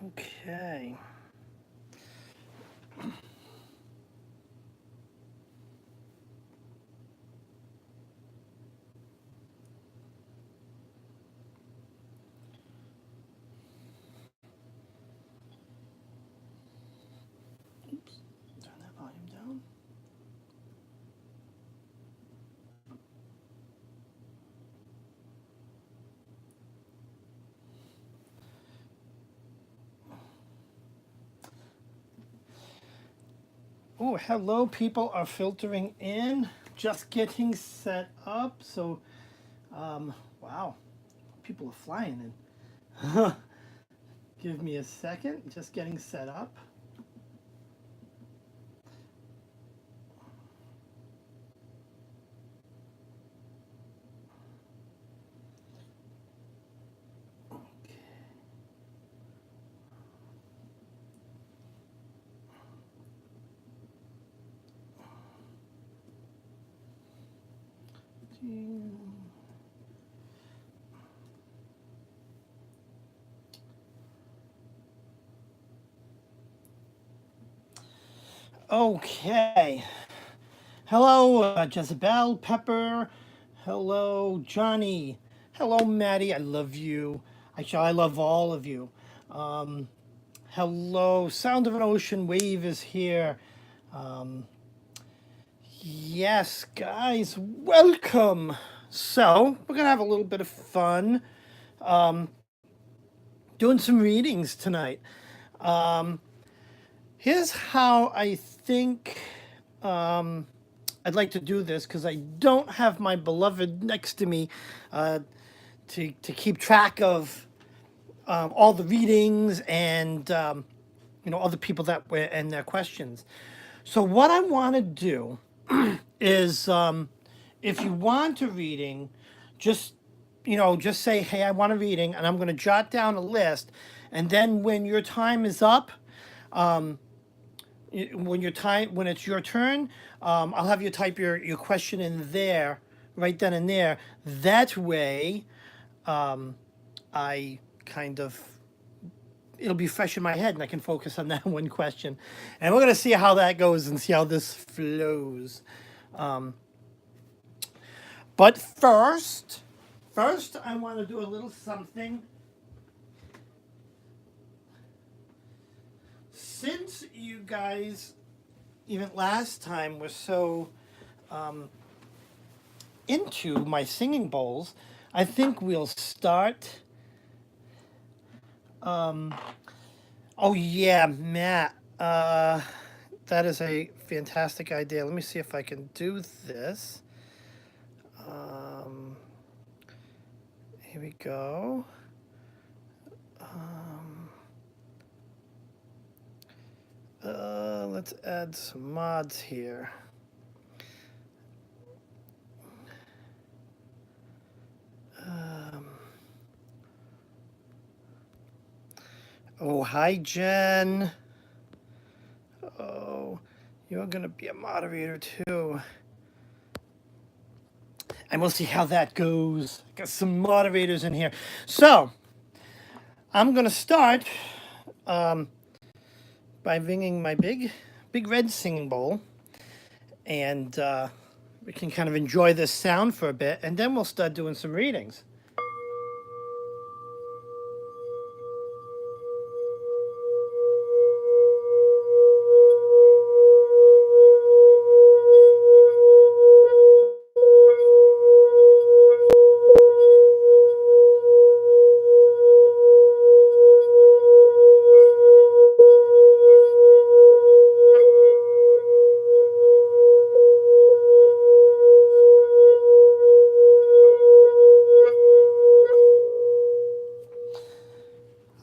Okay. Oops. Turn that volume down. Oh, hello. People are filtering in. Just getting set up. So, wow. People are flying in. Give me a second. Just getting set up. Okay. Hello, Jezebel, Pepper. Hello, Johnny. Hello, Maddie. I love you. Actually, I love all of you. Um, hello, Sound of an Ocean Wave is here. Um, yes, guys, welcome. So, we're going to have a little bit of fun doing some readings tonight. Here's how I think I'd like to do this because I don't have my beloved next to me uh, to keep track of all the readings and all the people that were and their questions. So what I want to do is, if you want a reading, just just say, hey, I want a reading, and I'm going to jot down a list, and then when your time is up, when it's your turn, I'll have you type your question in there, right then and there. That way, I kind of it'll be fresh in my head, and I can focus on that one question. And we're gonna see how that goes and see how this flows. But first, I want to do a little something. Since you guys, even last time, were so into my singing bowls, I think we'll start. Oh yeah, Matt. That is a fantastic idea. Let me see if I can do this. Um, Here we go. Let's add some mods here. Oh, hi, Jen. Oh, you're gonna be a moderator too. And we'll see how that goes. Got some moderators in here. So, I'm gonna start by ringing my big red singing bowl. And we can kind of enjoy this sound for a bit, and then we'll start doing some readings.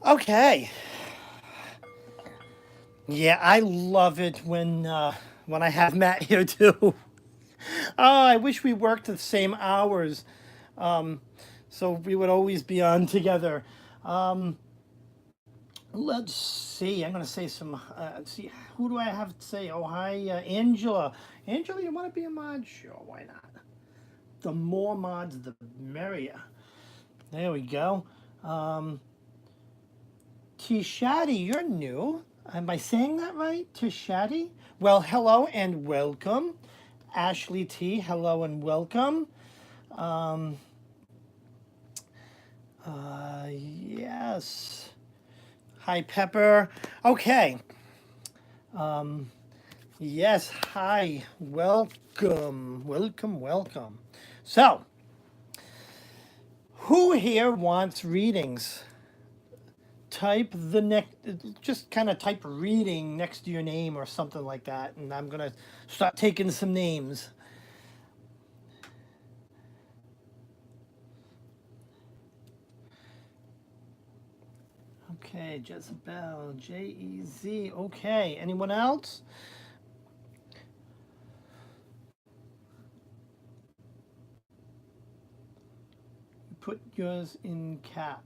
Okay. Yeah, I love it when I have Matt here too. Oh, I wish we worked the same hours, so we would always be on together. Let's see. I'm gonna say some. Let's see. Who do I have to say? Oh, hi, Angela. Angela, you want to be a mod? Sure, why not? The more mods, the merrier. There we go. Tishati, you're new. Am I saying that right? Tishati? Well, hello and welcome. Ashley T, hello and welcome. Um, yes. Hi, Pepper. Okay. Yes, hi. Welcome. Welcome, welcome. So, who here wants readings? Type the next, just kind of type reading next to your name or something like that, and I'm gonna start taking some names. Okay, Jezebel, Jez. Okay, anyone else? Put yours in caps.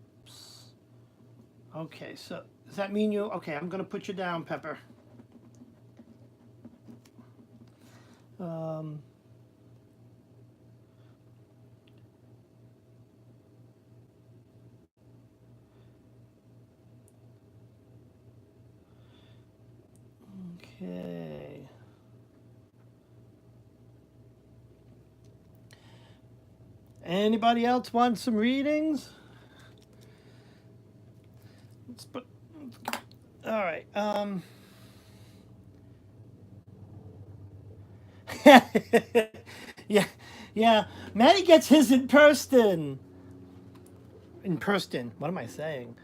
Okay, so does that mean you? Okay, I'm gonna put you down, Pepper. Um, okay. Anybody else want some readings? Let's put. All right. Yeah, yeah. Maddie gets his in person. In person. What am I saying?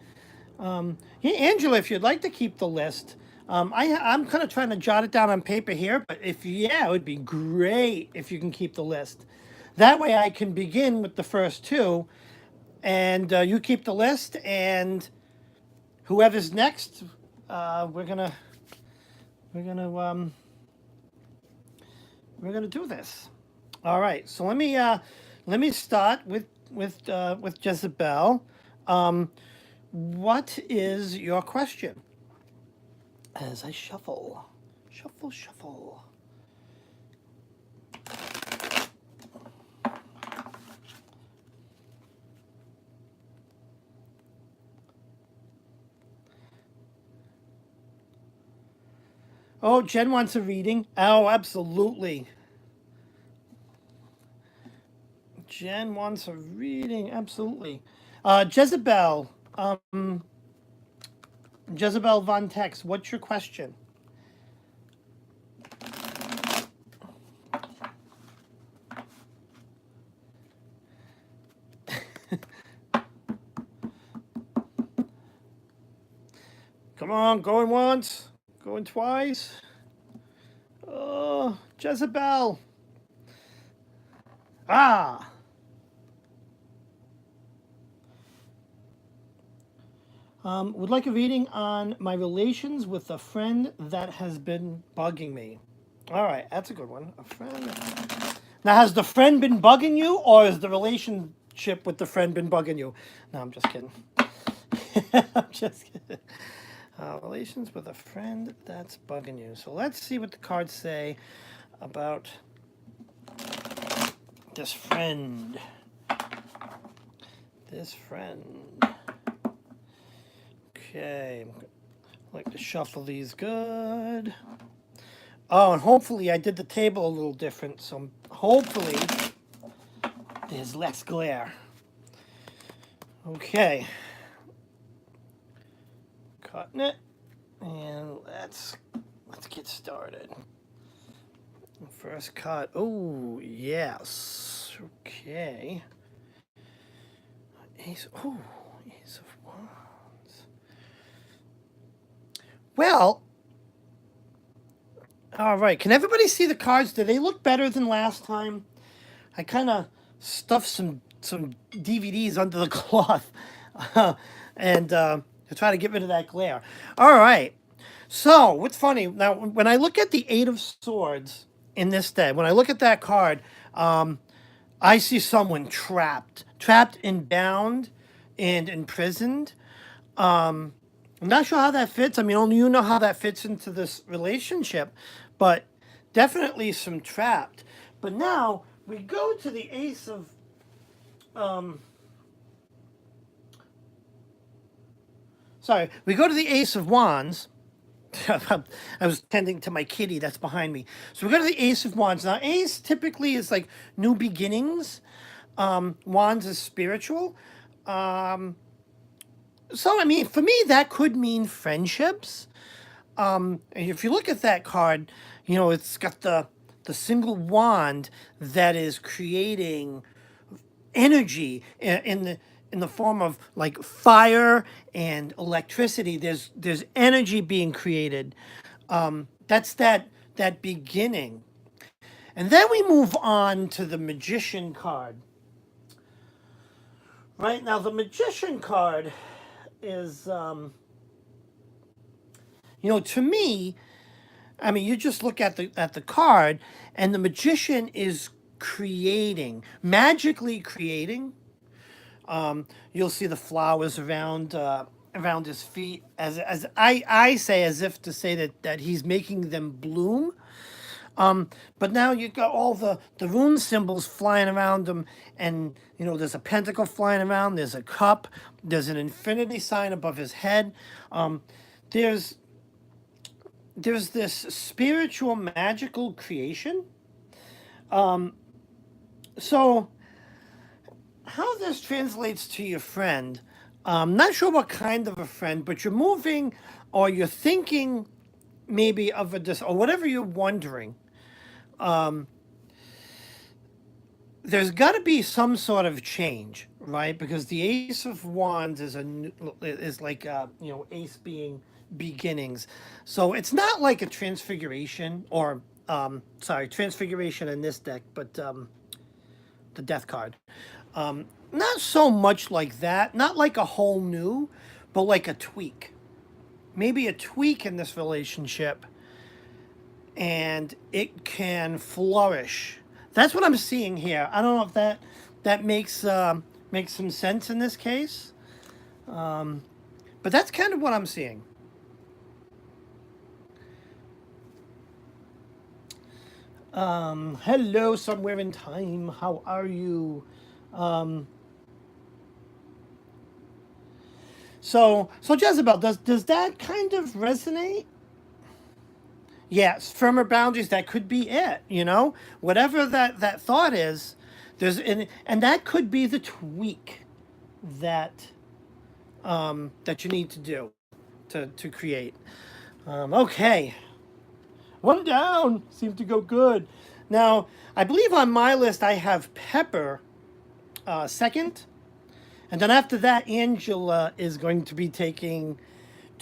Yeah, Angela, if you'd like to keep the list, I'm kind of trying to jot it down on paper here. But if yeah, it would be great if you can keep the list. That way, I can begin with the first two, and you keep the list, and whoever's next, we're gonna we're gonna um, we're gonna do this. All right. So let me start with Jezebel. Um, what is your question? As I shuffle, shuffle, shuffle. Oh, Jen wants a reading. Oh, absolutely. Jen wants a reading. Absolutely. Jezebel. Jezebel Von Tex. What's your question? Come on, going once, going twice. Oh, Jezebel. Ah. Would like a reading on my relations with a friend that has been bugging me. All right, that's a good one. A friend. Now, has the friend been bugging you, or has the relationship with the friend been bugging you? No, I'm just kidding. I'm just kidding. Relations with a friend that's bugging you. So let's see what the cards say about this friend. This friend. Okay, I like to shuffle these good. Oh, and hopefully I did the table a little different, so hopefully there's less glare. Okay. Cutting it, and let's get started. First cut. Oh, yes. Okay. Ace. Oh, Ace of Wands. Well, all right. Can everybody see the cards? Do they look better than last time? I kind of stuffed some DVDs under the cloth, and to try to get rid of that glare. All right. So what's funny now when I look at the Eight of Swords in this deck, when I look at that card, I see someone trapped and bound and imprisoned. I'm not sure how that fits. I mean, only you know how that fits into this relationship, but definitely some trapped. But now we go to the Ace of sorry, we go to the Ace of Wands. I was tending to my kitty that's behind me. So we go to the Ace of Wands. Now, Ace typically is like new beginnings. Wands is spiritual. Um, so, I mean, for me, that could mean friendships. And if you look at that card, you know, it's got the single wand that is creating energy in the form of like fire and electricity. There's energy being created. That's that beginning, and then we move on to the magician card. Right now, the magician card is, you know, to me, I mean, you just look at the card, and the magician is creating, magically creating. You'll see the flowers around his feet, as I say, as if to say that he's making them bloom. But now you got all the rune symbols flying around him, and you know there's a pentacle flying around. There's a cup. There's an infinity sign above his head. There's there's this spiritual magical creation. So how this translates to your friend, not sure what kind of a friend, but you're moving or you're thinking maybe of a dis or whatever you're wondering. There's got to be some sort of change, right? Because the Ace of Wands is like you know, Ace being beginnings, so it's not like a transfiguration or sorry, transfiguration in this deck, but the Death card. Not so much like that, not like a whole new, but like a tweak. Maybe a tweak in this relationship, and it can flourish. That's what I'm seeing here. I don't know if that makes some sense in this case, but that's kind of what I'm seeing. Hello, somewhere in time. How are you? Um, so Jezebel, does that kind of resonate? Yes, firmer boundaries. That could be it. You know, whatever that thought is, and that could be the tweak that that you need to do to create. Okay, one down. Seems to go good. Now, I believe on my list I have Pepper second, and then after that, Angela is going to be taking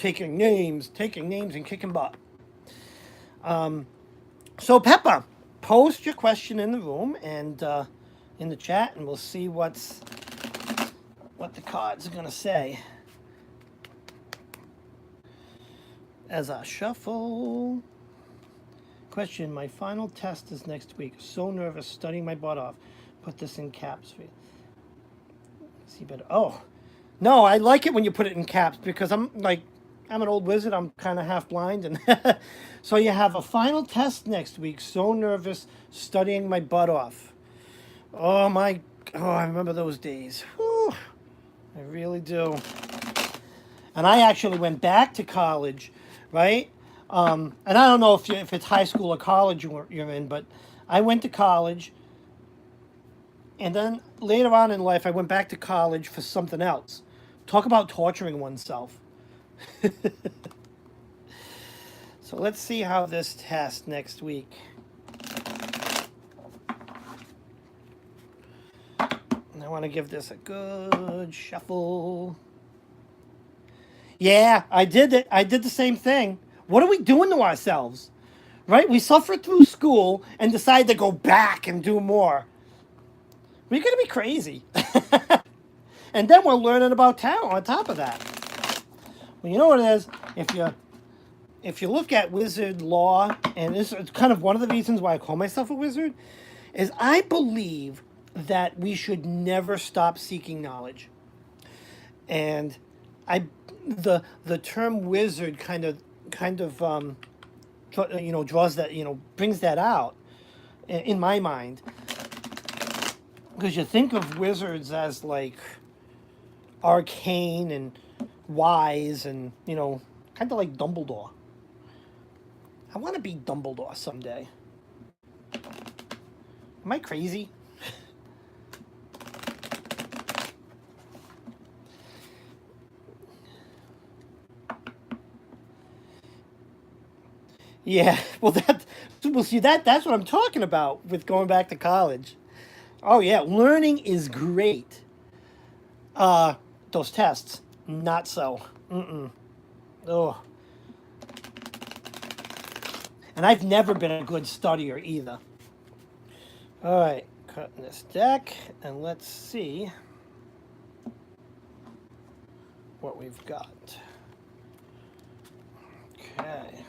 names and kicking butt. So Peppa, post your question in the room and in the chat, and we'll see what the cards are gonna say as I shuffle. Question: my final test is next week. So nervous, studying my butt off. Put this in caps for you. See better. Oh, no, I like it when you put it in caps because I'm an old wizard. I'm kind of half blind, and so you have a final test next week. So nervous, studying my butt off. Oh my! Oh, I remember those days. Whew, I really do. And I actually went back to college, right? And I don't know if it's high school or college you're in, but I went to college, and then later on in life, I went back to college for something else. Talk about torturing oneself. So let's see how this test next week. And I want to give this a good shuffle. Yeah, I did it. I did the same thing. What are we doing to ourselves? Right? We suffered through school and decide to go back and do more. We're going to be crazy. And then we're learning about tarot on top of that. Well, you know what it is? If you look at wizard law, and this is kind of one of the reasons why I call myself a wizard, is I believe that we should never stop seeking knowledge. And I the term wizard kind of you know, draws that, you know, brings that out in my mind, because you think of wizards as like arcane and wise and, kind of like Dumbledore. I want to be Dumbledore someday. Am I crazy? Yeah, well that's what I'm talking about with going back to college. Oh yeah, learning is great. Uh those tests, not so. Mm-mm. Oh, and I've never been a good studier either. All right, cutting this deck, and let's see what we've got. Okay.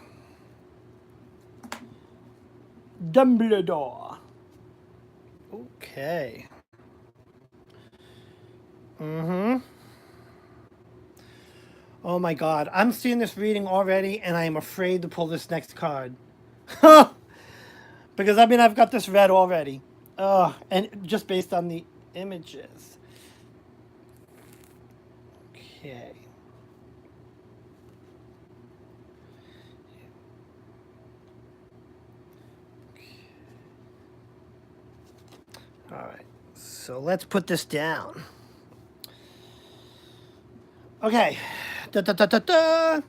Dumbledore. Okay. Mm-hmm. Oh my god. I'm seeing this reading already and I am afraid to pull this next card. Because I've got this read already. And just based on the images. Okay. All right. So let's put this down. Okay. Da, da, da, da, da.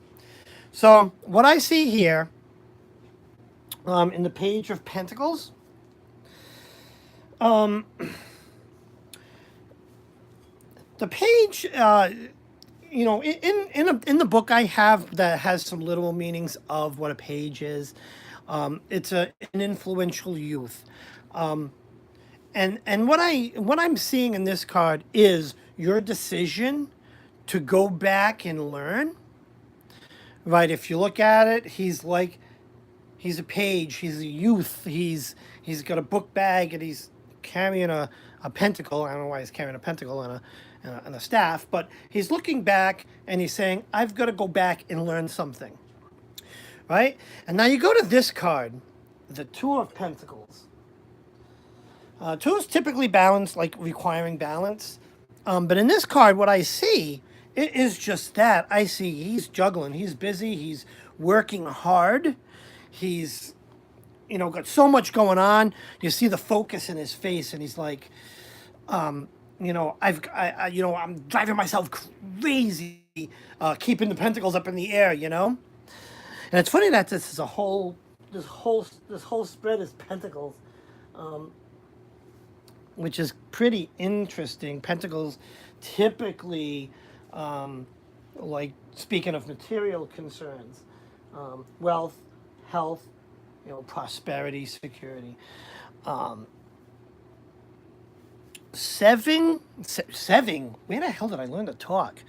So what I see here, in the Page of Pentacles, um, the page, in the book I have that has some literal meanings of what a page is. It's an influential youth, and what I'm seeing in this card is your decision to go back and learn. Right, if you look at it, he's a page, he's a youth, he's got a book bag and he's carrying a pentacle. I don't know why he's carrying a pentacle and a staff, but he's looking back and he's saying, I've got to go back and learn something. Right? And now you go to this card, the Two of Pentacles. Two is typically balanced, like requiring balance. But in this card, what I see, it is just that. I see he's juggling. He's busy. He's working hard. He's, got so much going on. You see the focus in his face, and he's like, I'm driving myself crazy, keeping the pentacles up in the air, And it's funny that this whole spread is pentacles. Which is pretty interesting. Pentacles typically, like speaking of material concerns, wealth, health, prosperity, security. Um, seven. Where the hell did I learn to talk?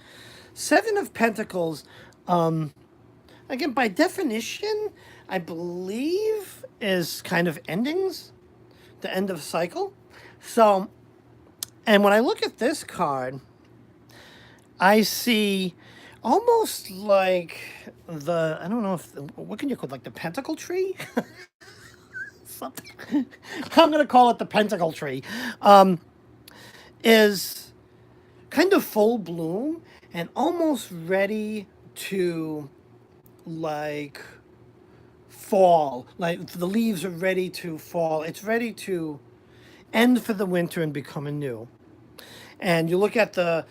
Seven of Pentacles. Again, by definition, I believe is kind of endings, the end of a cycle. So, and when I look at this card, I see almost like I don't know what can you call it, like the pentacle tree? Something. I'm going to call it the pentacle tree. Is kind of full bloom and almost ready to like fall. Like the leaves are ready to fall. It's ready to end for the winter and become anew. And you look at the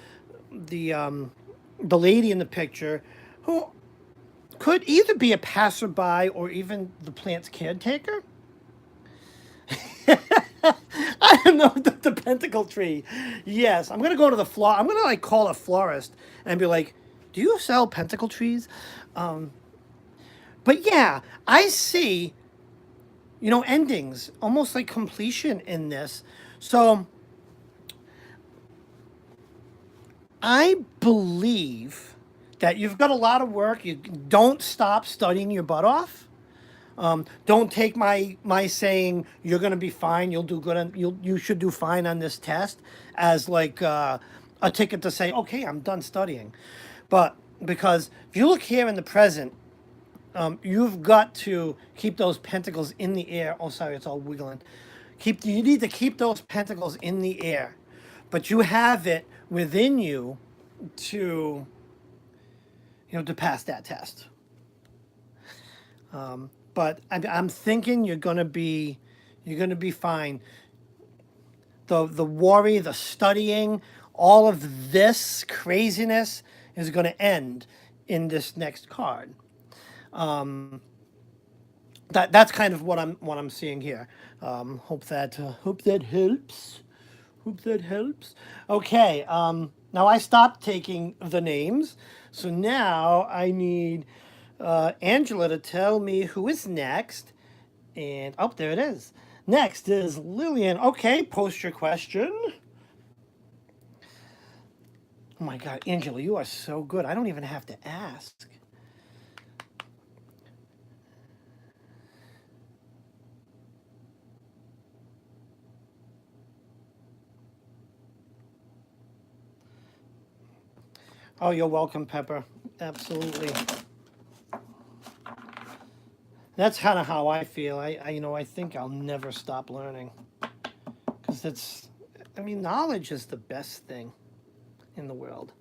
lady in the picture, who could either be a passerby or even the plant's caretaker. I don't know, the pentacle tree. Yes, I'm gonna go to the floor. I'm gonna like call a florist and be like, "Do you sell pentacle trees?" But yeah, I see, endings, almost like completion in this. So I believe that you've got a lot of work. You don't stop studying your butt off. Don't take my saying you're gonna be fine. You'll do good. You should do fine on this test as like a ticket to say, okay, I'm done studying. But because if you look here in the present, you've got to keep those pentacles in the air. Oh, sorry, it's all wiggling. You need to keep those pentacles in the air, but you have it within you to to pass that test. But I'm thinking you're gonna be fine. The worry, the studying, all of this craziness is going to end in this next card. That's kind of what I'm seeing here. Hope that helps. Hope that helps. Okay. Now I stopped taking the names, so now I need Angela to tell me who is next. And oh, there it is. Next is Lillian. Okay, post your question. Oh my God, Angela, you are so good. I don't even have to ask. Oh, you're welcome, Pepper. Absolutely. That's kind of how I feel. I think I'll never stop learning because knowledge is the best thing in the world.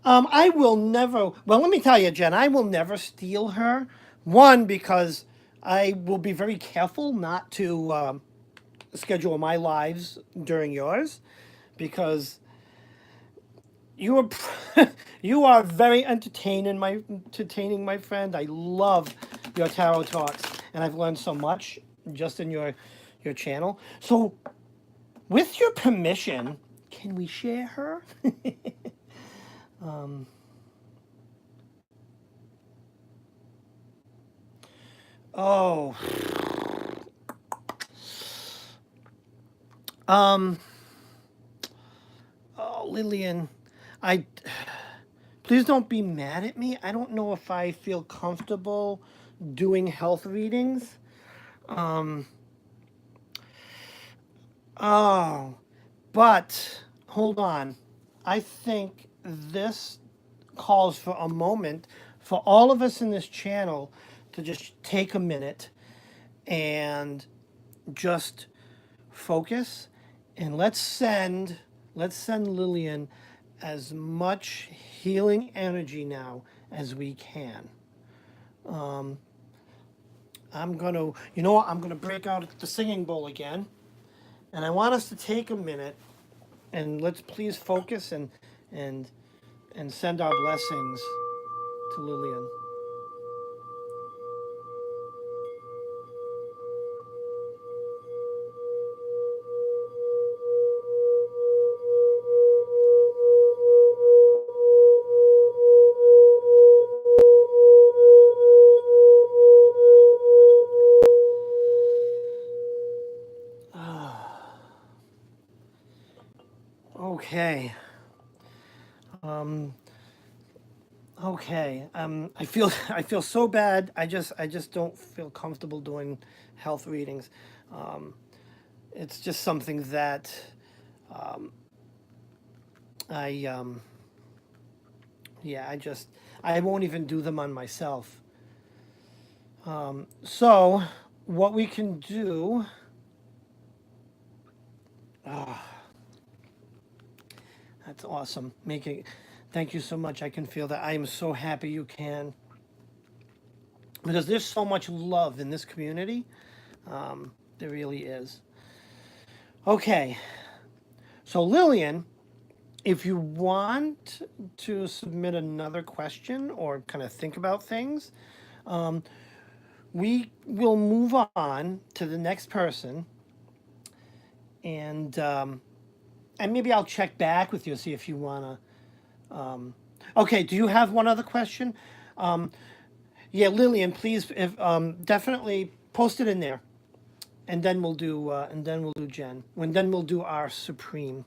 I will never. Well, let me tell you, Jen. I will never steal her. One, because I will be very careful not to schedule my lives during yours, because you are you are very entertaining, my friend. I love your tarot talks, and I've learned so much just in your channel. So, with your permission, can we share her? Oh, um, oh, Lillian, I please don't be mad at me. I don't know if I feel comfortable doing health readings. Um, oh, but hold on. I think this calls for a moment for all of us in this channel to just take a minute and just focus, and let's send Lillian as much healing energy now as we can. I'm gonna break out the singing bowl again, and I want us to take a minute and let's please focus and and send our blessings to Lillian. Okay. Um, okay. I feel so bad. I just don't feel comfortable doing health readings. Um, it's just something that I yeah, I won't even do them on myself. So what we can do, that's awesome. Thank you so much. I can feel that. I am so happy you can, because there's so much love in this community. There really is. Okay. So Lillian, if you want to submit another question or kind of think about things, we will move on to the next person, and maybe I'll check back with you, see if you wanna. Okay, do you have one other question? Yeah, Lillian, please, if definitely post it in there, and then we'll do Jen. Then we'll do our supreme.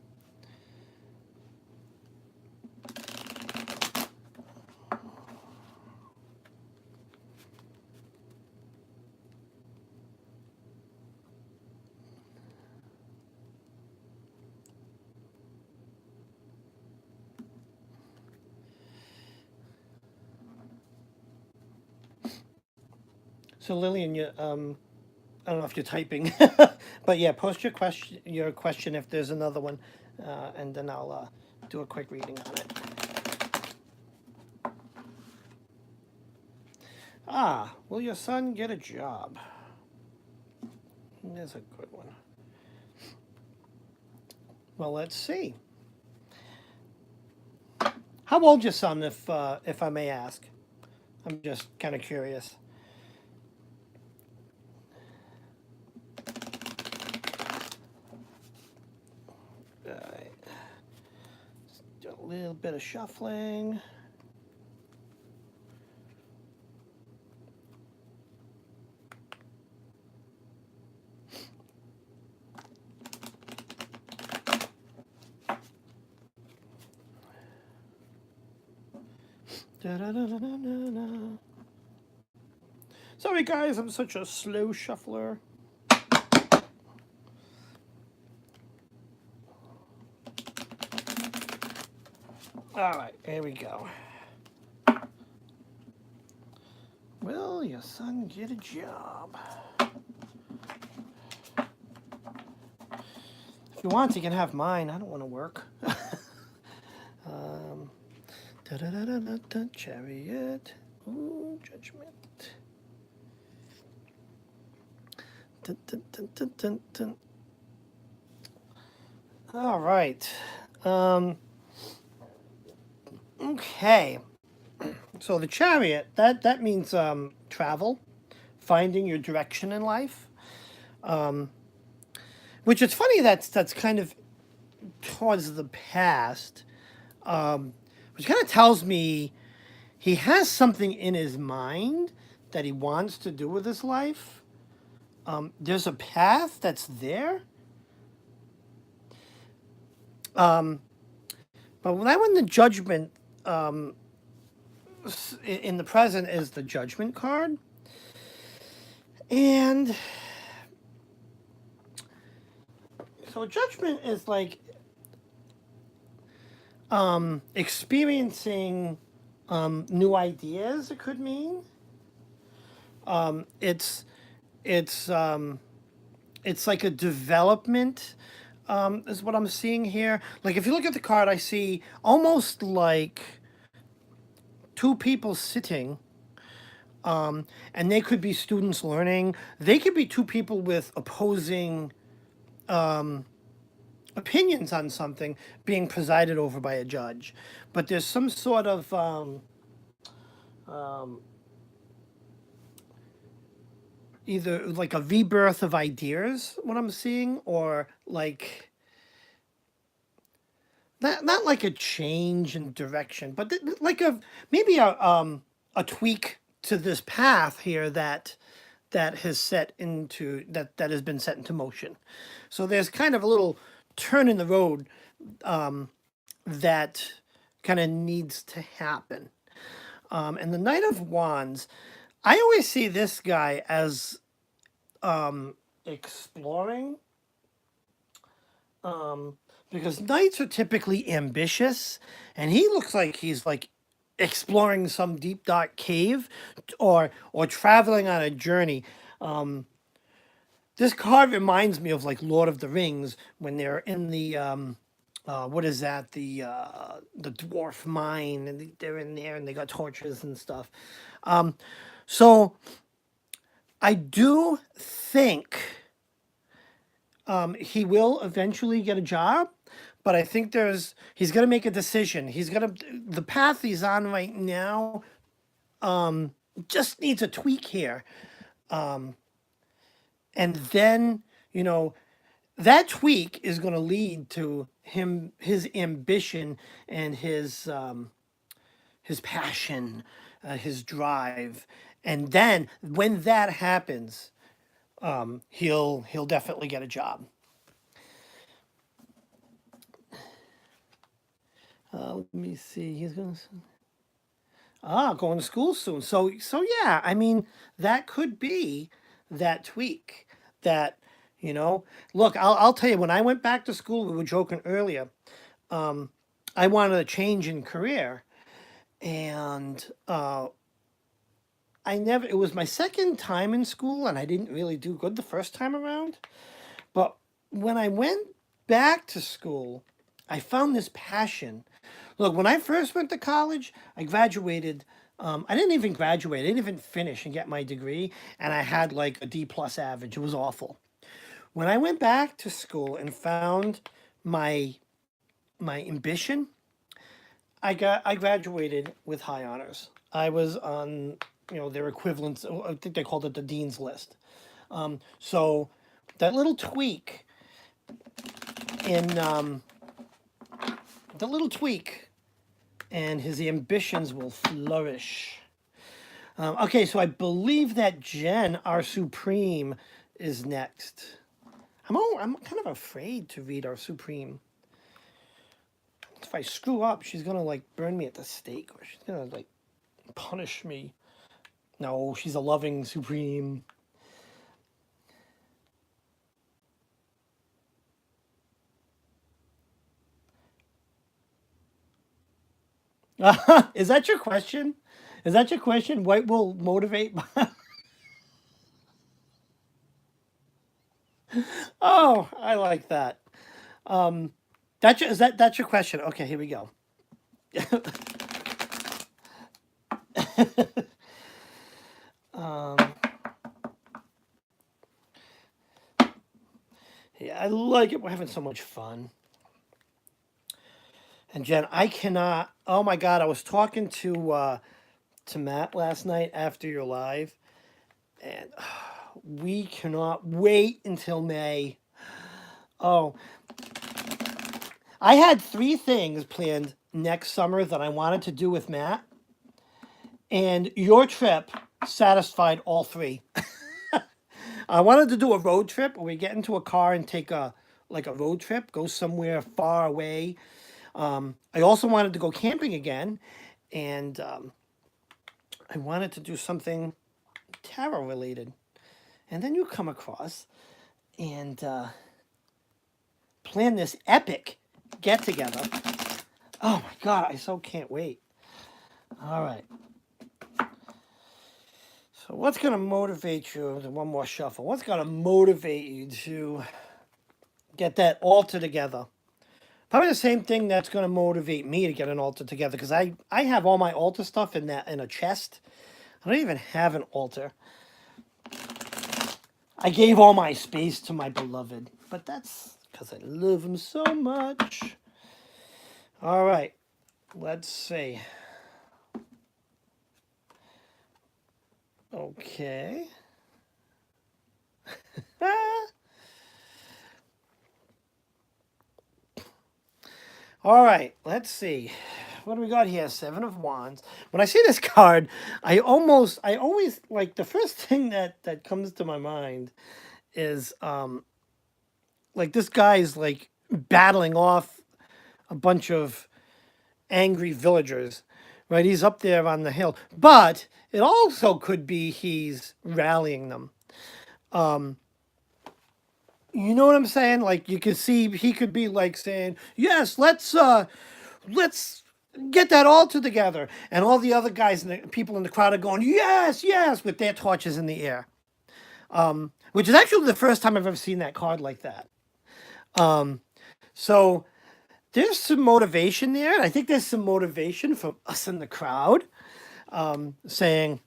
So Lillian, I don't know if you're typing, but yeah, post your question if there's another one, and then I'll do a quick reading on it. Will your son get a job? There's a good one. Well, let's see. How old's your son, if I may ask? I'm just kind of curious. All right. Do a little bit of shuffling. Da-da-da-da-da-da. Sorry, guys, I'm such a slow shuffler. All right, here we go. Will your son get a job? If he wants, he can have mine. I don't want to work. Chariot. Ooh, judgment. Dun, dun, dun, dun, dun, dun. All right. Okay. So the chariot, that means travel, finding your direction in life. Which is funny, that's kind of towards the past, which kind of tells me he has something in his mind that he wants to do with his life. There's a path that's there. But when the judgment in the present is the judgment card, and so judgment is like experiencing new ideas. It could mean it's it's like a development, is what I'm seeing here. Like if you look at the card, I see almost like two people sitting, and they could be students learning. They could be two people with opposing opinions on something being presided over by a judge. But there's some sort of either like a rebirth of ideas, what I'm seeing, or like not like a change in direction, but like maybe a tweak to this path here that has set into that has been set into motion. So there's kind of a little turn in the road that kind of needs to happen. And the Knight of Wands, I always see this guy as exploring, because knights are typically ambitious, and he looks like he's like exploring some deep dark cave, or traveling on a journey. This card reminds me of like Lord of the Rings when they're in the what is that, the dwarf mine, and they're in there and they got torches and stuff. So I do think he will eventually get a job, but I think he's gonna make a decision. The path he's on right now just needs a tweak here. And then, that tweak is going to lead to his ambition and his passion, his drive. And then when that happens, he'll definitely get a job. Let me see. He's going to going to school soon. So yeah, I mean, that could be that tweak that, look, I'll tell you, when I went back to school, we were joking earlier, I wanted a change in career, and I never, it was my second time in school and I didn't really do good the first time around. But when I went back to school, I found this passion. Look, when I first went to college, I graduated. I didn't even graduate. I didn't even finish and get my degree, and I had like a D plus average. It was awful. When I went back to school and found my my ambition, I graduated with high honors. I was on their equivalents. I think they called it the dean's list. So that little tweak in the little tweak, and his ambitions will flourish. Okay, so I believe that Jen, our Supreme, is next. I'm kind of afraid to read our Supreme. If I screw up, she's gonna like burn me at the stake, or she's gonna like punish me. No, she's a loving Supreme. Is that your question? Is that your question? White will motivate. Oh, I like that. That's your question. Okay, here we go. um, yeah, I like it. We're having so much fun. And Jen, I cannot. Oh my God, I was talking to Matt last night after your live, and we cannot wait until May. Oh, I had 3 things planned next summer that I wanted to do with Matt, and your trip satisfied all 3. I wanted to do a road trip where we get into a car and take a road trip, go somewhere far away. I also wanted to go camping again, and I wanted to do something tarot related. And then you come across and plan this epic get together. Oh my God, I so can't wait. All right. So what's going to motivate you? One more shuffle. What's going to motivate you to get that altar together? Probably the same thing that's going to motivate me to get an altar together, because I have all my altar stuff in a chest. I don't even have an altar. I gave all my space to my beloved, but that's because I love him so much. All right, let's see. Okay. All right, let's see. What do we got here? 7 of Wands. When I see this card, I always like, the first thing that comes to my mind is like this guy's like battling off a bunch of angry villagers, right? He's up there on the hill, but it also could be he's rallying them. You know what I'm saying? Like, you can see he could be like saying, "Yes, let's get that altar together," and all the other guys and the people in the crowd are going, "Yes, yes," with their torches in the air. Which is actually the first time I've ever seen that card like that. So there's some motivation there, and I think there's some motivation from us in the crowd, saying,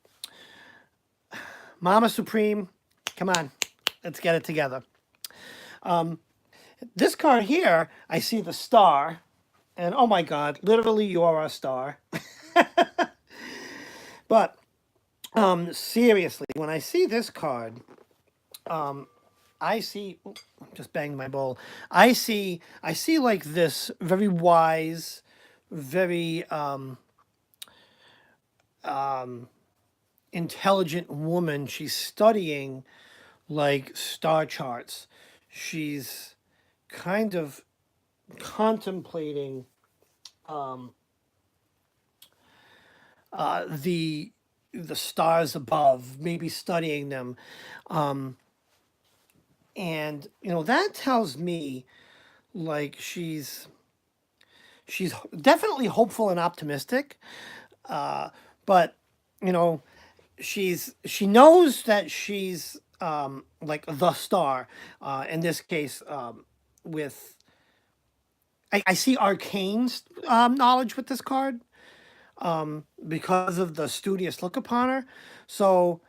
"Mama Supreme, come on, let's get it together." This card here, I see the star, and oh my God, literally, you're our star. But seriously, when I see this card, I see. Oh, I'm just banged my bowl. I see like this very wise, very intelligent woman. She's studying like star charts. She's kind of contemplating the stars above, maybe studying them, and that tells me like she's definitely hopeful and optimistic, but you know she knows that she's like the star. In this case, with I see Arcane's knowledge with this card because of the studious look upon her. So,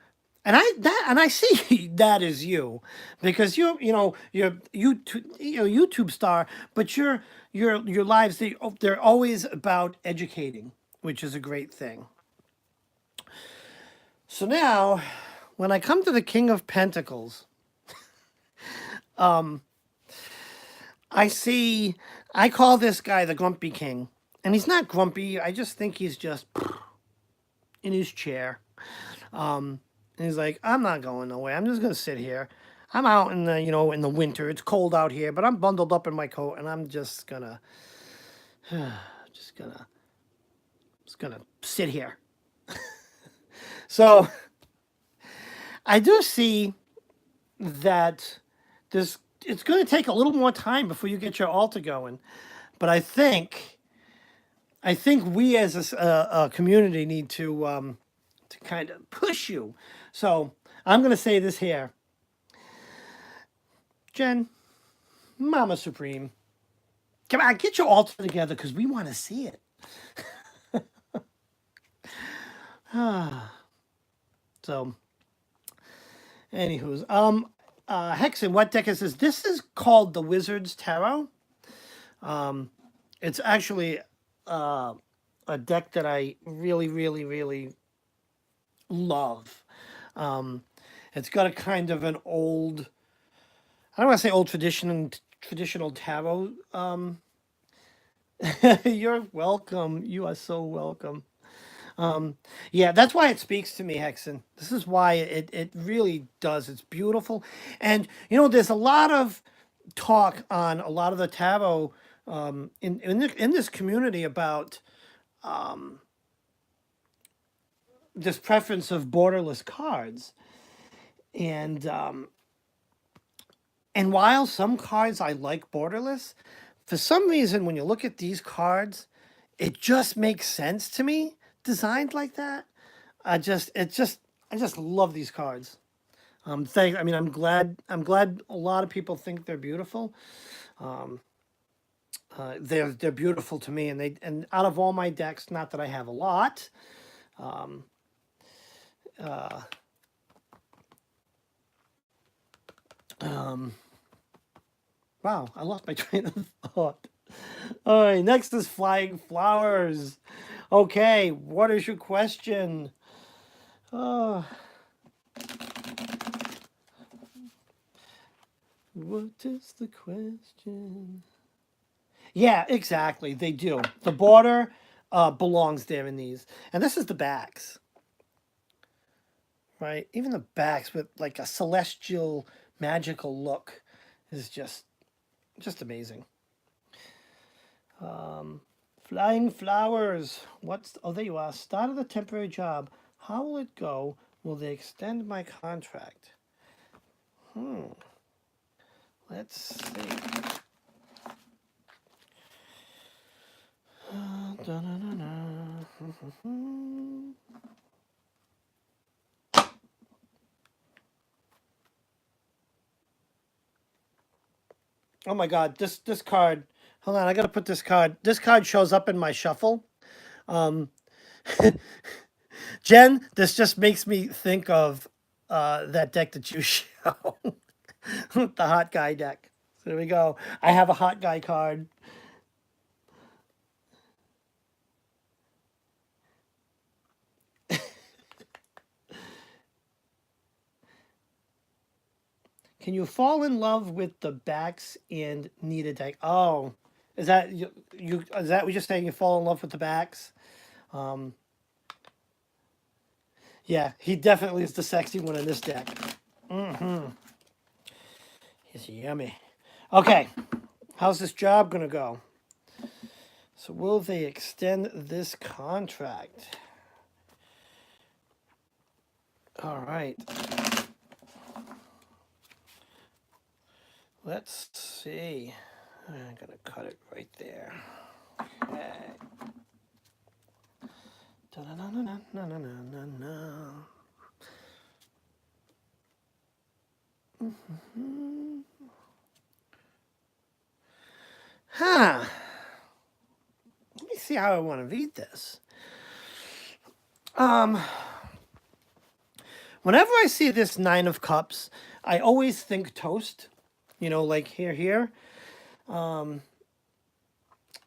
and I see that as you, because you're YouTube star, but your lives they're always about educating, which is a great thing. So now, when I come to the King of Pentacles, I see I call this guy the Grumpy King, and he's not grumpy. I just think he's just in his chair. And he's like, I'm not going nowhere. I'm just gonna sit here. I'm out in the in the winter. It's cold out here, but I'm bundled up in my coat, and I'm just gonna sit here. So I do see that this it's going to take a little more time before you get your altar going, but I think we as a community need to kind of push you. So I'm going to say this here, Jen, Mama Supreme, come on, get your altar together because we want to see it. So, anywho's, Hexen, what deck is this? This is called the Wizard's Tarot. It's actually a deck that I really, really, really love. It's got a kind of an old, I don't want to say old traditional tarot. You're welcome. You are so welcome. Yeah, that's why it speaks to me, Hexen. This is why it really does. It's beautiful. And, there's a lot of talk on a lot of the tarot in this community about this preference of borderless cards. And and while some cards I like borderless, for some reason when you look at these cards, it just makes sense to me designed like that. I just love these cards. I mean, I'm glad a lot of people think they're beautiful. They're beautiful to me, and out of all my decks, not that I have a lot, wow, I lost my train of thought. All right, next is Flying Flowers. Okay, what is your question? Oh, what is the question? Yeah, exactly. They do. The border belongs there in these, and this is the backs, right? Even the backs with like a celestial, magical look is just amazing. Flying Flowers. Oh, there you are. Start of the temporary job. How will it go? Will they extend my contract? Let's see. Oh my God, this card. Hold on, I gotta put this card. This card shows up in my shuffle. Jen, this just makes me think of that deck that you show, the hot guy deck. So there we go. I have a hot guy card. Can you fall in love with the backs and need a deck? Oh, is that you? Is that what you're saying? You fall in love with the backs? Yeah, he definitely is the sexy one in this deck. He's yummy. Okay, how's this job gonna go? So will they extend this contract? All right. Let's see. I'm gonna cut it right there. Okay. Da-na-na-na-na-na-na-na. Huh. Let me see how I want to read this. Um, Whenever I see this Nine of Cups, I always think toast. You know, like here.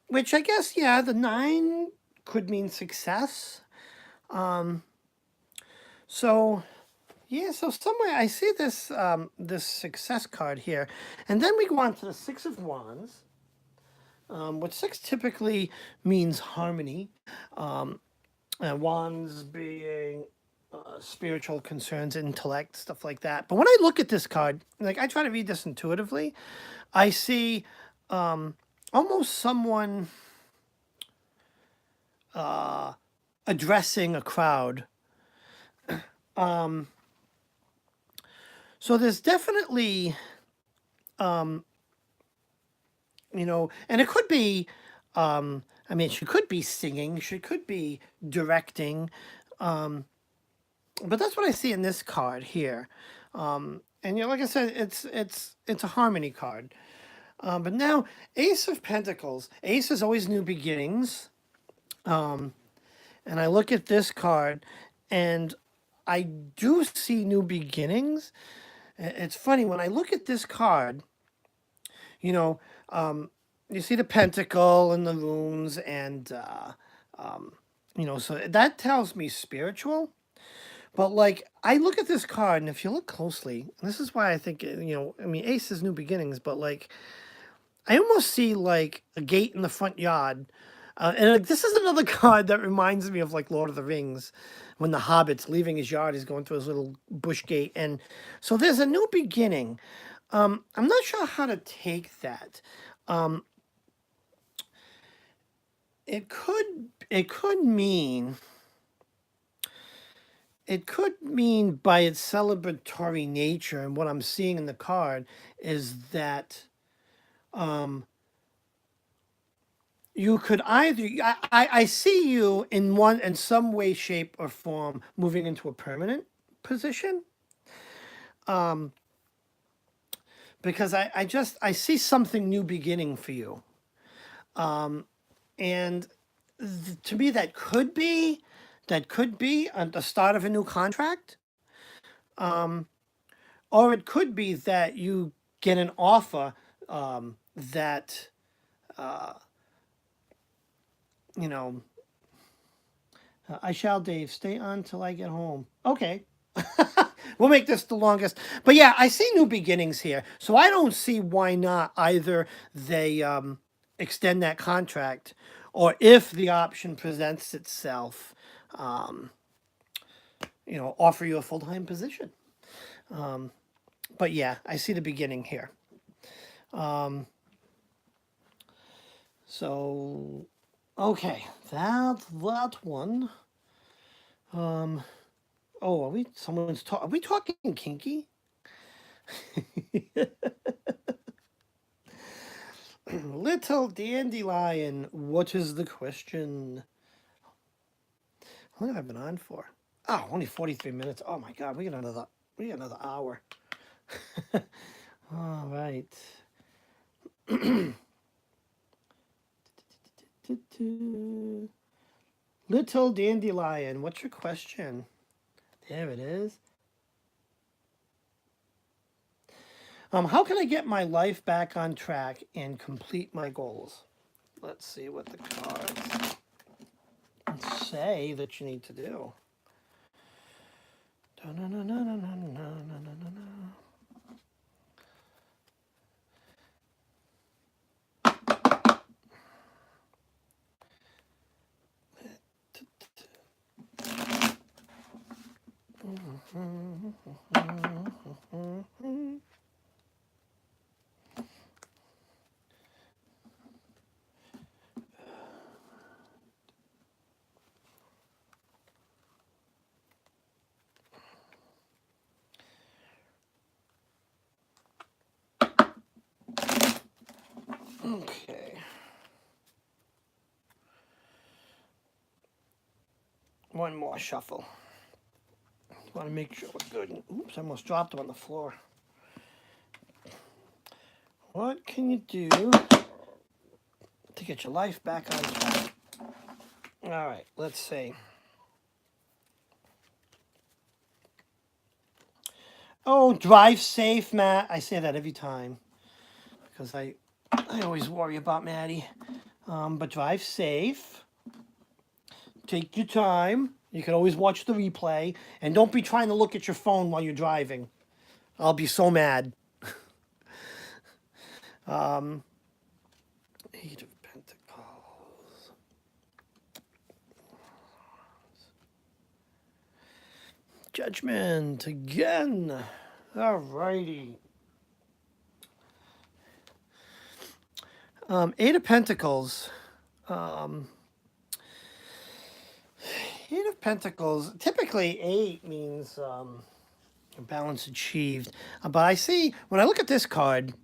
Which I guess, yeah, the nine could mean success. So yeah, so somewhere I see this success card here, and then we go on to the Six of Wands, which six typically means harmony. And wands being spiritual concerns, intellect, stuff like that. But when I look at this card, like I try to read this intuitively, I see almost someone addressing a crowd. So there's definitely, and it could be, I mean, she could be singing, she could be directing, but that's what I see in this card here. And like I said, it's a harmony card. But now, Ace of Pentacles. Ace is always new beginnings. And I look at this card, and I do see new beginnings. It's funny when I look at this card. You know, you see the pentacle and the runes, and so that tells me spiritual. But like I look at this card, and if you look closely, and this is why I think I mean, Ace is new beginnings, but like I almost see like a gate in the front yard. And like, this is another card that reminds me of like Lord of the Rings, when the Hobbit's leaving his yard, he's going through his little bush gate, and so there's a new beginning. I'm not sure how to take that. Um, it could mean by its celebratory nature, and what I'm seeing in the card is that you could either I see you in some way, shape, or form moving into a permanent position. Because I see something new beginning for you. And to me that could be the start of a new contract, or it could be that you get an offer that you know I shall, Dave, stay on till I get home. Okay. We'll make this the longest. But yeah, I see new beginnings here. So I don't see why not either they extend that contract, or if the option presents itself, offer you a full-time position. But yeah, I see the beginning here. So, okay, that one. Oh, are we talking kinky? Little dandelion, what is the question? How long have I been on for? Oh, only 43 minutes. Oh my god, we got another hour. All right. Little dandelion, what's your question? There it is. How can I get my life back on track and complete my goals? Let's see what the cards say that you need to do. Okay. One more shuffle. Want to make sure we're good. Oops, I almost dropped them on the floor. What can you do to get your life back on track? All right, let's see. Oh, drive safe, Matt. I say that every time because I always worry about Maddie. But drive safe. Take your time. You can always watch the replay, and don't be trying to look at your phone while you're driving. I'll be so mad. Eight of Pentacles. Judgment again. Alrighty. Eight of Pentacles. Eight of Pentacles. Typically, eight means balance achieved. But I see when I look at this card,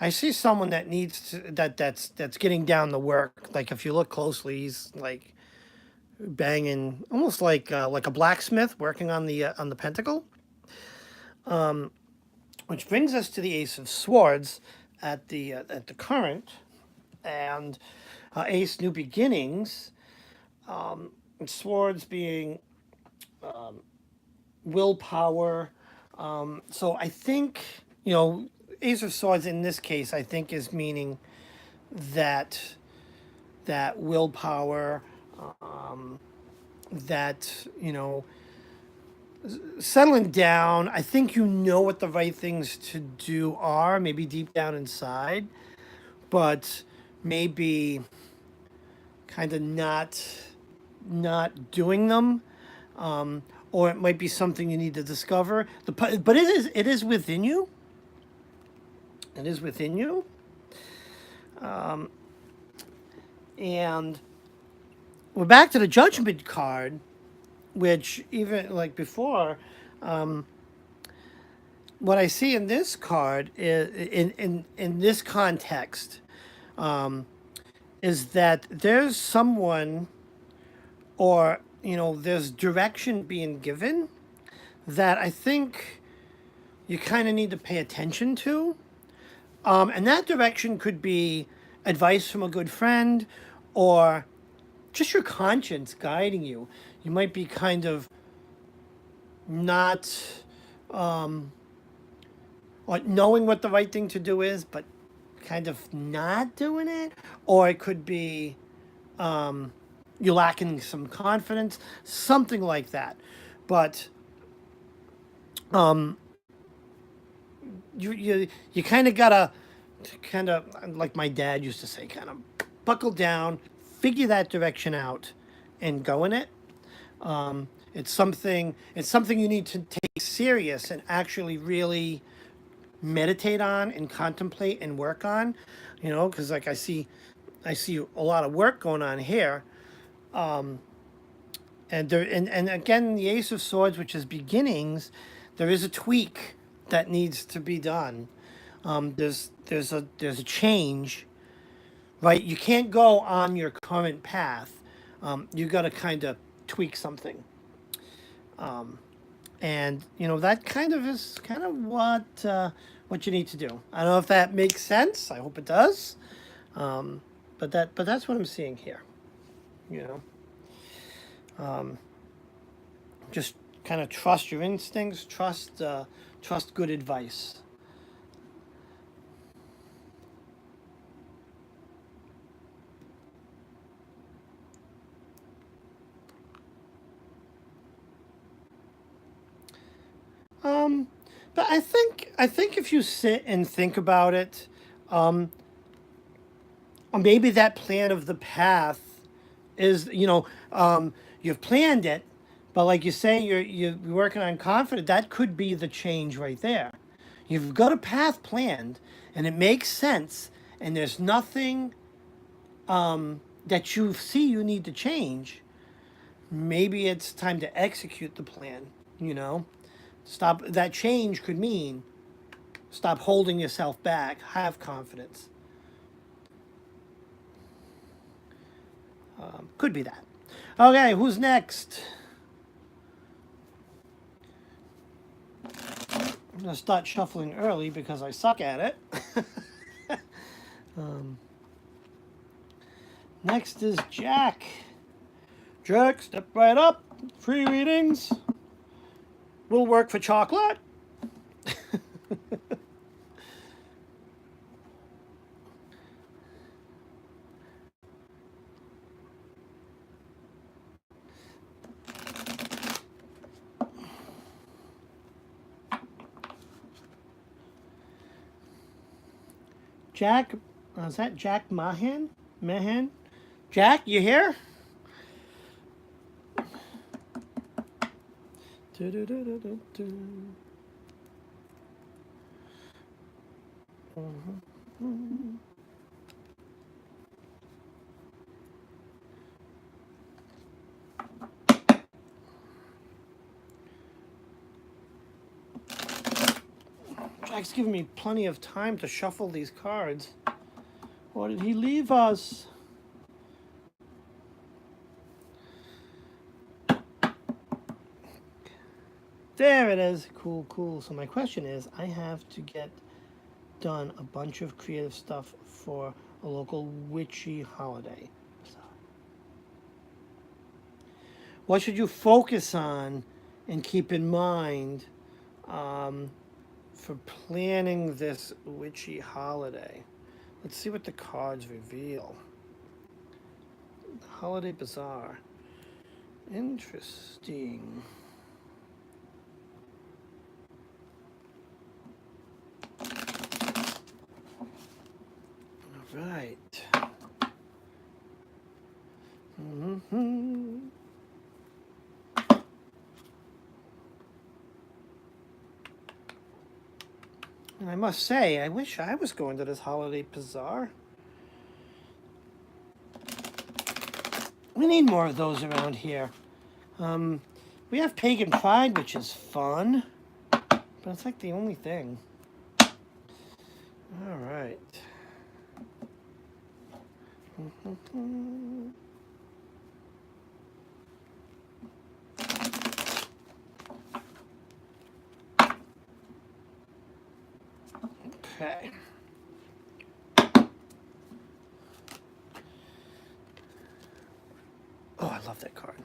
I see someone that needs to, that's getting down the work. Like if you look closely, he's like banging, almost like a blacksmith working on the pentacle. Which brings us to the Ace of Swords at the current, and Ace New Beginnings. Swords being willpower. So I think, Ace of Swords in this case, I think is meaning that willpower, that, settling down. I think you know what the right things to do are, maybe deep down inside, but maybe kind of not doing them, or it might be something you need to discover. But it is within you. It is within you, and we're back to the Judgment card, which even like before, what I see in this card is in this context, is that there's someone, or there's direction being given that I think you kind of need to pay attention to, and that direction could be advice from a good friend, or just your conscience guiding you. You might be kind of not, or knowing what the right thing to do is, but kind of not doing it. Or it could be you're lacking some confidence, something like that. But you kind of gotta, kind of like my dad used to say, kind of buckle down, figure that direction out, and go in it. It's something you need to take serious and actually really meditate on and contemplate and work on, because like I see a lot of work going on here. And there, and again, the Ace of Swords, which is beginnings, there is a tweak that needs to be done. There's a change, right? You can't go on your current path. You got to kind of tweak something. And that kind of is kind of what you need to do. I don't know if that makes sense. I hope it does. But that's what I'm seeing here. Just kind of trust your instincts. Trust good advice. But I think if you sit and think about it, or maybe that plan of the path is, you've planned it, but like you say, you're working on confidence. That could be the change right there. You've got a path planned, and it makes sense, and there's nothing that you see you need to change. Maybe it's time to execute the plan. Stop. That change could mean stop holding yourself back. Have confidence. Could be that. Okay, who's next? I'm gonna start shuffling early because I suck at it. Um, next is Jack. Jack, step right up. Free readings. Will work for chocolate. Jack, is that Jack Mahan? Mahan? Jack, you here? Jack's giving me plenty of time to shuffle these cards. Or did he leave us? There it is. Cool, cool. So my question is, I have to get done a bunch of creative stuff for a local witchy holiday. So, what should you focus on and keep in mind for planning this witchy holiday? Let's see what the cards reveal. Holiday Bazaar. Interesting. All right. And I must say, I wish I was going to this holiday bazaar. We need more of those around here. We have Pagan Pride, which is fun, but it's like the only thing. All right. Okay. Oh, I love that card.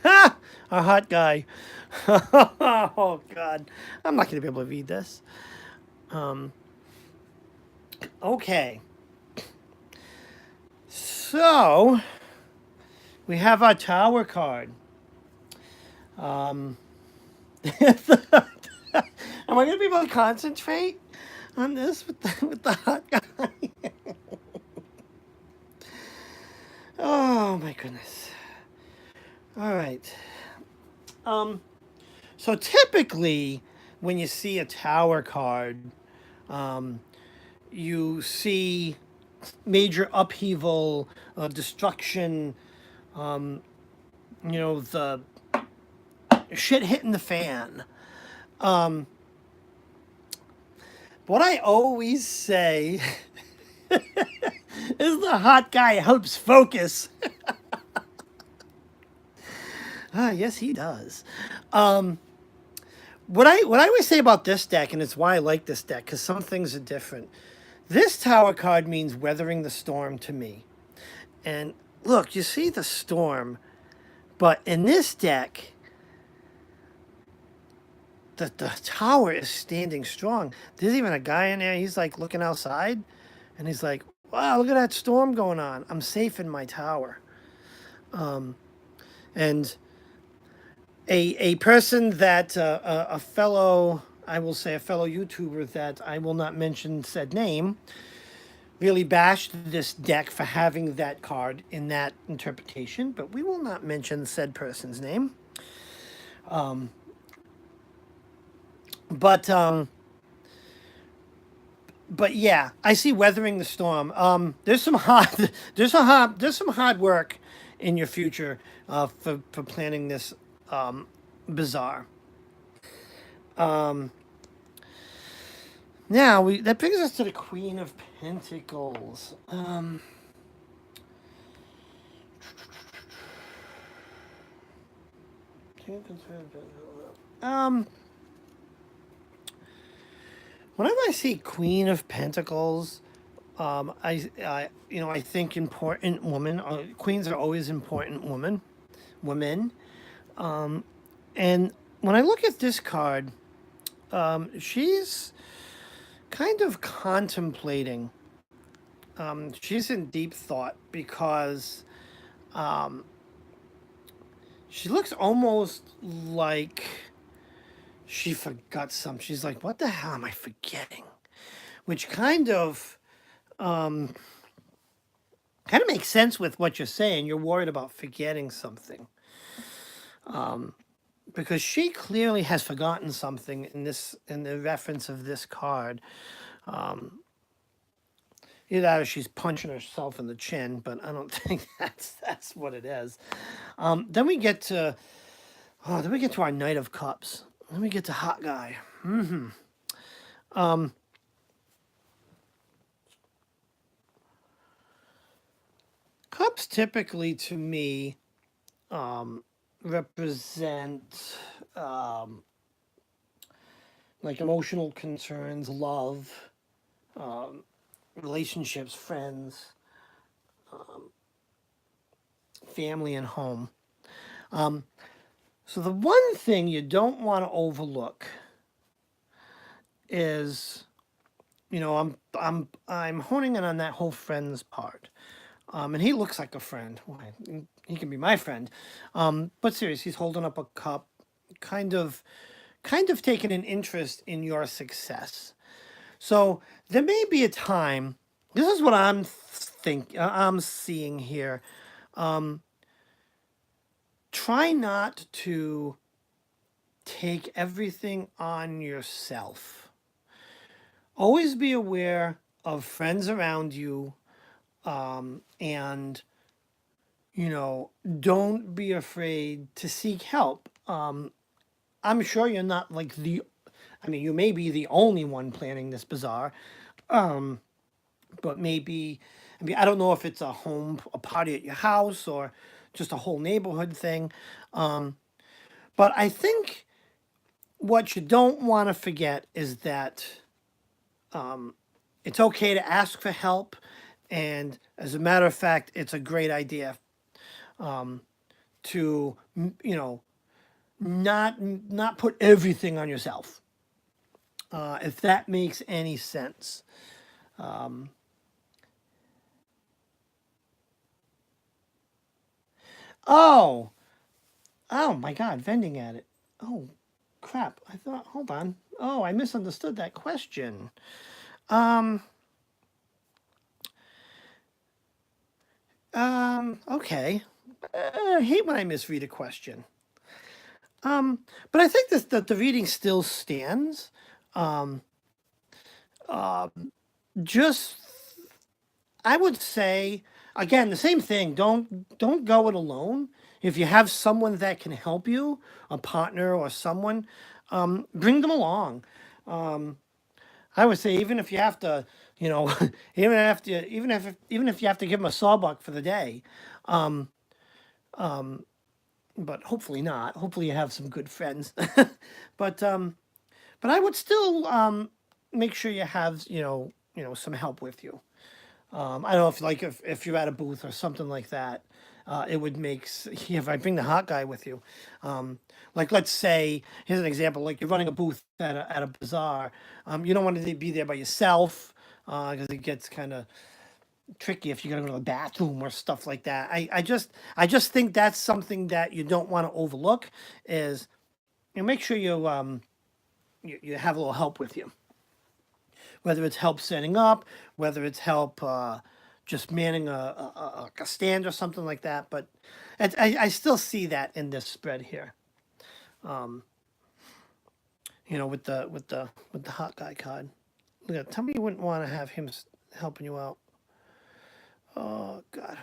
Ha! A hot guy. Oh, God. I'm not going to be able to read this. Okay. So, we have our tower card. Am I going to be able to concentrate on this with the hot guy? Oh, my goodness. All right. So typically, when you see a tower card, you see major upheaval, destruction, the shit hitting the fan. What I always say is the hot guy helps focus. Yes, he does. What I always say about this deck, and it's why I like this deck, because some things are different. This tower card means weathering the storm to me. And look, you see the storm, but in this deck, the tower is standing strong. There's even a guy in there, he's like looking outside, and he's like, wow, look at that storm going on. I'm safe in my tower. And a person that, a fellow, I will say a fellow YouTuber that I will not mention said name, really bashed this deck for having that card in that interpretation, but we will not mention said person's name. But yeah, I see weathering the storm. There's some hard work in your future for planning this bazaar. Now that brings us to the Queen of Pentacles. whenever I see Queen of Pentacles, I think important woman. Queens are always important women. And when I look at this card, she's kind of contemplating. She's in deep thought because she looks almost like she forgot something. She's like, "What the hell am I forgetting?" Which kind of makes sense with what you're saying. You're worried about forgetting something. Because she clearly has forgotten something in the reference of this card. Either that or she's punching herself in the chin, but I don't think that's what it is. Then we get to our Knight of Cups. Then we get to Hot Guy. Cups typically to me represent like emotional concerns, love, relationships, friends, family, and home. So the one thing you don't want to overlook is, I'm honing in on that whole friends part. And he looks like a friend. Well, he can be my friend. But seriously, he's holding up a cup, kind of taking an interest in your success. So there may be a time. This is what I'm seeing here. Try not to take everything on yourself. Always be aware of friends around you, and don't be afraid to seek help. I'm sure you're not like you may be the only one planning this bazaar, but maybe, I don't know if it's a party at your house or just a whole neighborhood thing. But I think what you don't want to forget is that it's okay to ask for help. And as a matter of fact, it's a great idea to, not put everything on yourself. If that makes any sense. Oh, oh my God, vending at it. Oh, crap. I thought, hold on. Oh, I misunderstood that question. Okay. I hate when I misread a question. But I think that the reading still stands. Just, I would say, again, the same thing. Don't go it alone. If you have someone that can help you, a partner or someone, bring them along. I would say even if you have to, even if you have to give them a sawbuck for the day, but hopefully not. Hopefully you have some good friends. but but I would still make sure you have some help with you. I don't know if you're at a booth or something like that, it would if I bring the hot guy with you, like let's say here's an example, like you're running a booth at a bazaar, you don't want to be there by yourself because it gets kind of tricky if you got to go to the bathroom or stuff like that. I just think that's something that you don't want to overlook is make sure you have a little help with you, whether it's help setting up, whether it's help just manning a stand or something like that. But I still see that in this spread here. With the hot guy card. Tell me you wouldn't want to have him helping you out. Oh God.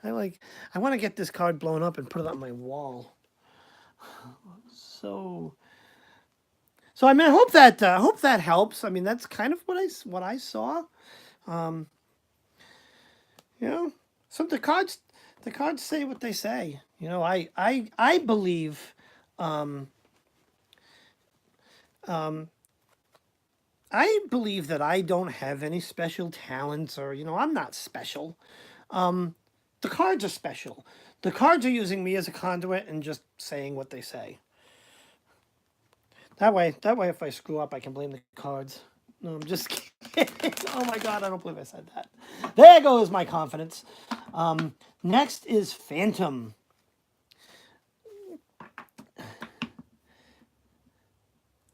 I want to get this card blown up and put it on my wall. So I hope that helps. That's kind of what I saw. So the cards say what they say. I believe I believe that I don't have any special talents or, I'm not special. Um, the cards are special. The cards are using me as a conduit and just saying what they say. That way, if I screw up, I can blame the cards. No, I'm just kidding. Oh my God, I don't believe I said that. There goes my confidence. Next is Phantom.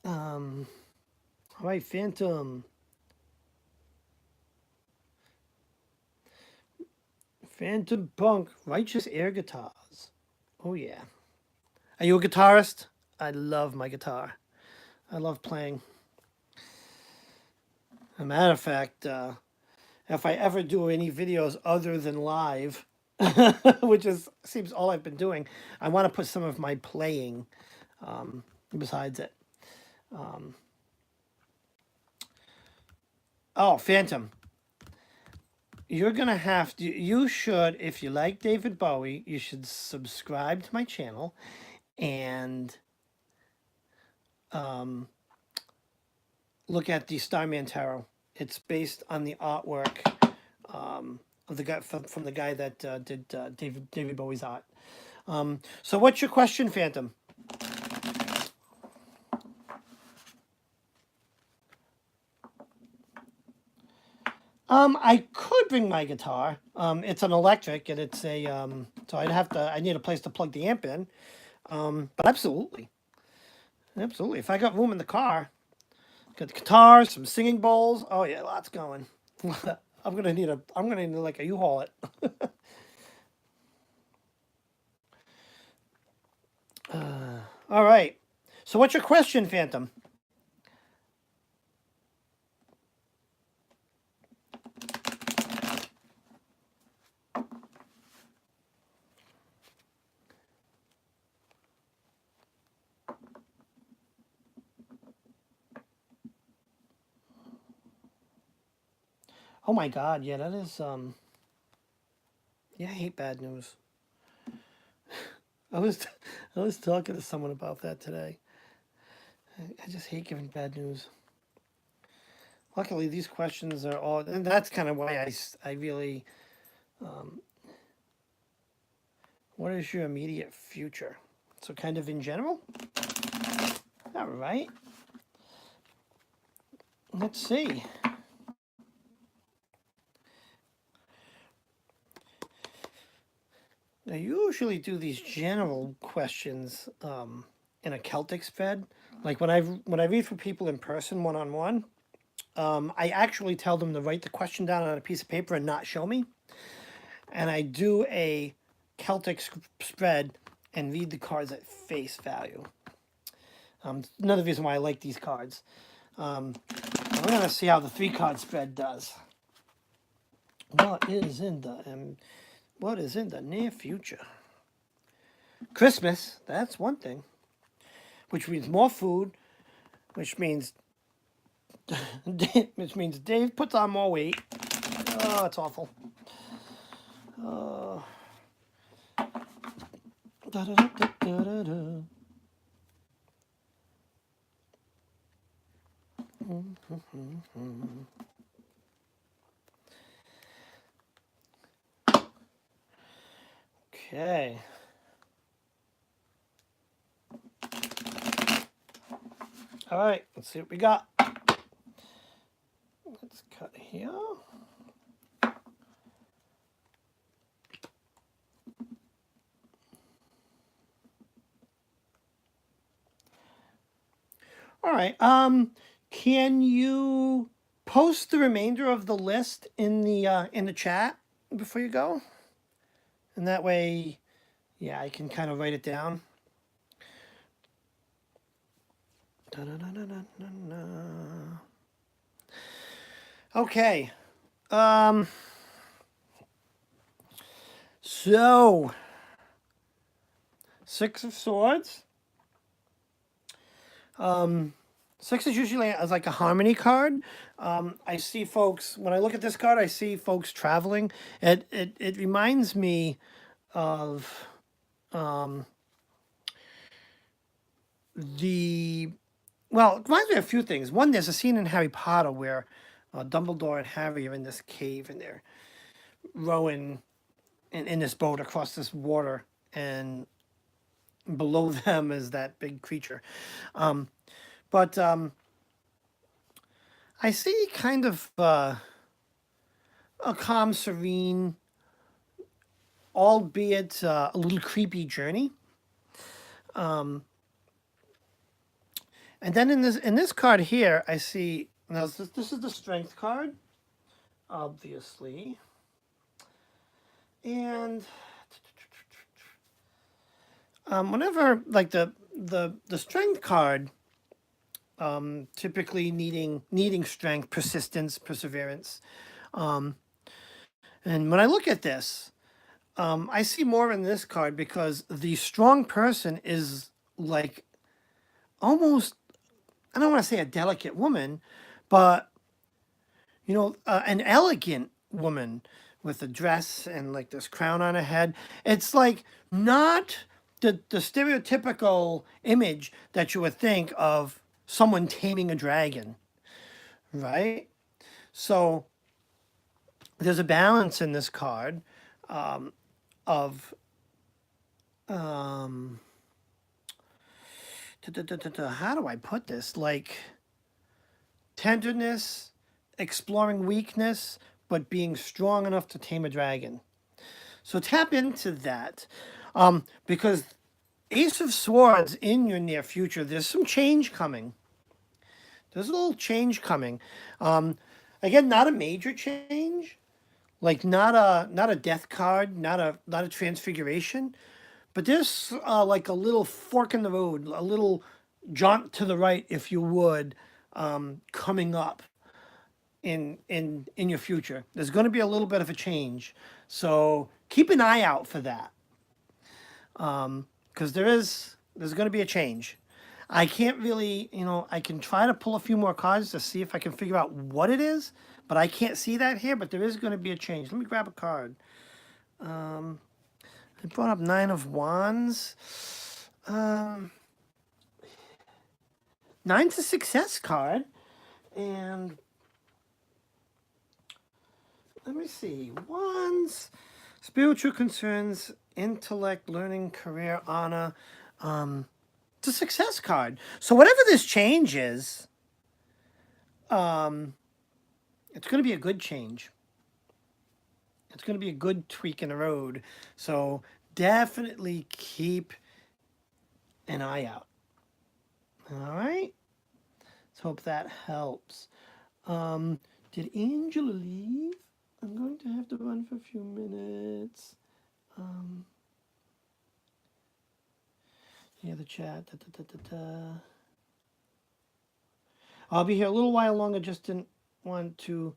All right, Phantom. Phantom Punk, Righteous Air Guitars. Oh yeah. Are you a guitarist? I love my guitar. I love playing. As a matter of fact, if I ever do any videos other than live, which is seems all I've been doing, I want to put some of my playing besides it. Oh, Phantom. You're gonna have to. You should, if you like David Bowie, you should subscribe to my channel and look at the Starman Tarot. It's based on the artwork of the guy from the guy that did David Bowie's art. So, what's your question, Phantom? I could bring my guitar. It's an electric, and it's a so I need a place to plug the amp in. But absolutely, absolutely. If I got room in the car, got the guitar, some singing bowls. Oh yeah, lots going. I'm gonna need like a U-Haul it. All right. So what's your question, Phantom? Oh my God, yeah, that is yeah, I hate bad news. I was I was talking to someone about that today. I just hate giving bad news. Luckily, these questions are all, and that's kind of why I really, what is your immediate future? So, kind of in general? All right. Let's see. I usually do these general questions in a Celtic spread. Like when I read for people in person, one on one, I actually tell them to write the question down on a piece of paper and not show me. And I do a Celtic spread and read the cards at face value. Another reason why I like these cards. We're gonna see how the 3 card spread does. What is in the near future? Christmas. That's one thing. Which means more food. Which means Dave puts on more weight. Oh, it's awful. Da, da, da, da, da, da. Okay. All right, let's see what we got. Let's cut here. All right. Can you post the remainder of the list in the chat before you go? And that way, yeah, I can kind of write it down. Da-da-da-da-da-da. Okay. So 6 of Swords. 6 is usually as like a harmony card. I see folks when I look at this card. I see folks traveling. It reminds me of the well, it reminds me of a few things. One, there's a scene in Harry Potter where Dumbledore and Harry are in this cave and they're rowing in this boat across this water, and below them is that big creature. But I see kind of a calm, serene, albeit a little creepy journey. And then in this card here, I see now this is the strength card, obviously, and whenever like the strength card, typically needing strength, persistence, perseverance, and when I look at this, I see more in this card because the strong person is like almost, I don't want to say a delicate woman, but an elegant woman with a dress and like this crown on her head. It's like not the stereotypical image that you would think of someone taming a dragon, right? So there's a balance in this card of um, how do I put this? Like tenderness, exploring weakness, but being strong enough to tame a dragon. So tap into that, because Ace of Swords in your near future, there's some change coming. There's a little change coming. Again, not a major change, like not a death card, not a transfiguration, but there's like a little fork in the road, a little jaunt to the right, if you would, coming up in your future. There's going to be a little bit of a change, so keep an eye out for that, because there's going to be a change. I can't really, I can try to pull a few more cards to see if I can figure out what it is, but I can't see that here. But there is going to be a change. Let me grab a card. I brought up Nine of Wands. Nine's a success card, and let me see. Wands, spiritual concerns, intellect, learning, career, honor. It's a success card. So whatever this change is, it's going to be a good change. It's going to be a good tweak in the road. So definitely keep an eye out. All right. Let's hope that helps. Did Angela leave? I'm going to have to run for a few minutes. Yeah, the chat. I'll be here a little while longer. Just didn't want to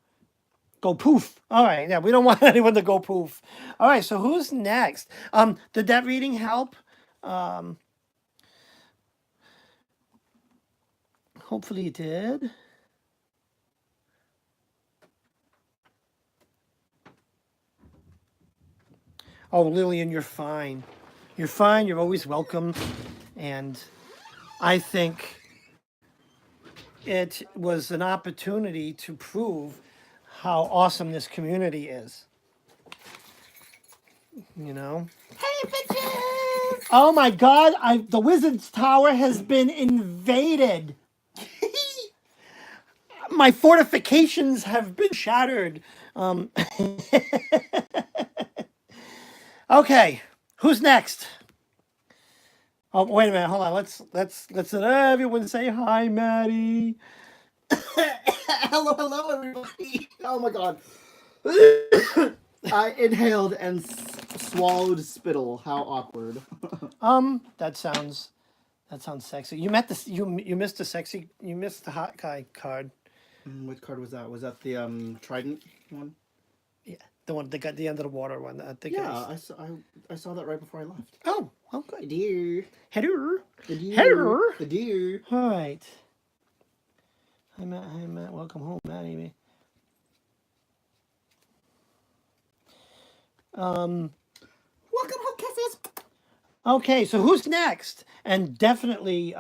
go poof. All right. Yeah, we don't want anyone to go poof. All right. So who's next? Did that reading help? Hopefully it did. Oh, Lillian, you're fine. You're fine. You're always welcome. And I think it was an opportunity to prove how awesome this community is. You know? Hey, bitches! Oh my God! The Wizard's Tower has been invaded. My fortifications have been shattered. Okay, who's next? Oh, wait a minute. Hold on. Let's let everyone say hi, Maddie. Hello, everybody! Oh my god. I inhaled and swallowed spittle. How awkward. That sounds sexy. You met the you missed the sexy. You missed the hot guy card. Which card was that? Was that the trident one? Yeah, the one that got the end of the water one. I think. Yeah, I saw that right before I left. Oh, okay. The deer. Hello. The deer. Hello. The deer. All right. Hi Matt. Hi Matt. Welcome home, Maddie. Welcome home, kisses. Okay, so who's next? And definitely,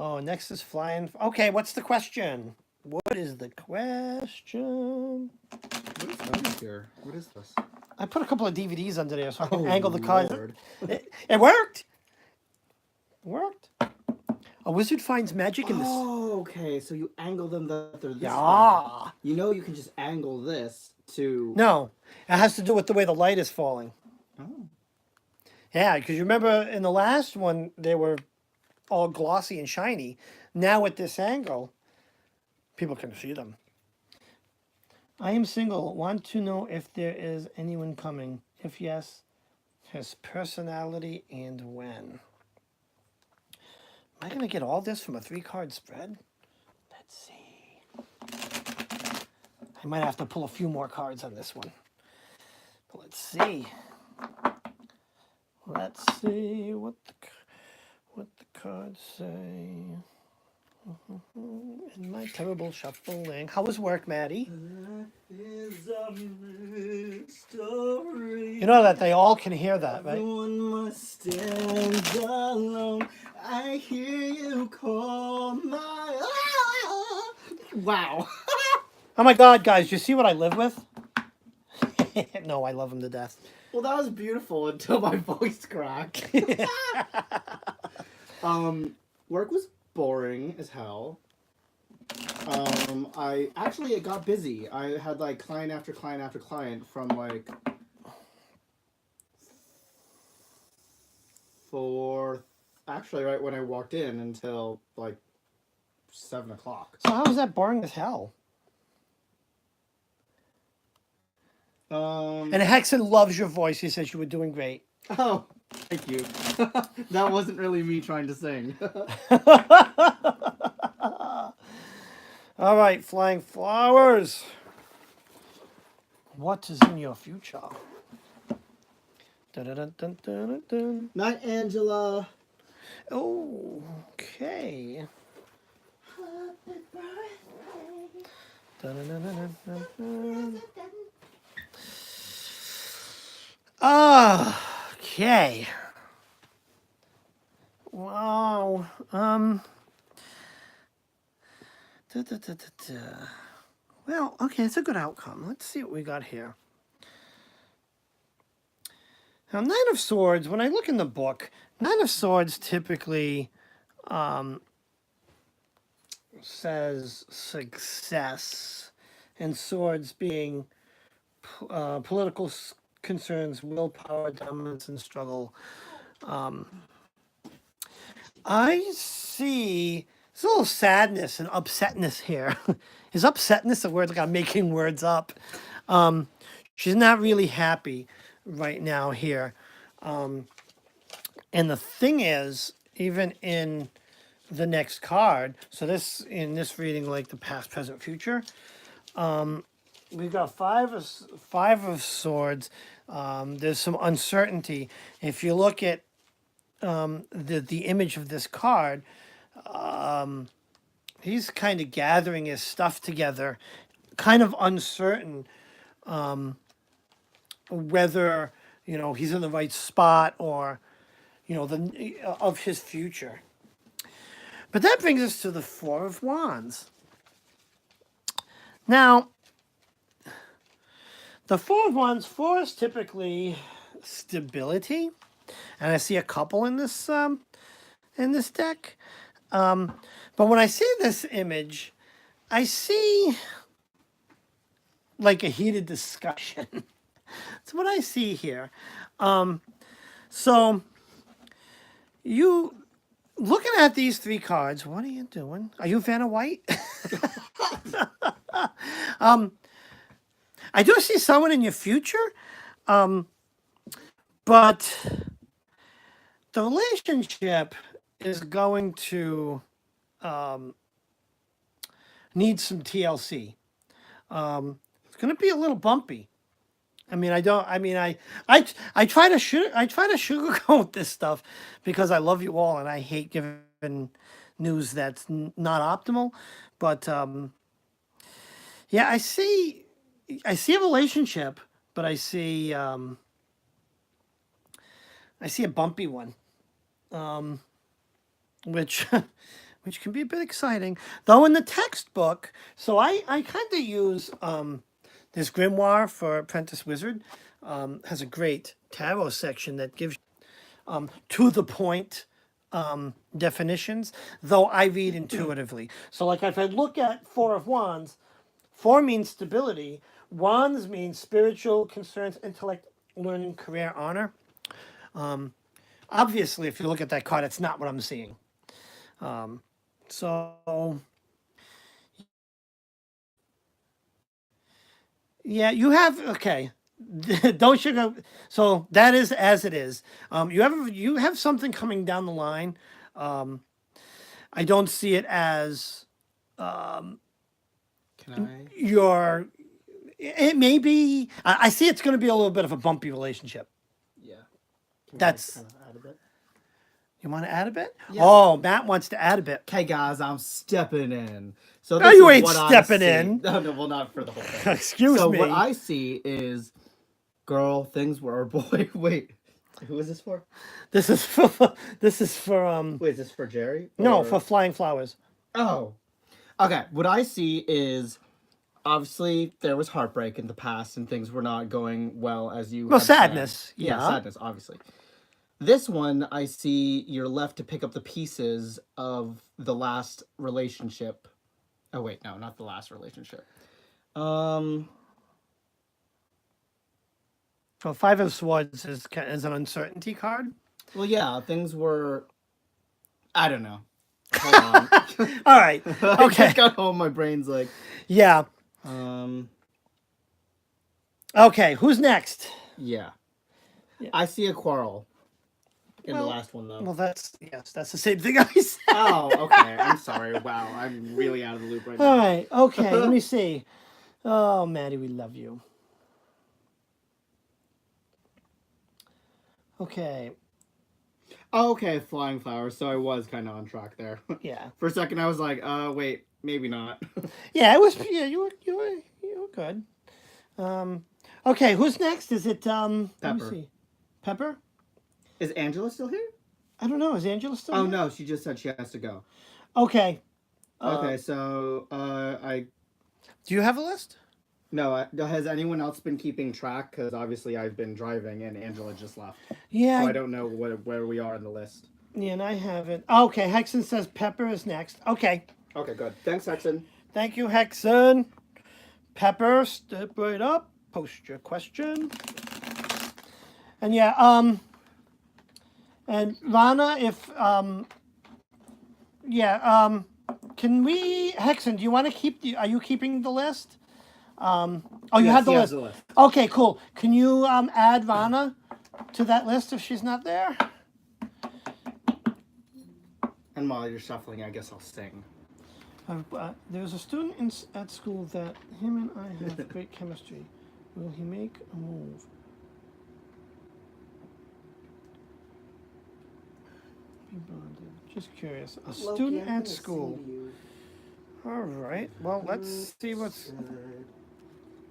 Oh, next is flying. Okay, what's the question? What is the question? What is under here? What is this? I put a couple of DVDs under there so I can Oh, angle the cards. Lord. It worked. It worked. A wizard finds magic in this. Oh, okay. So you angle them that they're this way. Yeah. You know you can just angle this to... No, it has to do with the way the light is falling. Oh. Yeah, because you remember in the last one they were all glossy and shiny. Now at this angle, people can see them. I am single. Want to know if there is anyone coming. If yes, his personality and when. Am I going to get all this from a 3-card spread? Let's see. I might have to pull a few more cards on this one. But let's see. Let's see what the cards say. In my terrible shuffling. How was work, Maddie? You know that they all can hear that, right? Everyone must stand alone. I hear you call my... Wow. Oh my God, guys, you see what I live with? No, I love him to death. Well, that was beautiful until my voice cracked. Work was boring as hell. It got busy. I had like client after client after client from like right when I walked in until like 7 o'clock. So how is that boring as hell? And Hexen loves your voice. He says you were doing great. Oh, thank you. That wasn't really me trying to sing. All right, flying flowers. What is in your future? Dun, dun, dun, dun, dun. Night, Angela. Oh, okay. Happy birthday. Dun, dun, dun, dun, dun, dun. Okay. Wow. Da, da, da, da, da. Well, okay, it's a good outcome. Let's see what we got here. Now, Nine of Swords, when I look in the book, Nine of Swords typically says success, and swords being political concerns, willpower, dominance, and struggle. I see there's a little sadness and upsetness here. Is upsetness a word? Like I'm making words up. She's not really happy right now here. And the thing is, even in the next card, so this in this reading, like the past, present, future, we've got five of swords. There's some uncertainty. If you look at the image of this card, he's kind of gathering his stuff together, kind of uncertain whether he's in the right spot or of his future. But that brings us to the Four of Wands. Now, the Four of Wands, four is typically stability, and I see a couple in this deck. But when I see this image, I see like a heated discussion. That's what I see here. So you looking at these three cards, what are you doing? Are you a fan of white? I do see someone in your future, but the relationship is going to need some TLC. It's going to be a little bumpy. I try to sugarcoat this stuff because I love you all and I hate giving news that's not optimal. But yeah, I see a relationship, but I see a bumpy one, which which can be a bit exciting. Though in the textbook, so I kind of use this grimoire for Apprentice Wizard. Has a great tarot section that gives to the point definitions, though I read intuitively. So, like if I look at Four of Wands, four means stability, wands means spiritual concerns, intellect, learning, career, honor. Obviously, if you look at that card, it's not what I'm seeing. So, yeah, you have, okay. Don't sugar. So that is as it is. You have something coming down the line. I don't see it as Can I? your. It may be. I see it's going to be a little bit of a bumpy relationship. Yeah. Can That's. I kind of add a bit? You want to add a bit? Yeah. Oh, Matt wants to add a bit. Okay, guys, I'm stepping in. So No, this you is ain't what stepping I see. in. No, no, well, not for the whole thing. Excuse so me. what I see is, girl, things were, or boy, wait, who is this for? This is for. This is for. Wait, is this for Jerry? No, Or- for flying flowers. Oh, okay. What I see is, obviously, there was heartbreak in the past, and things were not going well as you. Well, had planned. sadness. Yeah, Yeah. sadness, obviously. This one, I see you're left to pick up the pieces of the last relationship. Oh wait, no, not the last relationship. So Five of Swords is an uncertainty card. Well, yeah, things were. I don't know. Hold on. All right. I Okay. just got home. My brain's like. Yeah. Um. Okay. Who's next? Yeah. Yeah. I see a quarrel. In Well- the last one, though. Well, that's the same thing I said. Oh, okay. I'm sorry. Wow, I'm really out of the loop right All now. right. Okay. Let me see. Oh, Maddie, we love you. Okay. Oh, okay, flying flowers. So I was kind of on track there. Yeah. For a second, I was like, wait, maybe not. Yeah. It was. Yeah. You were good. Okay. Who's next? Is it Let me Pepper. see. Pepper. Is Angela still here? I don't know. Is Angela still? Oh here? no, she just said she has to go. Okay. Okay, so Do you have a list? no. Has anyone else been keeping track? Because obviously I've been driving and Angela just left, Yeah. so I don't know where we are in the list. Yeah, and I haven't. Okay. Hexen says Pepper is next. Okay. Okay, good. Thanks, Hexen. Thank you, Hexen. Pepper, step right up. Post your question. And yeah, and Rana, if can we Hexen? Do you want to keep the? Are you keeping the list? Oh, you Yes, have the he list. has the list. Okay, cool. Can you add Rana to that list if she's not there? And while you're shuffling, I guess I'll sing. There's a student at school that him and I have great chemistry. Will he make a move? Be bonded. Just curious. A student at school. All right. Well, let's see what's.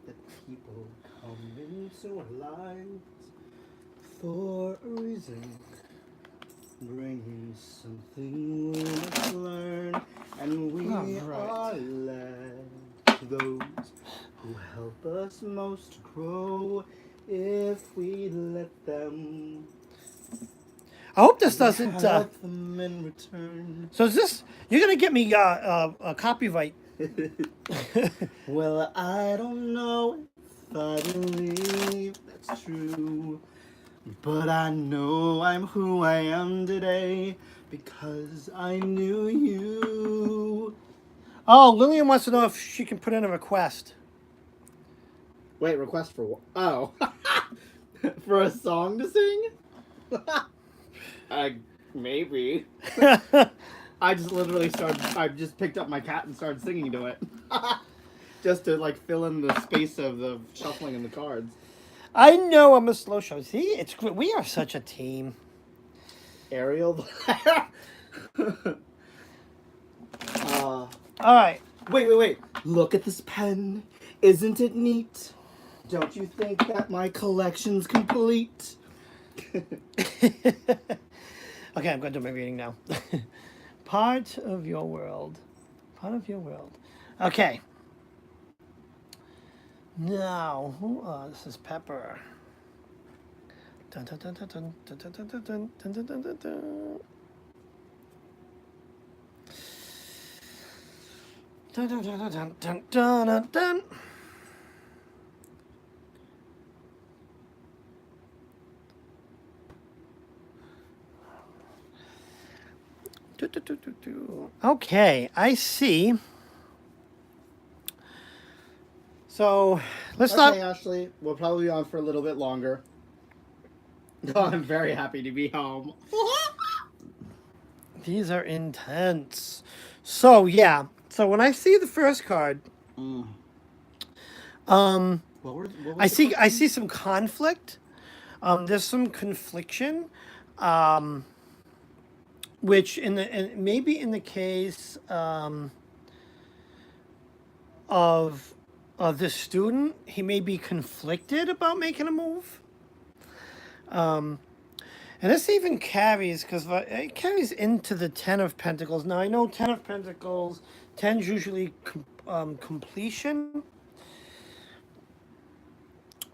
That people come into our lives for a reason, bringing something we must learn, and we All right. are led to those who help us most grow if we let them. I hope this doesn't. Help them in return. So is this? You're gonna get me a copyright? Well, I don't know if I believe that's true, but I know I'm who I am today because I knew you. Oh, Lillian wants to know if she can put in a request. Wait, request for what? Oh, for a song to sing? Maybe. I just picked up my cat and started singing to it. Just to like fill in the space of the shuffling in the cards. I know I'm a slow show. See, it's great. We are such a team. Ariel. All right. Wait. Look at this pen. Isn't it neat? Don't you think that my collection's complete? Okay, I'm going to do my reading now. Part of your world. Part of your world. Okay. Now, this is Pepper. Dun, dun, dun, dun, dun, dun, dun, dun, dun, dun, dun, dun, dun, dun, dun. Dun, dun, dun, dun, dun, dun, dun, dun. Do, do, do, do, do. Okay, I see. So let's Okay, not. Ashley, we'll probably be on for a little bit longer. Oh, I'm very happy to be home. These are intense. So yeah. So when I see the first card, Mm. um, What was I see the I see some conflict. There's some confliction, um, which maybe in the case of this student, he may be conflicted about making a move. Um, and this even carries because it carries into the Ten of Pentacles. Now I know Ten of Pentacles, ten's usually completion.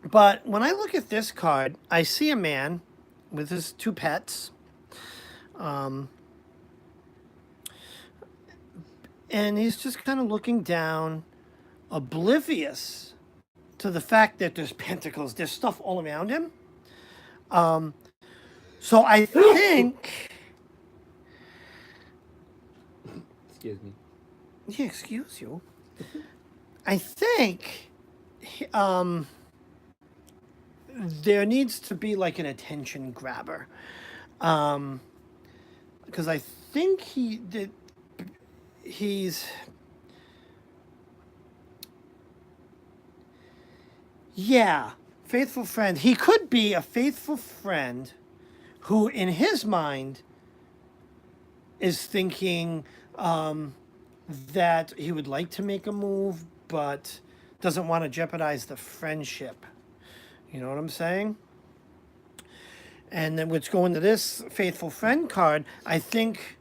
But when I look at this card, I see a man with his two pets. Um, and he's just kind of looking down, oblivious to the fact that there's pentacles, there's stuff all around him. So I think, Excuse me. yeah, excuse you. I think there needs to be like an attention grabber. Because I think he's yeah, faithful friend. He could be a faithful friend who in his mind is thinking that he would like to make a move but doesn't want to jeopardize the friendship. You know what I'm saying? And then let's go into this faithful friend card. I think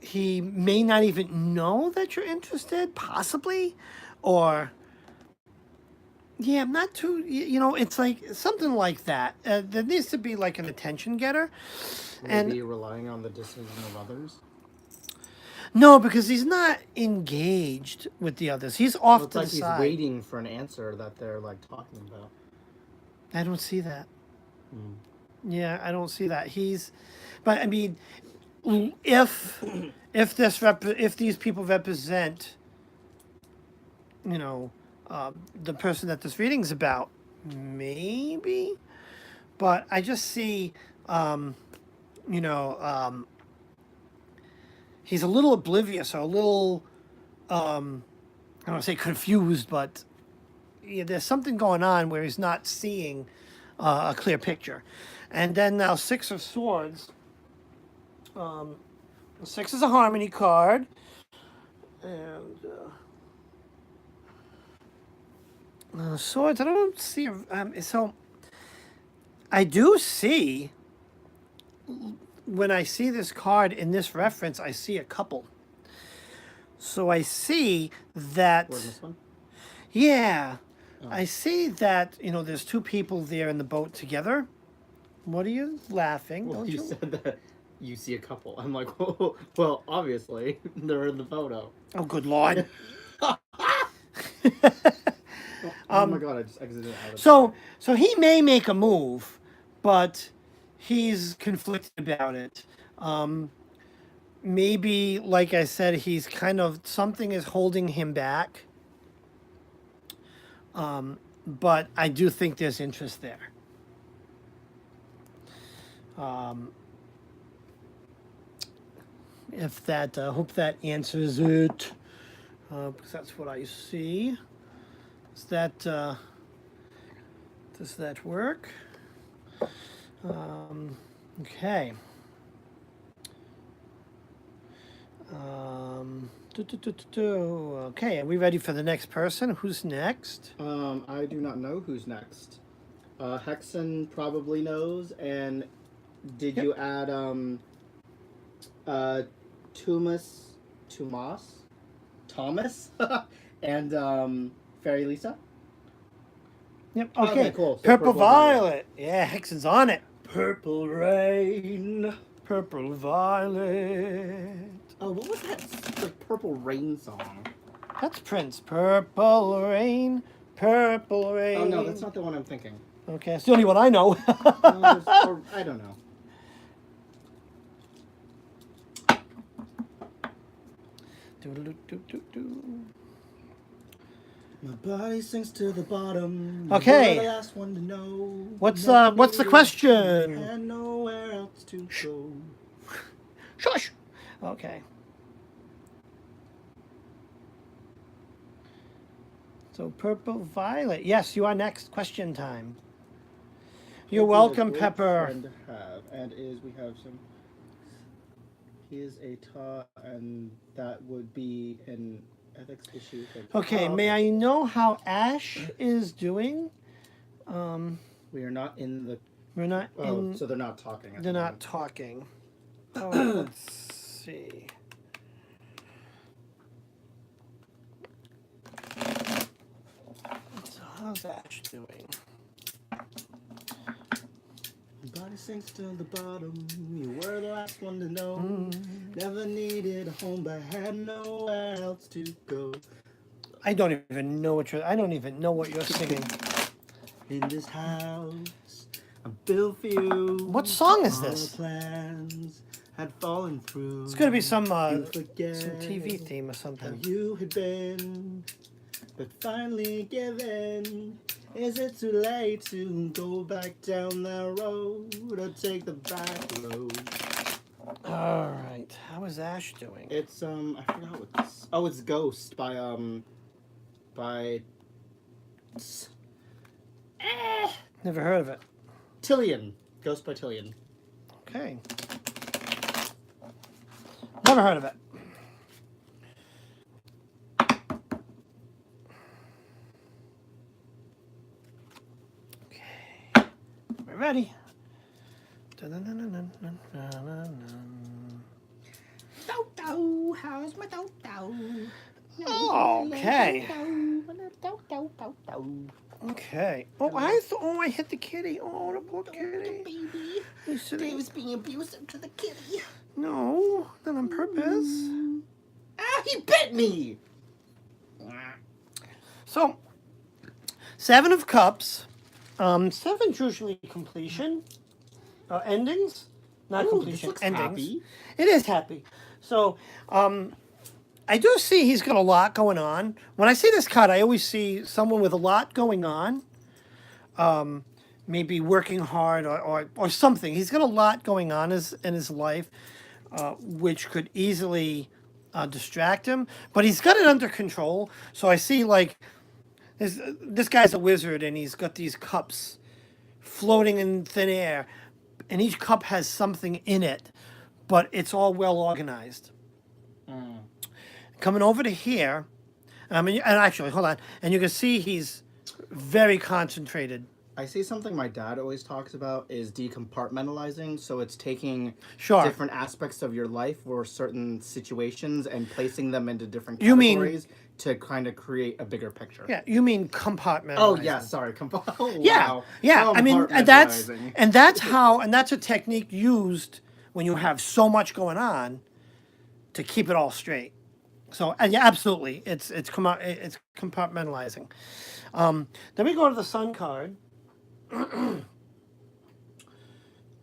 he may not even know that you're interested, possibly, or yeah, I'm not too. It's like something like that. There needs to be like an attention getter, Maybe relying on the decision of others. no, because he's not engaged with the others. He's off It's to like the he's side. waiting for an answer that they're like talking about. I don't see that. Mm. Yeah, I don't see that. But I mean, if if these people represent, you know, the person that this reading's about, maybe. But I just see, you know, he's a little oblivious or a little, I don't want to say confused, but yeah, there's something going on where he's not seeing a clear picture. And then now Six of Swords. Six is a harmony card. And swords, I don't see. So I do see, when I see this card in this reference, I see a couple. So I see that. Where's this one? Yeah. Oh. I see that, there's two people there in the boat together. What are you laughing? Well, Don't you said that you see a couple. I'm like, oh, well, obviously, they're in the photo. Oh, good Lord. Oh my god, I just exited out of So he may make a move, but he's conflicted about it. Maybe, like I said, he's kind of, something is holding him back. But I do think there's interest there. If that, hope that answers it, because that's what I see. Does that work? Okay. Okay, are we ready for the next person? Who's next? I do not know who's next. Hexen probably knows, and Did Yep. you add Thomas, and Fairy Lisa? Yep. Okay, Okay. cool. So Purple Purple Violet. Violet. Yeah, Hickson's on it. Purple Rain. Purple Violet. Oh, what was that? The Purple Rain song. That's Prince. Purple Rain. Purple Rain. Oh no, that's not the one I'm thinking. Okay, it's the only one I know. Or, I don't know. Do-do-do-do-do. My body sinks to the bottom. Okay. You're the last one to know. What's the question? And nowhere else to go. Shush. Okay. So Purple Violet. Yes, you are next. Question time. You're Would be a welcome, great Pepper. friend to have, and we have some. He is a and that would be an ethics issue. Okay, may I know how Ash is doing? We are not in the. We're not Oh, in. so they're not talking. They're not talking. Oh, let's see. So how's Ash doing? Body sinks to the bottom. You were the last one to know. Never needed a home, but had nowhere else to go. I don't even know what you're singing. In this house, I built for you. What song is All this? the plans had fallen through. It's gonna be some You forget TV theme or how something. you had been, but finally given. Is it too late to go back down that road or take the back road? All right, how is Ash doing? It's I forgot what this. Oh, it's Ghost by Never heard of it. Tillian. Ghost by Tillian. Okay. Never heard of it. Okay. We're ready. Toto, how's my Toto? Okay. Okay. Oh, I hit the kitty. Oh, the poor kitty. Baby. He's sitting- Dave's being abusive to the kitty. No, not on purpose. Ah, he bit me! So, 7 of Cups. 7's usually completion. Endings. Not Ooh, completion. this looks endings. happy. It is happy. So, I do see he's got a lot going on. When I see this card, I always see someone with a lot going on. Maybe working hard or something. He's got a lot going on in his life, which could easily distract him. But he's got it under control. So I see like this guy's a wizard and he's got these cups floating in thin air. And each cup has something in it, but it's all well organized. Coming over to here, and actually, hold on. And you can see he's very concentrated. I see something my dad always talks about is decompartmentalizing. So it's taking Sure. different aspects of your life or certain situations and placing them into different You mean- categories to kind of create a bigger picture. Yeah, you mean compartmentalizing. Oh yeah, sorry. Oh, Yeah, wow. yeah. I mean, and that's Compartmentalizing. that's a technique used when you have so much going on to keep it all straight. So, and yeah, absolutely, it's compartmentalizing. Then we go to the Sun card,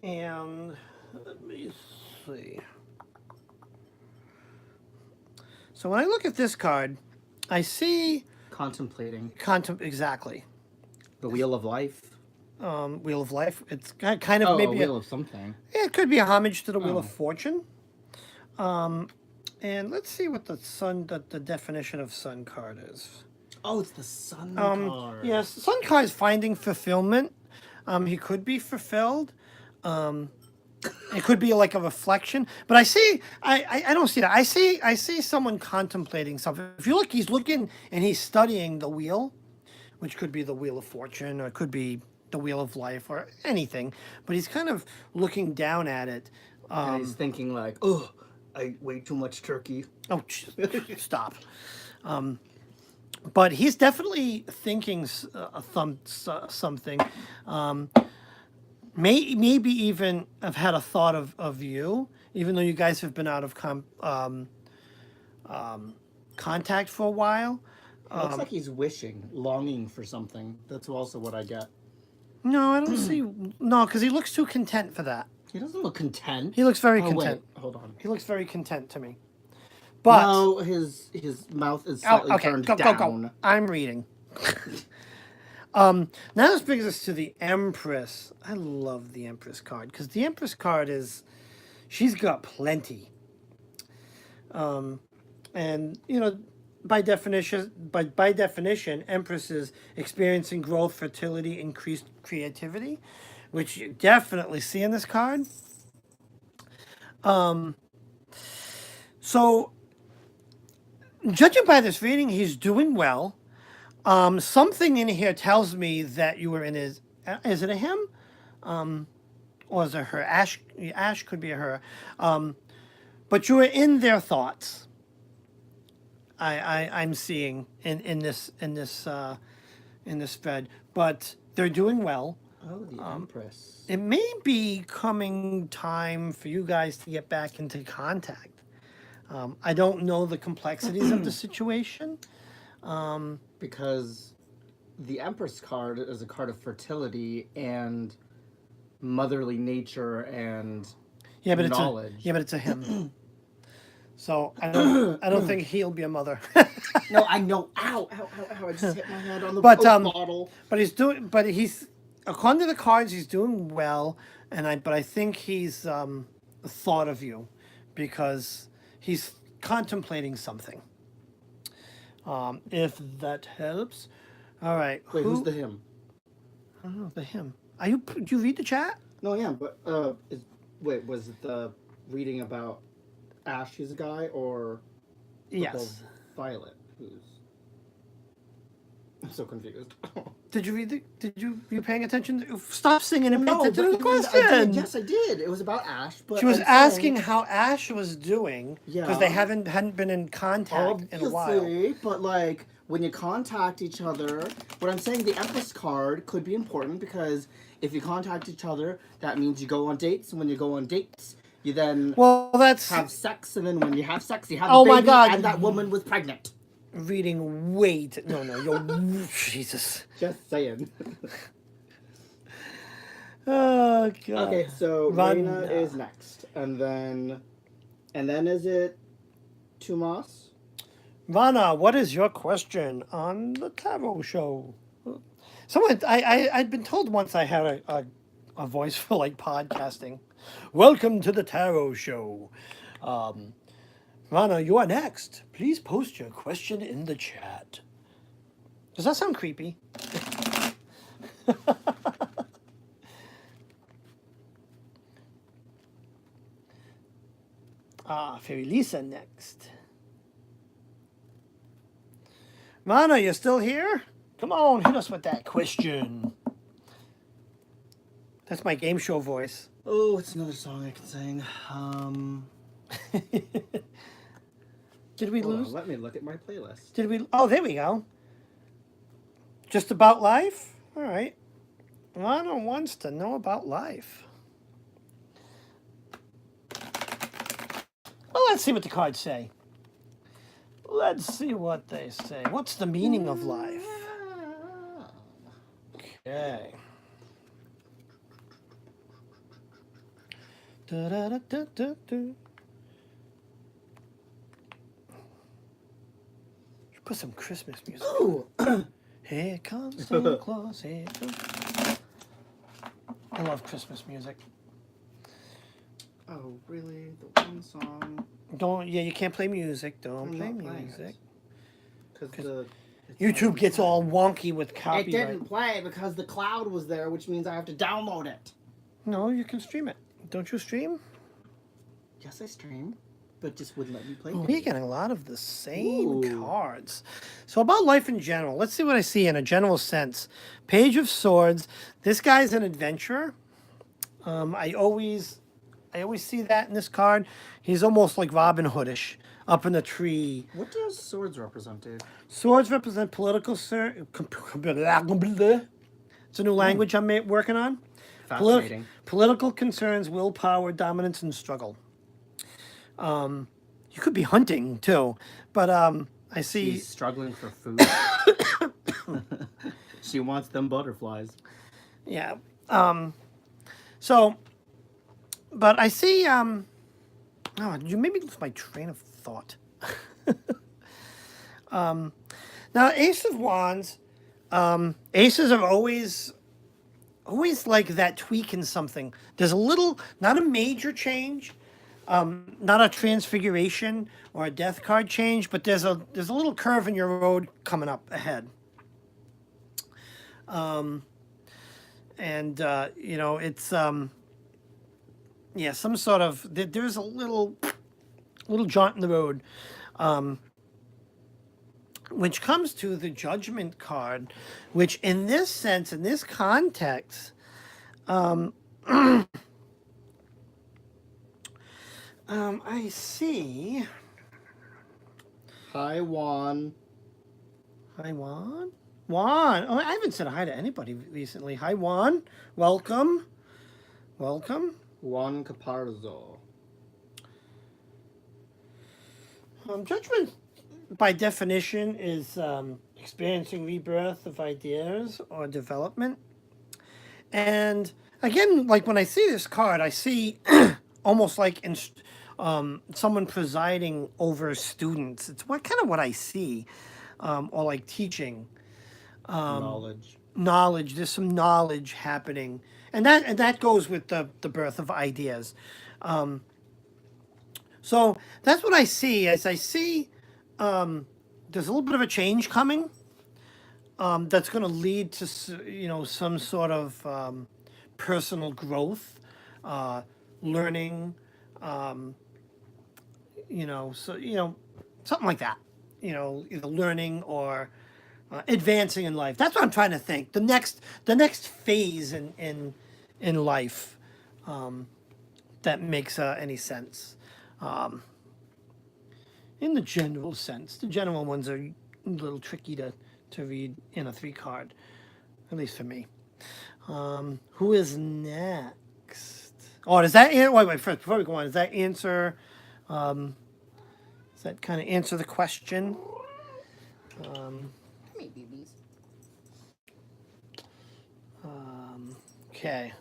and let me see. So when I look at this card, I see Contemplating exactly. the wheel of life. Wheel of Life. It's kind of Oh, maybe a wheel of something. yeah, it could be a homage to the Wheel of Oh. Fortune. And let's see what the definition of Sun card is. Oh, it's the sun card. Yes, Sun card is finding fulfillment. He could be fulfilled. It could be like a reflection, but I don't see that. I see someone contemplating something. If you look, he's looking and he's studying the wheel, which could be the Wheel of Fortune, or it could be the wheel of life or anything, but he's kind of looking down at it. And he's thinking like, oh, I ate way too much turkey. Oh, stop. But he's definitely thinking something. Maybe even have had a thought of you, even though you guys have been out of contact for a while. It looks like he's wishing, longing for something. That's also what I get. No, I don't see. No, because he looks too content for that. He doesn't look content. He looks very Oh, content. wait, hold on. He looks very content to me. But No, his mouth is slightly turned down. Go. I'm reading. Now this brings us to the Empress. I love the Empress card because the Empress card she's got plenty. And you know, by definition, Empress is experiencing growth, fertility, increased creativity, which you definitely see in this card. So, judging by this reading, he's doing well. Something in here tells me that you were in his. Is it a him? Or is it her? Ash could be a her. But you were in their thoughts. I'm seeing in this thread, but they're doing well. Oh, the Empress. It may be coming time for you guys to get back into contact. I don't know the complexities of the situation. Because the Empress card is a card of fertility and motherly nature and knowledge. But it's a him. So I don't think he'll be a mother. No, I know. Ow! I just hit my head on the But Coke bottle. But he's according to the cards, he's doing well, but I think he's thought of you because he's contemplating something. If that helps. All right. Wait, who's the him? I don't know, the him. Do you read the chat? No, yeah, but was it the reading about Ash, who's a guy, or Yes. Violet, who's? I'm so confused. Did you read Did you paying attention? Stop singing and pay No, attention to the but question. yes, I did. It was about Ash, but She was I'm asking saying, how Ash was doing because Yeah. they hadn't been in contact in a while. obviously, but like when you contact each other, what I'm saying, the Empress card could be important because if you contact each other, that means you go on dates, and when you go on dates, you then Well, that's have sex, and then when you have sex, you have Oh a baby, my God. and that woman was pregnant. reading way too... No, Jesus. Just saying. Oh, God. Okay, so Run. Reina is next, and then is it Tomas? Rana, what is your question on the tarot show? Someone, I'd been told once I had a voice for like podcasting. Welcome to the tarot show. Rana, you are next. Please post your question in the chat. Does that sound creepy? Fairy Lisa next. Rana, you still here? Come on, hit us with that question. That's my game show voice. Oh, it's another song I can sing. Did we Hold lose? on, let me look at my playlist. Did we? Oh, there we go. Just about life? All right. Rana wants to know about life. Well, let's see what the cards say. Let's see what they say. What's the meaning of life? Okay. Da-da-da-da-da-da. Should put some Christmas music. Ooh. Here comes Santa Claus. Here comes... I love Christmas music. Oh, really? The one song? You can't play music. Don't I'm play not playing music. Because YouTube gets all wonky with It copyright. didn't play because the cloud was there, which means I have to download it. No, you can stream it. Don't you stream? Yes, I stream. but just wouldn't let me play. We're getting a lot of the same Ooh. cards. So about life in general, let's see what I see in a general sense. Page of Swords. This guy's an adventurer. I always see that in this card. He's almost like Robin Hoodish, up in the tree. What does swords represent, Dave? Swords represent political. It's a new language I'm working on. Fascinating. Political concerns, willpower, dominance, and struggle. You could be hunting too, but I see. She's struggling for food. She wants them butterflies. Yeah. So, but I see. Oh, you made me lose my train of thought. Now, Ace of Wands. Aces are always like that tweak in something. There's a little, not a major change, not a transfiguration or a death card change, but there's a little curve in your road coming up ahead. And you know, it's yeah, some sort of there's a little jaunt in the road, which comes to the Judgment card, which in this sense, in this context, I see. Hi, Juan. Hi, Juan. Juan. Oh, I haven't said hi to anybody recently. Hi, Juan. Welcome. Welcome. Juan Caparzo. Judgment, by definition, is experiencing rebirth of ideas or development. And again, like when I see this card, I see almost like someone presiding over students. It's what I see, or like teaching. Knowledge. Knowledge. There's some knowledge happening, and that goes with the birth of ideas. So that's what I see. As I see, there's a little bit of a change coming. That's going to lead to some sort of personal growth, learning. Something like that. Either learning or advancing in life. That's what I'm trying to think. The next phase in life, that makes any sense. In the general sense, the general ones are a little tricky to read in a 3-card, at least for me. Who is next? Oh, does that wait first before we go on? Does that answer? Does that kind of answer the question? Okay.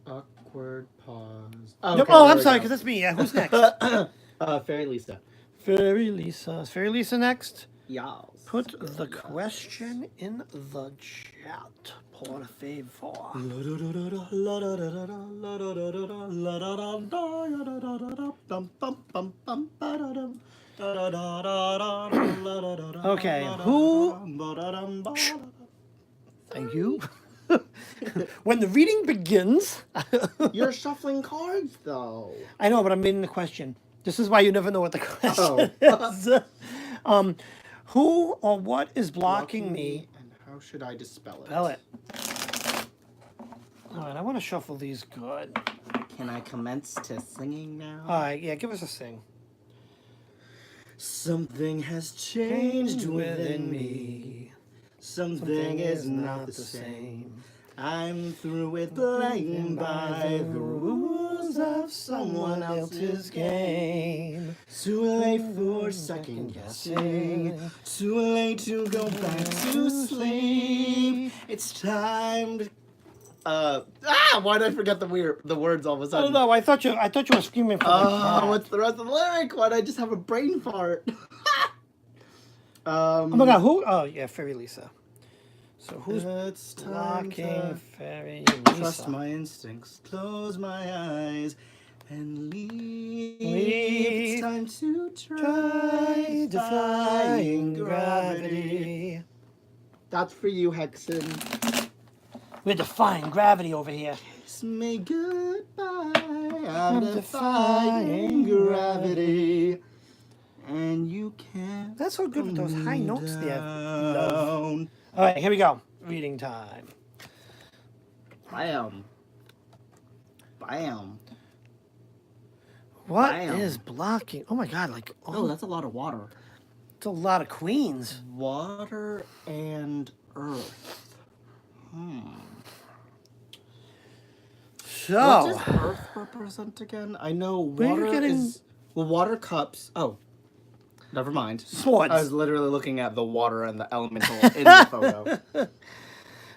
Awkward pause. Okay, I'm sorry, because that's me. Yeah, who's next? Fairy Lisa. Fairy Lisa. Is Fairy Lisa next? Yes. Put the question in the chat, por favor. Okay, who? Shh. Thank you. When the reading begins. You're shuffling cards, though. I know, but I'm reading the question. This is why you never know what the question is. Who or what is blocking me? And how should I dispel it? Spell it. All right, I want to shuffle these good. Can I commence to singing now? All right, yeah, give us a sing. Something has changed within me. Something is not the same. I'm through with playing by the rules of someone else's game. Too late for second guessing. Too late to go back to sleep. It's time to. Why did I forget the words all of a I sudden? don't know. I thought you were screaming for the cat. What's the rest of the lyric? Why did I just have a brain fart? Oh my God, who? Oh yeah, Fairy Lisa. So who's it's time blocking to Fairy trust Lisa? my instincts, close my eyes, and leave. Leave. It's time to try defying gravity. That's for you, Hexen. We're defying gravity over here. Kiss me goodbye. I'm defying defying gravity. And you can't. That's so good with those high me notes there, love. down. All right, here we go. Reading time. Bam. Bam. What Bam. is blocking? Oh my God! Like Oh, that's a lot of water. it's a lot of queens. Water and earth. So What does earth represent again? I know Where you're water getting- is... Well, water cups... Oh. Never mind. Swords. I was literally looking at the water and the elemental in the photo.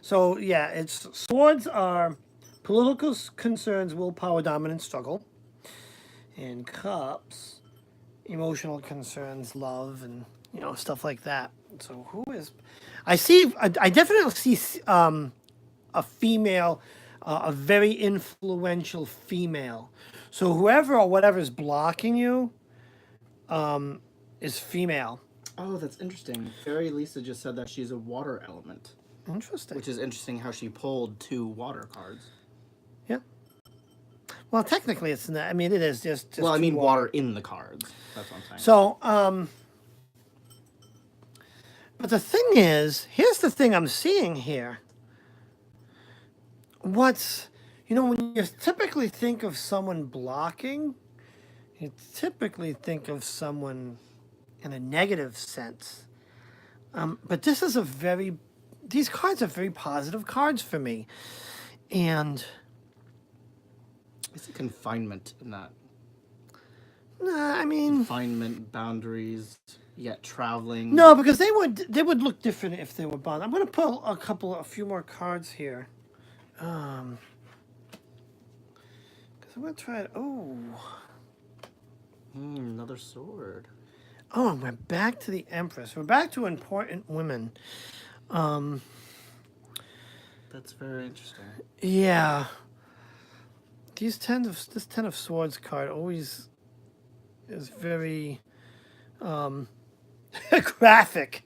So yeah, it's swords are political concerns, willpower, dominance, struggle, and cups, emotional concerns, love, and stuff like that. So who is? I definitely see a female, a very influential female. So whoever or whatever is blocking you, is female. Oh, that's interesting. Fairy Lisa just said that she's a water element. Interesting. Which is interesting how she pulled 2 water cards. Yeah. Well, technically, it's not. I mean, it is just. Well, I two mean water in the cards. That's what I'm saying. So, but the thing is, here's the thing I'm seeing here. When you typically think of someone blocking, you typically think of someone in a negative sense. But this is these cards are very positive cards for me. And It's a confinement in that. I mean, Confinement, boundaries, yet traveling. no, because they would look different if they were bond. I'm going to pull a few more cards here. Because I'm going to try it. Oh, Another sword. and we're back to the Empress. We're back to important women. That's very interesting. Yeah. This Ten of Swords card always is very graphic.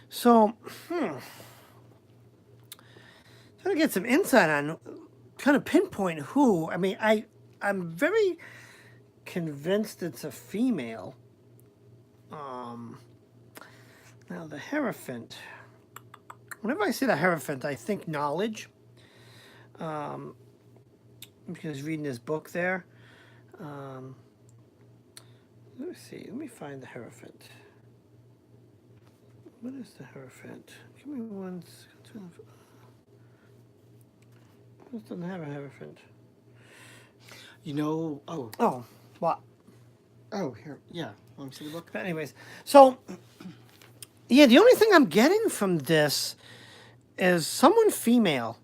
So, trying to get some insight on, kind of pinpoint who. I mean, I'm very convinced it's a female. Now the Hierophant. Whenever I see the Hierophant, I think knowledge. Because reading this book there. Let me see. Let me find the Hierophant. What is the Hierophant? Give me one. This doesn't have a Hierophant. Oh, What? oh, here, yeah. Let me see the book. But anyways, so yeah, the only thing I'm getting from this is someone female,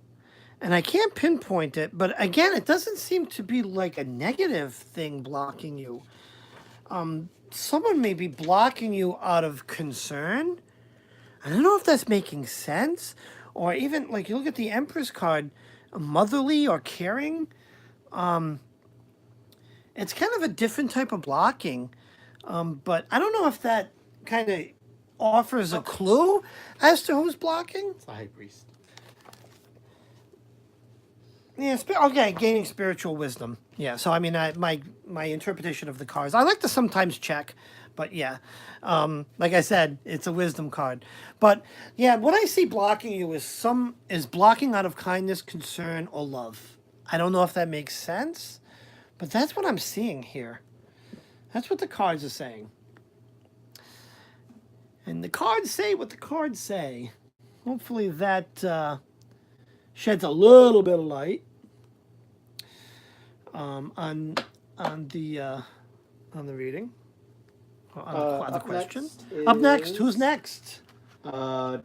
and I can't pinpoint it. But again, it doesn't seem to be like a negative thing blocking you. Someone may be blocking you out of concern. I don't know if that's making sense, or even like you look at the Empress card, motherly or caring. It's kind of a different type of blocking, but I don't know if that kind of offers a clue as to who's blocking. It's the High Priest. Yeah, okay, gaining spiritual wisdom. Yeah, so I mean, my interpretation of the cards, I like to sometimes check, but yeah, like I said, it's a wisdom card. But yeah, what I see blocking you is blocking out of kindness, concern, or love. I don't know if that makes sense, but that's what I'm seeing here. That's what the cards are saying. And the cards say what the cards say. Hopefully that sheds a little bit of light on the reading, or on the question. Up next, who's next? Toma.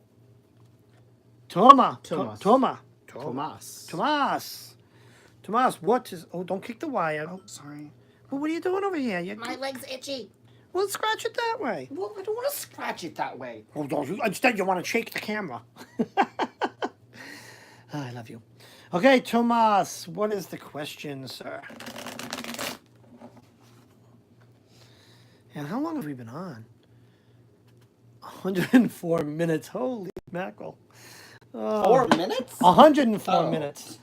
Tomas, what is? Oh, don't kick the wire. Oh, sorry. Well, what are you doing over here? My leg's itchy. Well, scratch it that way. Well, I don't want to scratch it that way. Oh, don't you? Instead, you want to shake the camera. I love you. Okay, Tomas, what is the question, sir? And how long have we been on? 104 minutes. Holy mackerel. 4 minutes? 104 Oh. minutes.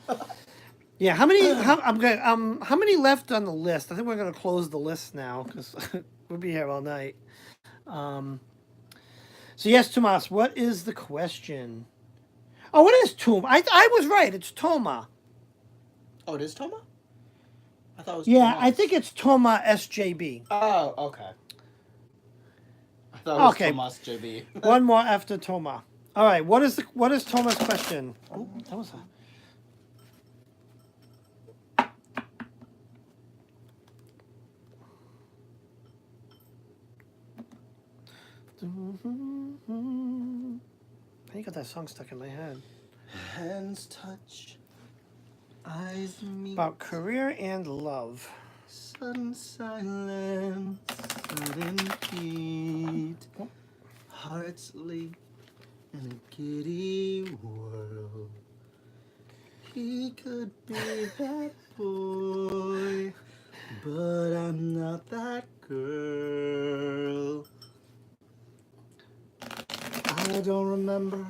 Yeah, how many? How many left on the list? I think we're gonna close the list now because we'll be here all night. Um, so yes, Tomas, what is the question? Oh, what is Toma? I was right. It's Toma. Oh, it is Toma? I thought it was Yeah, Tomas. I think it's Toma SJB. Oh, okay. I thought it was Okay. Tomas JB. One more after Toma. All right. What is Toma's question? Oh, that was a. I got that song stuck in my head. Hands touch, eyes meet. About career and love. Sudden silence, sudden heat. Hearts leap in a giddy world. He could be that boy, but I'm not that girl. I don't remember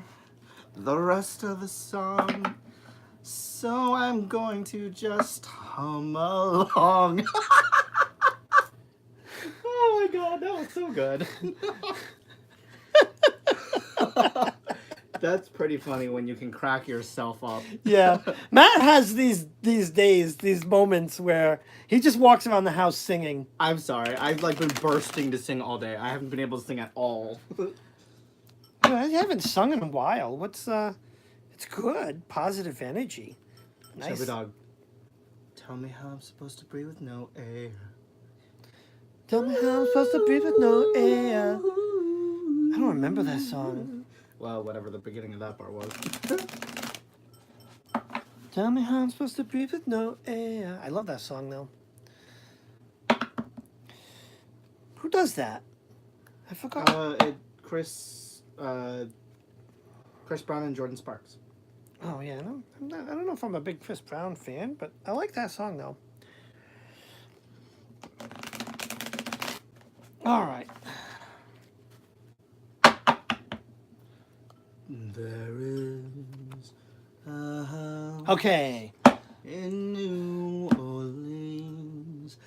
the rest of the song, so I'm going to just hum along. Oh my god, that was so good. That's pretty funny when you can crack yourself up. Yeah, Matt has these days, these moments where he just walks around the house singing. I'm sorry, I've like been bursting to sing all day. I haven't been able to sing at all. I haven't sung in a while. It's good, positive energy. Nice. Chubby dog. Tell me how I'm supposed to breathe with no air. Tell me how I'm supposed to breathe with no air. I don't remember that song. Well, whatever the beginning of that part was. Tell me how I'm supposed to breathe with no air. I love that song though. Who does that? I forgot. Chris Brown and Jordan Sparks. Oh yeah, no, I don't know if I'm a big Chris Brown fan, but I like that song though. All right. There is a house Okay. in New Orleans.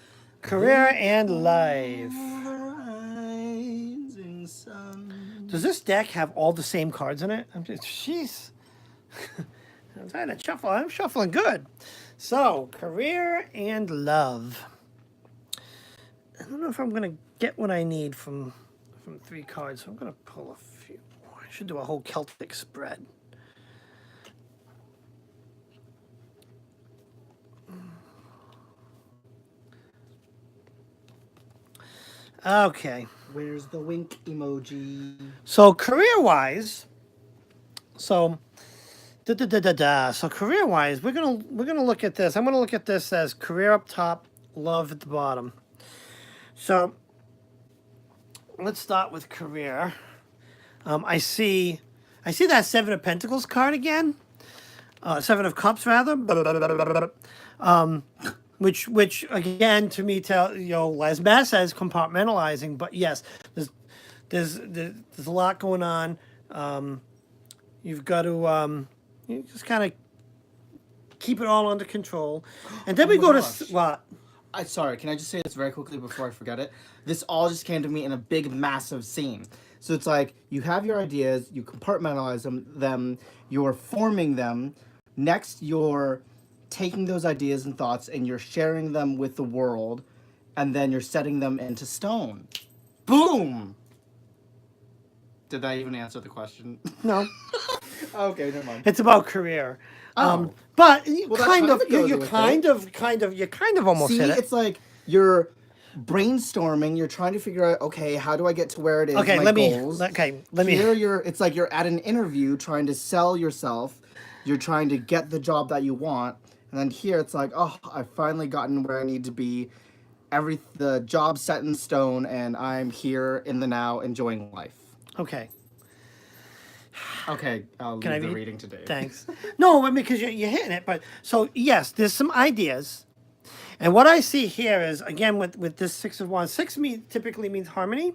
Career and life. Rising sun. Does this deck have all the same cards in it? I'm just, jeez. I'm trying to shuffle. I'm shuffling good. So, career and love. I don't know if I'm going to get what I need from 3 cards, so I'm going to pull a few more. I should do a whole Celtic spread. Okay. Where's the wink emoji? So career-wise, so career-wise, we're gonna look at this. I'm gonna look at this as career up top, love at the bottom. So let's start with career. I see that 7 of Pentacles card again. 7 of Cups rather. Which again to me as Matt says, compartmentalizing. But yes, there's a lot going on. You've got to you just kind of keep it all under control, and then we go to what? Sorry, can I just say this very quickly before I forget it? This all just came to me in a big, massive scene. So it's like you have your ideas, you compartmentalize them, you're forming them. Next, you're taking those ideas and thoughts and you're sharing them with the world, and then you're setting them into stone. Boom! Did that even answer the question? No. Okay, never mind. It's about career. Oh. But Well, kind of, goes you with kind of almost See, hit it. it's like you're brainstorming. You're trying to figure out, okay, how do I get to where it is? Okay, my let goals. me. Here, it's like you're at an interview trying to sell yourself. You're trying to get the job that you want, and then here it's like, oh, I've finally gotten where I need to be. The job set in stone, and I'm here in the now, enjoying life. Okay. Okay, I'll leave the reading today. Thanks. No, I mean, because you're hitting it. But so yes, there's some ideas, and what I see here is again with this 6 of Wands. 6 typically means harmony,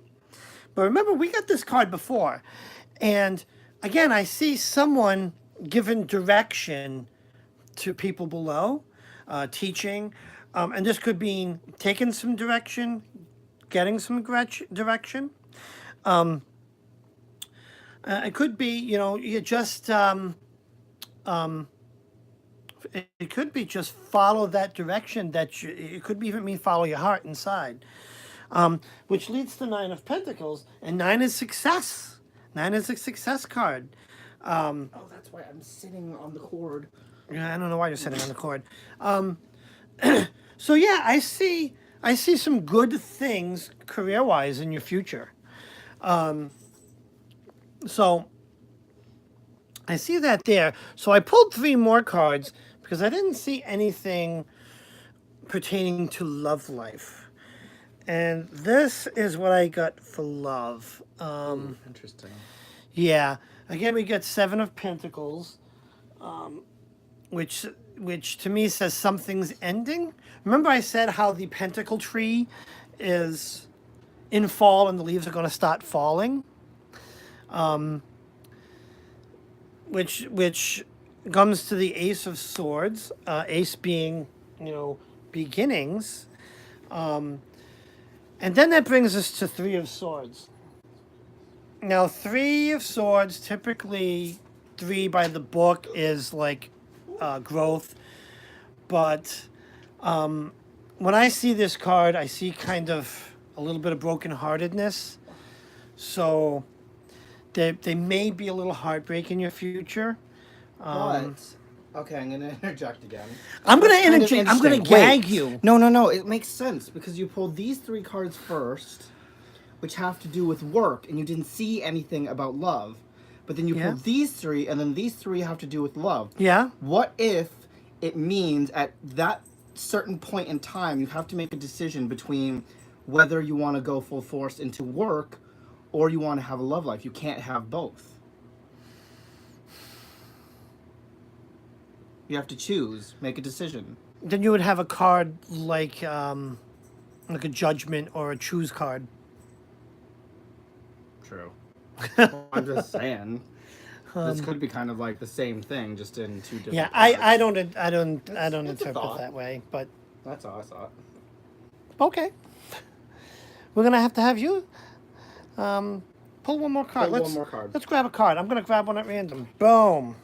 but remember we got this card before, and again I see someone given direction to people below, teaching, and this could mean taking some direction, getting some direction. It could be, you know, you just it could be just follow that direction. That you, it could even mean follow your heart inside, which leads to Nine of Pentacles, and nine is success. Nine is a success card. Oh, that's why I'm sitting on the cord. Yeah, I don't know why you're sitting on the cord. So yeah, I see some good things career wise in your future. So I see that there. So I pulled three more cards because I didn't see anything pertaining to love life. And this is what I got for love. Interesting. Yeah. Again, we get Seven of Pentacles, which to me says something's ending. Remember I said how the pentacle tree is in fall and the leaves are going to start falling? Which comes to the Ace of Swords, Ace being, you know, beginnings. And then that brings us to Three of Swords. Now, Three of Swords, typically three by the book is like growth. But when I see this card, I see kind of a little bit of brokenheartedness. So there may be a little heartbreak in your future. But okay, I'm gonna interject again. I'm gonna That's kind of interject. I'm gonna interesting. gag Wait. you. No. It makes sense because you pulled these three cards first, which have to do with work, and you didn't see anything about love. But then you Yeah. pulled these three, and then these three have to do with love. Yeah. What if it means at that certain point in time you have to make a decision between whether you want to go full force into work or you want to have a love life? You can't have both. You have to choose, make a decision. Then you would have a card like a judgment or a choose card. True. I'm just saying. This could be kind of like the same thing, just in two different. Yeah, cards. I don't it's a interpret thought. that way, but That's all I thought. okay. We're gonna have to have you pull one more card. Pull one more card. Let's grab a card. I'm gonna grab one at random. Boom.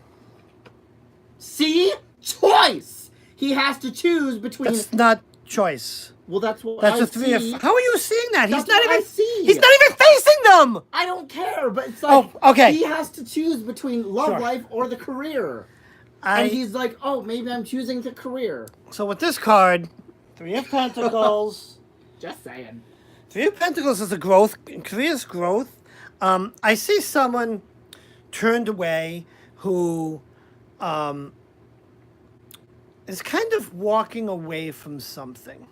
See? Choice! He has to choose between. That's not choice. Well, that's what That's I a three see. of. How are you seeing that? That's He's not what I even. see. He's not even facing them. I don't care, but it's like okay. he has to choose between love Sure. life or the career. And he's like, oh, maybe I'm choosing the career. So with this card, Three of Pentacles. Just saying. Three of Pentacles is a growth. Career's growth. I see someone turned away who is kind of walking away from something.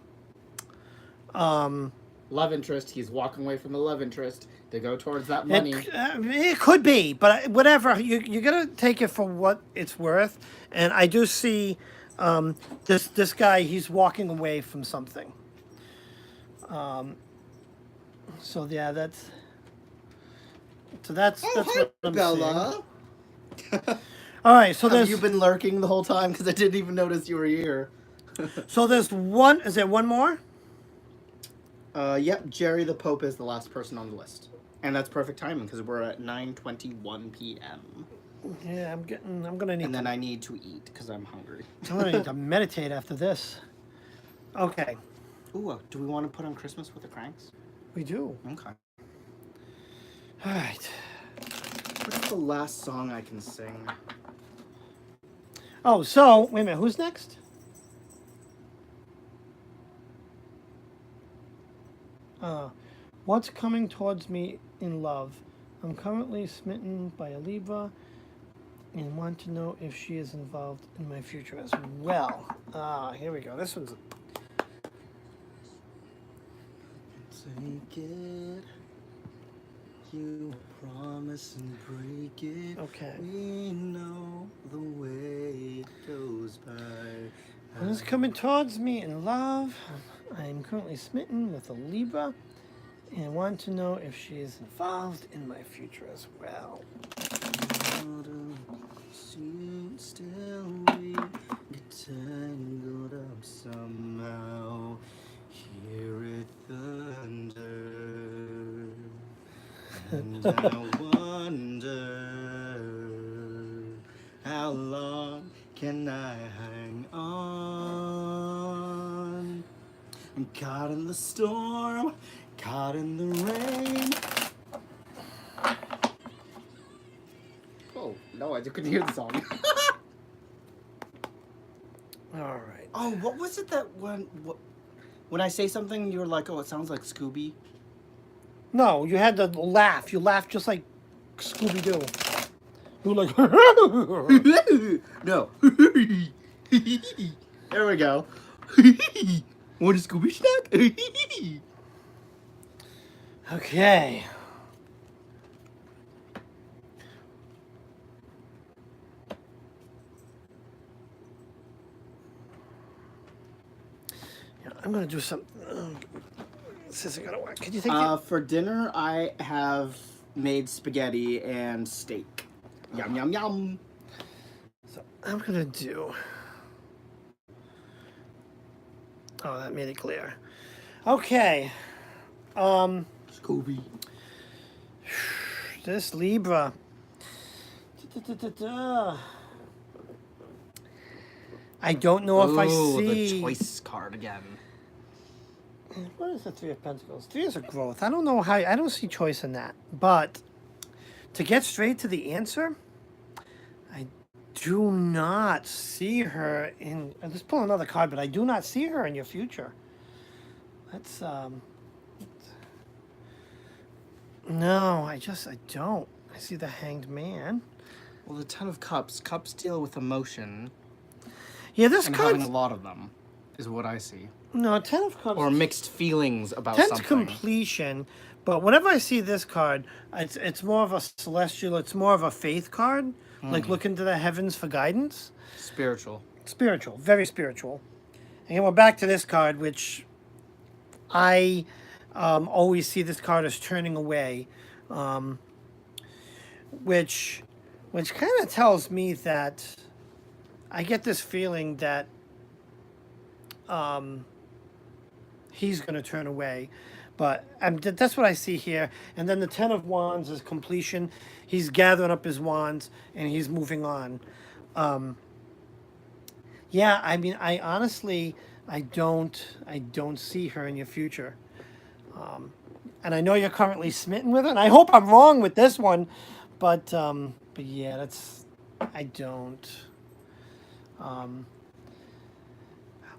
Love interest. He's walking away from the love interest to go towards that money. It could be, but whatever. You're gonna take it for what it's worth. And I do see this guy. He's walking away from something. So yeah, that's what I'm Bella. seeing. All right, so Have there's you been lurking the whole time? Because I didn't even notice you were here. so there's one. Is there one more? Yep, Jerry the Pope is the last person on the list. And that's perfect timing because we're at 9:21 p.m. Yeah, I'm gonna need. And then I need to eat because I'm hungry. I'm gonna need to meditate after this. Okay, Ooh, do we want to put on Christmas with the Cranks? we do. Okay. All right. What's the last song I can sing? Oh, so wait a minute. Who's next? What's coming towards me in love? I'm currently smitten by a Libra and want to know if she is involved in my future as well. Here we go. This one's. Take it. You promise and break it. Okay. We know the way it goes by. What's coming towards me in love? I'm currently smitten with a Libra and want to know if she is involved in my future as well. See still we get tangled up somehow. Hear it thunder, and I wonder how long can I hang on? I'm caught in the storm, caught in the rain. Oh, no, I couldn't hear the song. All right. Oh, what was it that when I say something, you're like, oh, it sounds like Scooby? No, you had to laugh. You laughed just like Scooby Doo. You were like, No. There we go. Want a Scooby snack? okay. Yeah, I'm gonna do some. This isn't gonna work. Could you take it? For dinner, I have made spaghetti and steak. Yum, yum, yum. So I'm gonna do. Oh, that made it clear. Okay. Scooby. This Libra. Da-da-da-da-da. I don't know if I see. The choice card again. What is the Three of Pentacles? Three is a growth. I don't know how. I don't see choice in that. But to get straight to the answer, I do not see her in. Let's pull another card, but I do not see her in your future. Let's. No, I don't. I see the Hanged Man. Well, the Ten of Cups. Cups deal with emotion. Yeah, this and card. having a lot of them is what I see. No, Ten of Cups. Or mixed feelings about Ten's something. completion, but whenever I see this card, it's more of a celestial. It's more of a faith card, like look into the heavens for guidance. Spiritual. Spiritual, very spiritual. And we're back to this card, which I always see this card as turning away, which kind of tells me that I get this feeling that he's going to turn away. But that's what I see here. And then the Ten of Wands is completion. He's gathering up his wands and he's moving on. Yeah, I mean, I honestly, I don't see her in your future. And I know you're currently smitten with her, and I hope I'm wrong with this one, but yeah, I don't.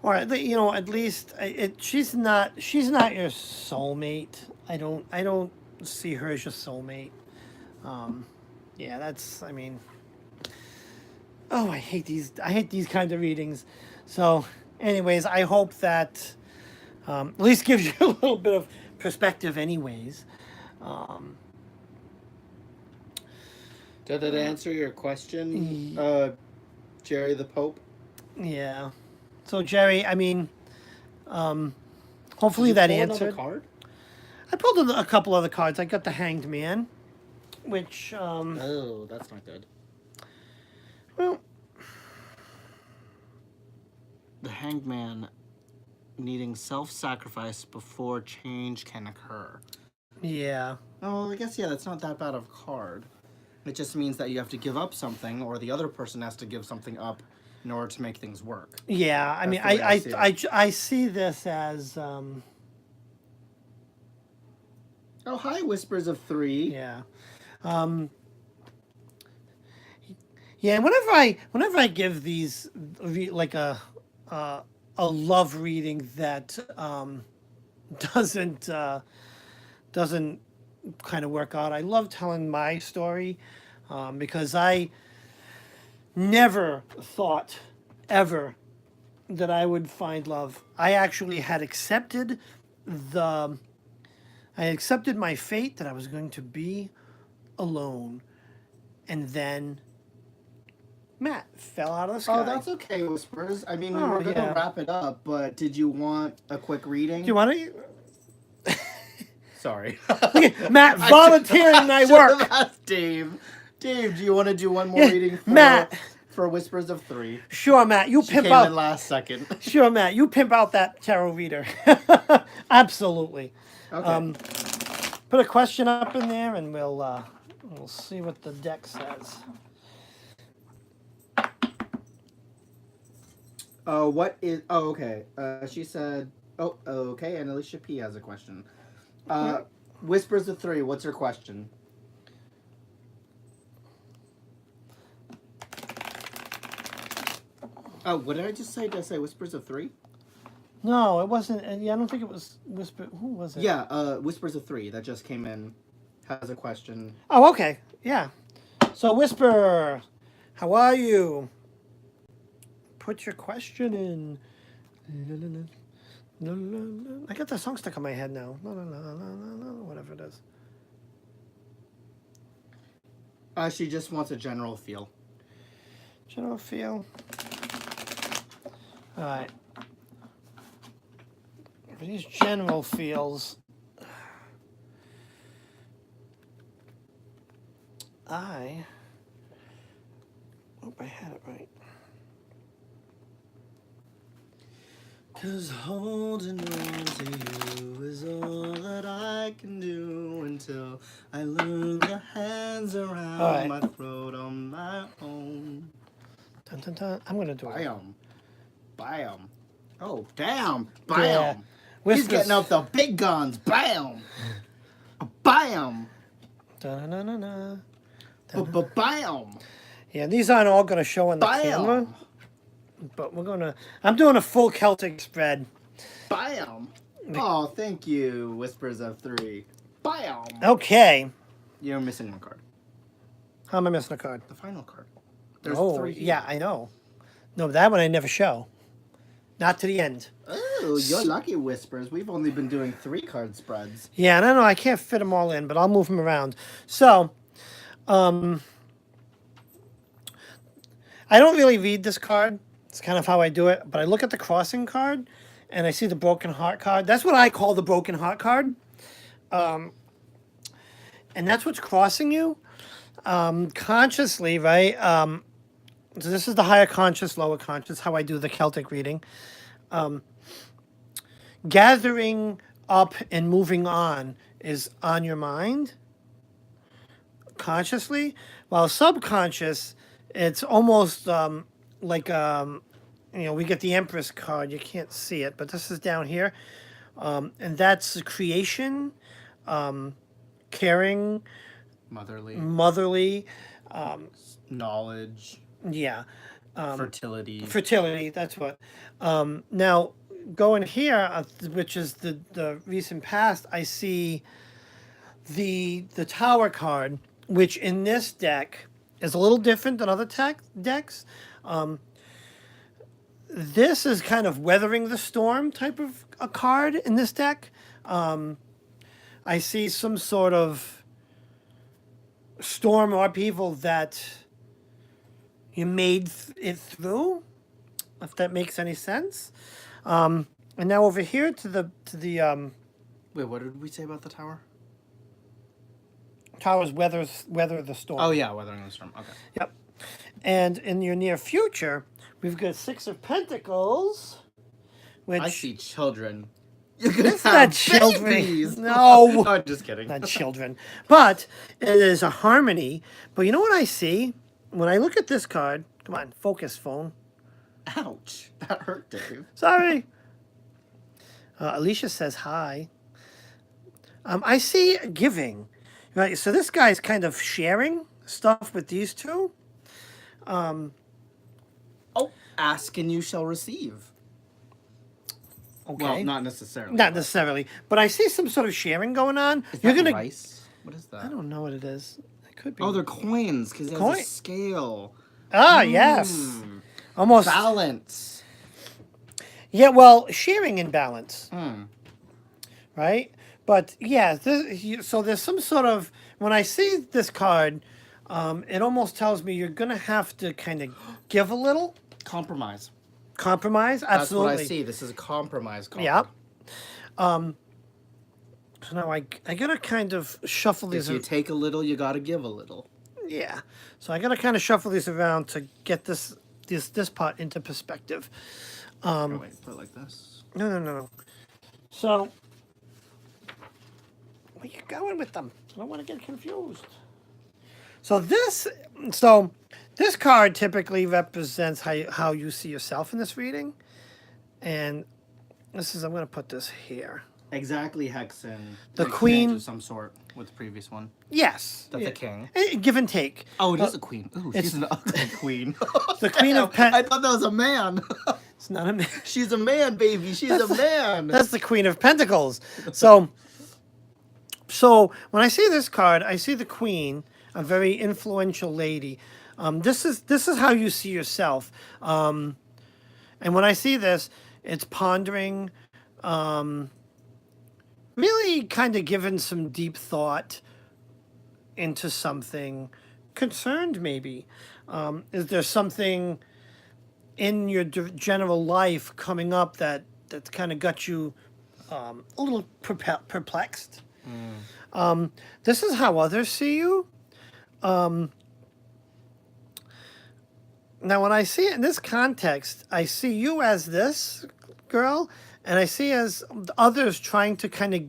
Or at least she's not your soulmate. I don't see her as your soulmate. Yeah, I mean, oh, I hate these kinds of readings. So, anyways, I hope that at least gives you a little bit of perspective, anyways. Did that answer your question, Jerry the Pope? Yeah. So, Jerry, I mean, hopefully that answered. Card? I pulled a couple other cards. I got the Hanged Man, which oh, that's not good. Well, the Hanged Man needing self-sacrifice before change can occur. yeah. Oh, I guess, yeah, that's not that bad of a card. It just means that you have to give up something, or the other person has to give something up in order to make things work. Yeah, I mean, I see this as oh, hi, Whispers of Three. yeah. Yeah, whenever I give these like a love reading that doesn't kind of work out, I love telling my story because I never thought ever that I would find love. I actually had accepted my fate that I was going to be alone, and then Matt fell out of the sky. Oh, that's okay, Whispers. I mean, we Oh, were going to yeah. wrap it up, but did you want a quick reading? Do you want to? Sorry. Matt volunteering my should've work. asked Dave. Dave, do you want to do one more Yeah, reading Matt. for Whispers of 3. Sure, Matt. You She pimp came in out. last second. Sure, Matt. You pimp out that tarot reader. Absolutely. Okay. Put a question up in there, and we'll see what the deck says. What is? Oh, okay. She said. Oh, okay. And Alicia P has a question. Whispers of 3. What's her question? Oh, what did I just say? Did I say Whispers of 3? No, it wasn't. Yeah, I don't think it was Whisper. Who was it? Yeah. Whispers of 3 that just came in has a question. Oh, okay. Yeah. So, Whisper, how are you? Put your question in. I got that song stuck in my head now. Whatever it is. She just wants a general feel. General feel. All right. For these general feels, I hope I had it right. 'Cause holding on to you is all that I can do until I learn the hands around my throat on my own. Dun, dun, dun. I'm gonna do it. Bam. Bam. Oh, damn. Bam. Yeah. He's getting out the big guns. Bam. Bam. Bam. Yeah, these aren't all gonna show on the camera. But I'm doing a full Celtic spread. Bam. Oh, thank you, Whispers of 3. Bam. Okay. You're missing one card. How am I missing a card? The final card. There's 3 here. Yeah, I know. No, that one I never show. Not to the end. Oh, you're lucky, Whispers. We've only been doing 3 card spreads. Yeah, and I know I can't fit them all in, but I'll move them around. So, I don't really read this card. It's kind of how I do it. But I look at the crossing card, and I see the broken heart card. That's what I call the broken heart card. And that's what's crossing you consciously, right? So this is the higher conscious, lower conscious, how I do the Celtic reading. Gathering up and moving on is on your mind consciously, while subconscious, it's almost like, we get the Empress card. You can't see it, but this is down here. And that's creation, caring, motherly, knowledge. Yeah. Fertility. That's what. Now, going here, which is the recent past, I see the Tower card, which in this deck is a little different than other decks. This is kind of weathering the storm type of a card in this deck. I see some sort of storm or upheaval that you made it through, if that makes any sense. And now over here to the Wait, what did we say about the tower? Tower's weather the storm. Oh yeah, weathering the storm. Okay. Yep. And in your near future, we've got 6 of Pentacles, which I see children. It's not children. Babies. No. I'm just kidding. Not children. But it is a harmony. But you know what I see? When I look at this card, come on, focus, phone. Ouch. That hurt, Dave. Sorry. Alicia says hi. I see giving. Right, so this guy's kind of sharing stuff with these two. Ask and you shall receive. Okay. Well, not necessarily. Not necessarily. But I see some sort of sharing going on. Is You're that gonna rice? What is that? I don't know what it is. It could be. Oh, they're coins because it has a scale. Ah, yes. Almost. Balance. Yeah, well, sharing in balance. Right? But yeah, so there's some sort of, when I see this card, it almost tells me you're going to have to kind of give a little. Compromise. Compromise? Absolutely. That's what I see. This is a compromise card. Yeah. So now I got to kind of shuffle these. If you take a little, you got to give a little. Yeah. So I got to kind of shuffle these around to get this part into perspective. Oh, wait, put it like this. No. So where you going with them? I don't want to get confused. So this card typically represents how you see yourself in this reading, and I'm going to put this here. Exactly, Hexen. The Like queen- connect of some sort with the previous one. Yes. That's yeah. a king. Give and take. Oh, it is a queen. Ooh, it's- she's an ugly queen. The queen of I thought that was a man. It's not a man. She's a man, baby. She's a man. That's the Queen of Pentacles. So when I see this card, I see the Queen, a very influential lady. This is how you see yourself. And when I see this, it's pondering, really kind of giving some deep thought into something, concerned maybe. Is there something in your general life coming up that's kind of got you a little perplexed? This is how others see you. Now, when I see it in this context, I see you as this girl, and I see as others trying to kind of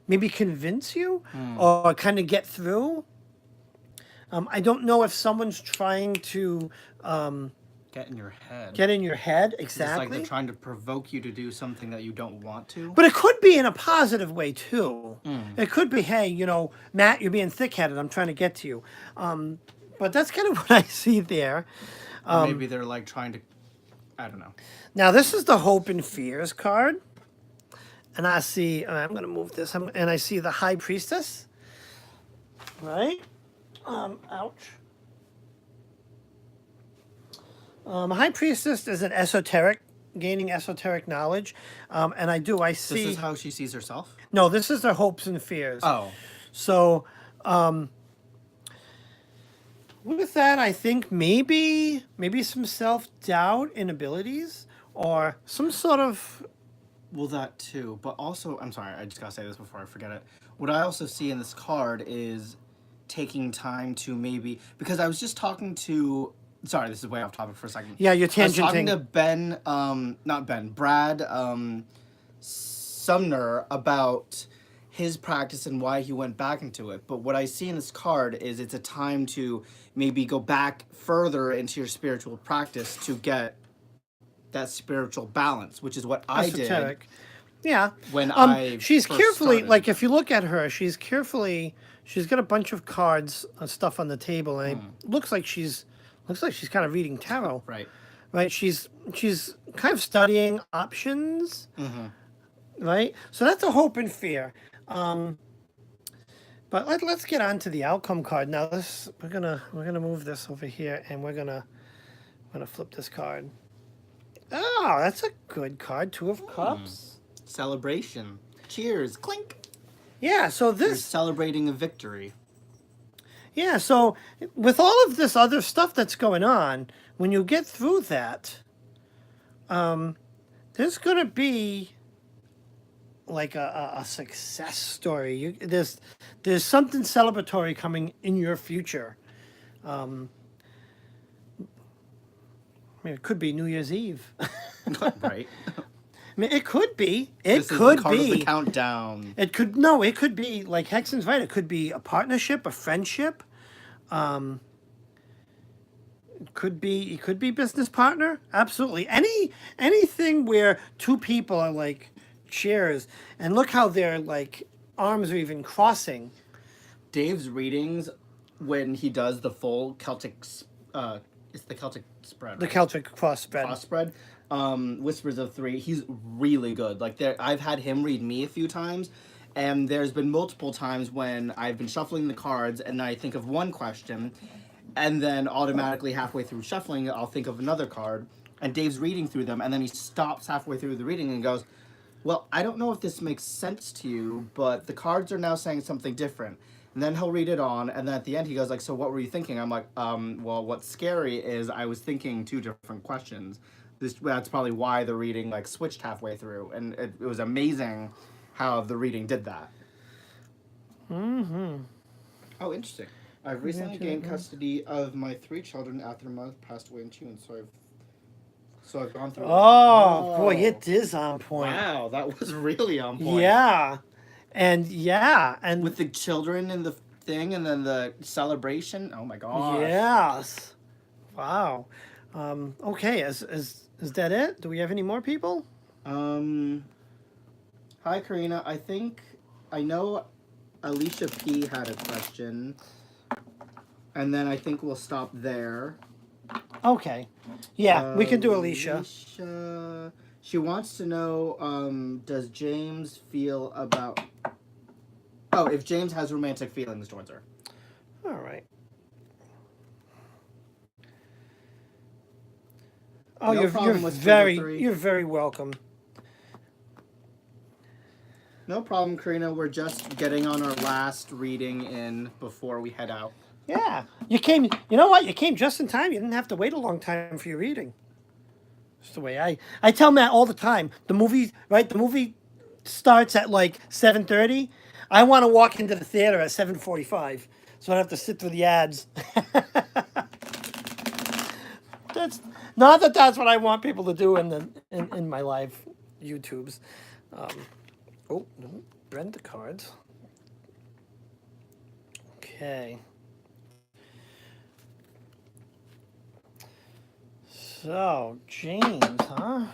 maybe convince you or kind of get through. I don't know if someone's trying to Get in your head. get in your head, It's exactly. like they're trying to provoke you to do something that you don't want to. But it could be in a positive way too. It could be, hey, Matt, you're being thick-headed. I'm trying to get to you. But that's kind of what I see there. Or maybe they're like trying to, I don't know. Now, this is the Hope and Fears card. And I see, I'm going to move this, and I see the High Priestess. Right? Ouch. High Priestess is an gaining esoteric knowledge. And I see... This is how she sees herself? No, this is the hopes and fears. Oh. So, with that, I think maybe some self-doubt in abilities or some sort of... Well, that too. But also, I'm sorry, I just gotta say this before I forget it. What I also see in this card is taking time to maybe... Because I was just talking to... Sorry, this is way off topic for a second. Yeah, you're I was talking tangenting. to Brad Sumner about his practice and why he went back into it. But what I see in this card is it's a time to maybe go back further into your spiritual practice to get that spiritual balance, which is what I did Esoteric. Yeah. when I she's first carefully, started. like if you look at her, she's got a bunch of cards, stuff on the table, and it looks like she's kind of reading tarot. Right. Right? She's kind of studying options. Right? So that's a hope and fear. But let's get on to the outcome card. Now we're gonna move this over here, and we're gonna flip this card. Oh, that's a good card. Two of Cups. Celebration. Cheers. Clink. Yeah, so You're this celebrating a victory. Yeah, so with all of this other stuff that's going on, when you get through that, there's going to be like a success story. There's something celebratory coming in your future. I mean, it could be New Year's Eve. Right. I mean, it could be. It This is could the card of be. the countdown. It could be like Hexen's right. It could be a partnership, a friendship. It could be business partner. Absolutely. Anything where two people are like cheers, and look how their like arms are even crossing. Dave's readings, when he does the full Celtic, it's the Celtic spread. The Right? Celtic cross spread. Cross spread. Whispers of Three. He's really good. Like I've had him read me a few times, and there's been multiple times when I've been shuffling the cards and I think of one question, and then automatically halfway through shuffling I'll think of another card, and Dave's reading through them, and then he stops halfway through the reading and goes, "Well, I don't know if this makes sense to you, but the cards are now saying something different." And then he'll read it on, and then at the end he goes like, "So what were you thinking?" I'm like, well, what's scary is I was thinking two different questions. That's probably why the reading like switched halfway through, and it was amazing how the reading did that. Oh, interesting. I've recently gained custody of my 3 children after their mother passed away in June, so I've gone through a lot. Oh boy, Oh, it is on point. wow, that was really on point. Yeah, and With the children and the thing, and then the celebration. Oh my gosh. yes. Wow. Okay, is that it? Do we have any more people? Um. Hi, Karina. I know Alicia P had a question, and then I think we'll stop there. Okay. Yeah, we can do Alicia. Alicia. She wants to know, does James feel about... Oh, if James has romantic feelings towards her. All right. Oh, No you're problem with Squiggle 3. you're very welcome. No problem, Karina. We're just getting on our last reading in before we head out. Yeah, you came. You know what? You came just in time. You didn't have to wait a long time for your reading. That's the way I tell Matt all the time. The movie, right? The movie starts at like 7:30. I want to walk into the theater at 7:45, so I don't have to sit through the ads. That's not that that's what I want people to do in my live YouTubes. Oh no, rent the cards. Okay. So James, huh?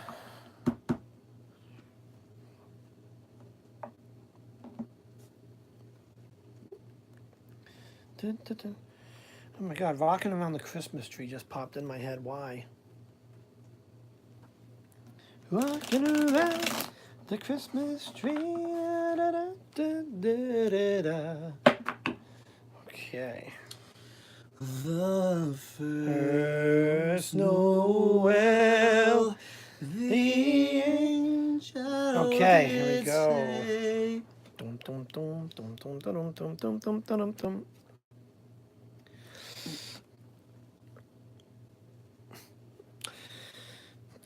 Dun, dun, dun. Oh my God, rocking around the Christmas tree just popped in my head. Why? Rocking around the Christmas tree. Da, da, da, da, da, da. Okay. The First Noel, the angel. Okay, here we did go. say. Dum, dum, dum, dum, dum, dum, dum, dum, dum, dum, dum.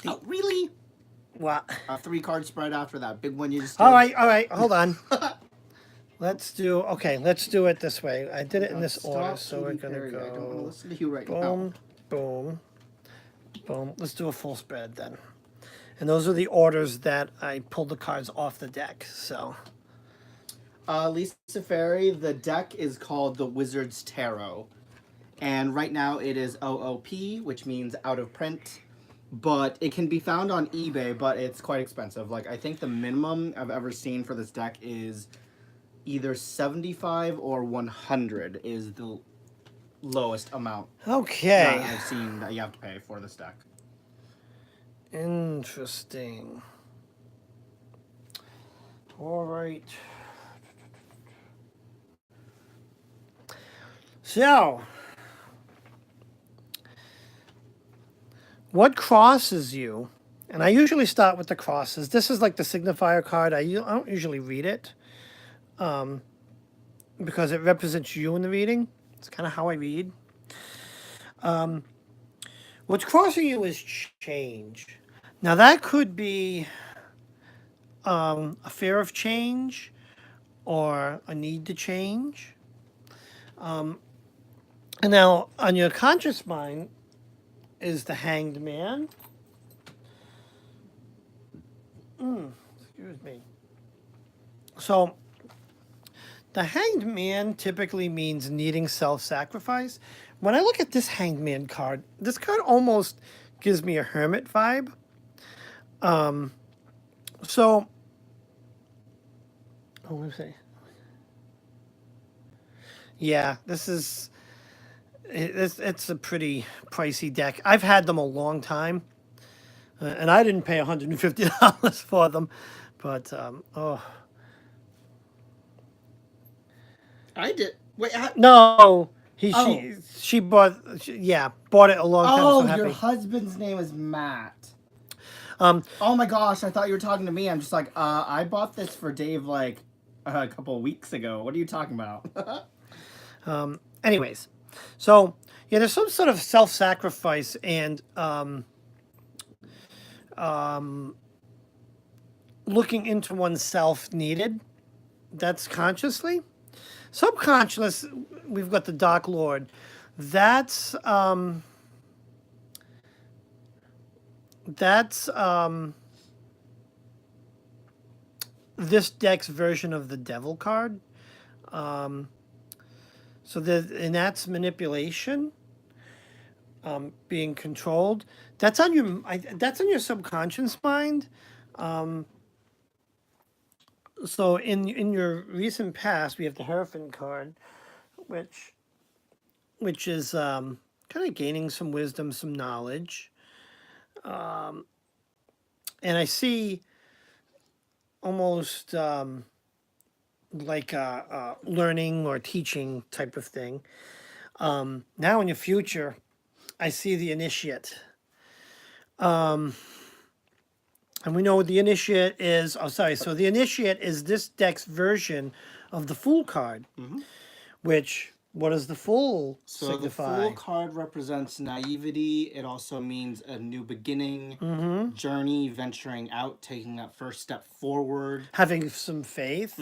Oh, really? What? A 3-card spread after that big one you just did. All right, hold on. Let's do it this way. I did it in this Stop, order, so we're Katy gonna Perry. I don't want to go listen to you right now. boom, boom, boom. Let's do a full spread then. And those are the orders that I pulled the cards off the deck. So Lisa Ferry, the deck is called the Wizard's Tarot. And right now it is OOP, which means out of print. But it can be found on eBay, but it's quite expensive. Like, I think the minimum I've ever seen for this deck is either 75 or 100 is the lowest amount okay, that I've seen that you have to pay for this deck. interesting. All right. So, what crosses you? And I usually start with the crosses. This is like the signifier card. I don't usually read it because it represents you in the reading. It's kind of how I read. What's crossing you is change. Now, that could be a fear of change or a need to change. And now, on your conscious mind is the Hanged Man. Excuse me. So, the Hanged Man typically means needing self-sacrifice. When I look at this Hanged Man card, this card almost gives me a hermit vibe. So, oh, let me see. Yeah, it's a pretty pricey deck. I've had them a long time, and I didn't pay $150 for them, but oh I did. Wait, no, Oh. she bought bought it a long time. Oh, I'm so your happy. husband's name is Matt. Oh my gosh, I thought you were talking to me. I'm just like, I bought this for Dave like a couple of weeks ago. What are you talking about? Anyways, so yeah, there's some sort of self-sacrifice and looking into oneself needed. That's consciously. subconscious, we've got the Dark Lord. That's that's this deck's version of the Devil card. So and that's manipulation, being controlled. That's on that's on your subconscious mind. So in your recent past, we have the Hierophant card, which is kind of gaining some wisdom, some knowledge, and I see almost like a learning or teaching type of thing. Now in your future, I see the Initiate. And we know what the Initiate is. Oh, sorry. So the Initiate is this deck's version of the Fool card, which, what does the Fool So signify? the Fool card represents naivety. It also means a new beginning, journey, venturing out, taking that first step forward. Having some faith.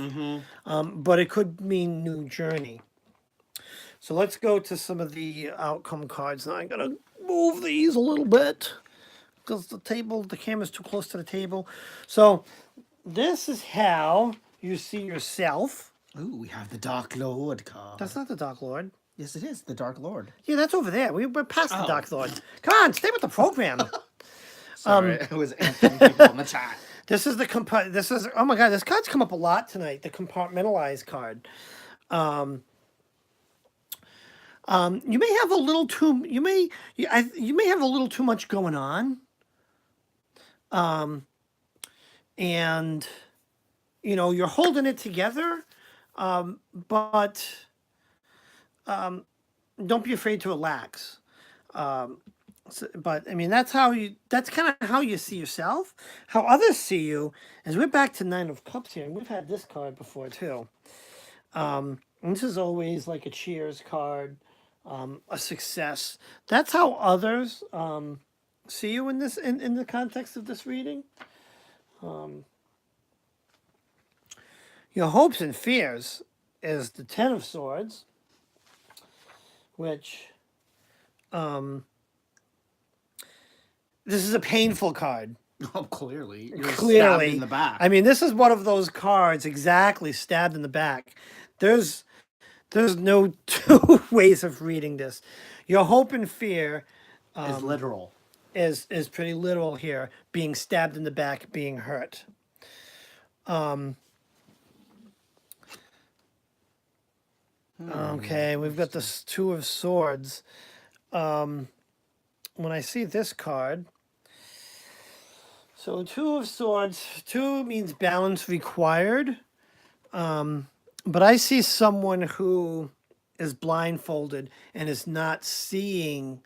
But it could mean new journey. So let's go to some of the outcome cards. Now I'm going to move these a little bit because the camera's too close to the table. So this is how you see yourself. Ooh, we have the Dark Lord card. That's not the Dark Lord. Yes, it is the Dark Lord. Yeah, that's over there. We're past the Oh. Dark Lord. Come on, stay with the program. Sorry, I was answering people in the chat. This is oh my god, this card's come up a lot tonight. The compartmentalized card. You may have a little too you may have a little too much going on. And you're holding it together, but don't be afraid to relax. But I mean, that's kind of how you see yourself. How others see you is we're back to Nine of Cups here, and we've had this card before too. And this is always like a cheers card, a success. That's how others see you in this in the context of this reading. Your hopes and fears is the Ten of Swords, which this is a painful card. Oh, clearly. You're Clearly, stabbed in the back. I mean, this is one of those cards exactly stabbed in the back. There's no two ways of reading this. Your hope and fear is literal. is pretty literal here. Being stabbed in the back, being hurt. Okay, we've got this Two of Swords. When I see this card, so Two of Swords, two means balance required. But I see someone who is blindfolded and is not seeing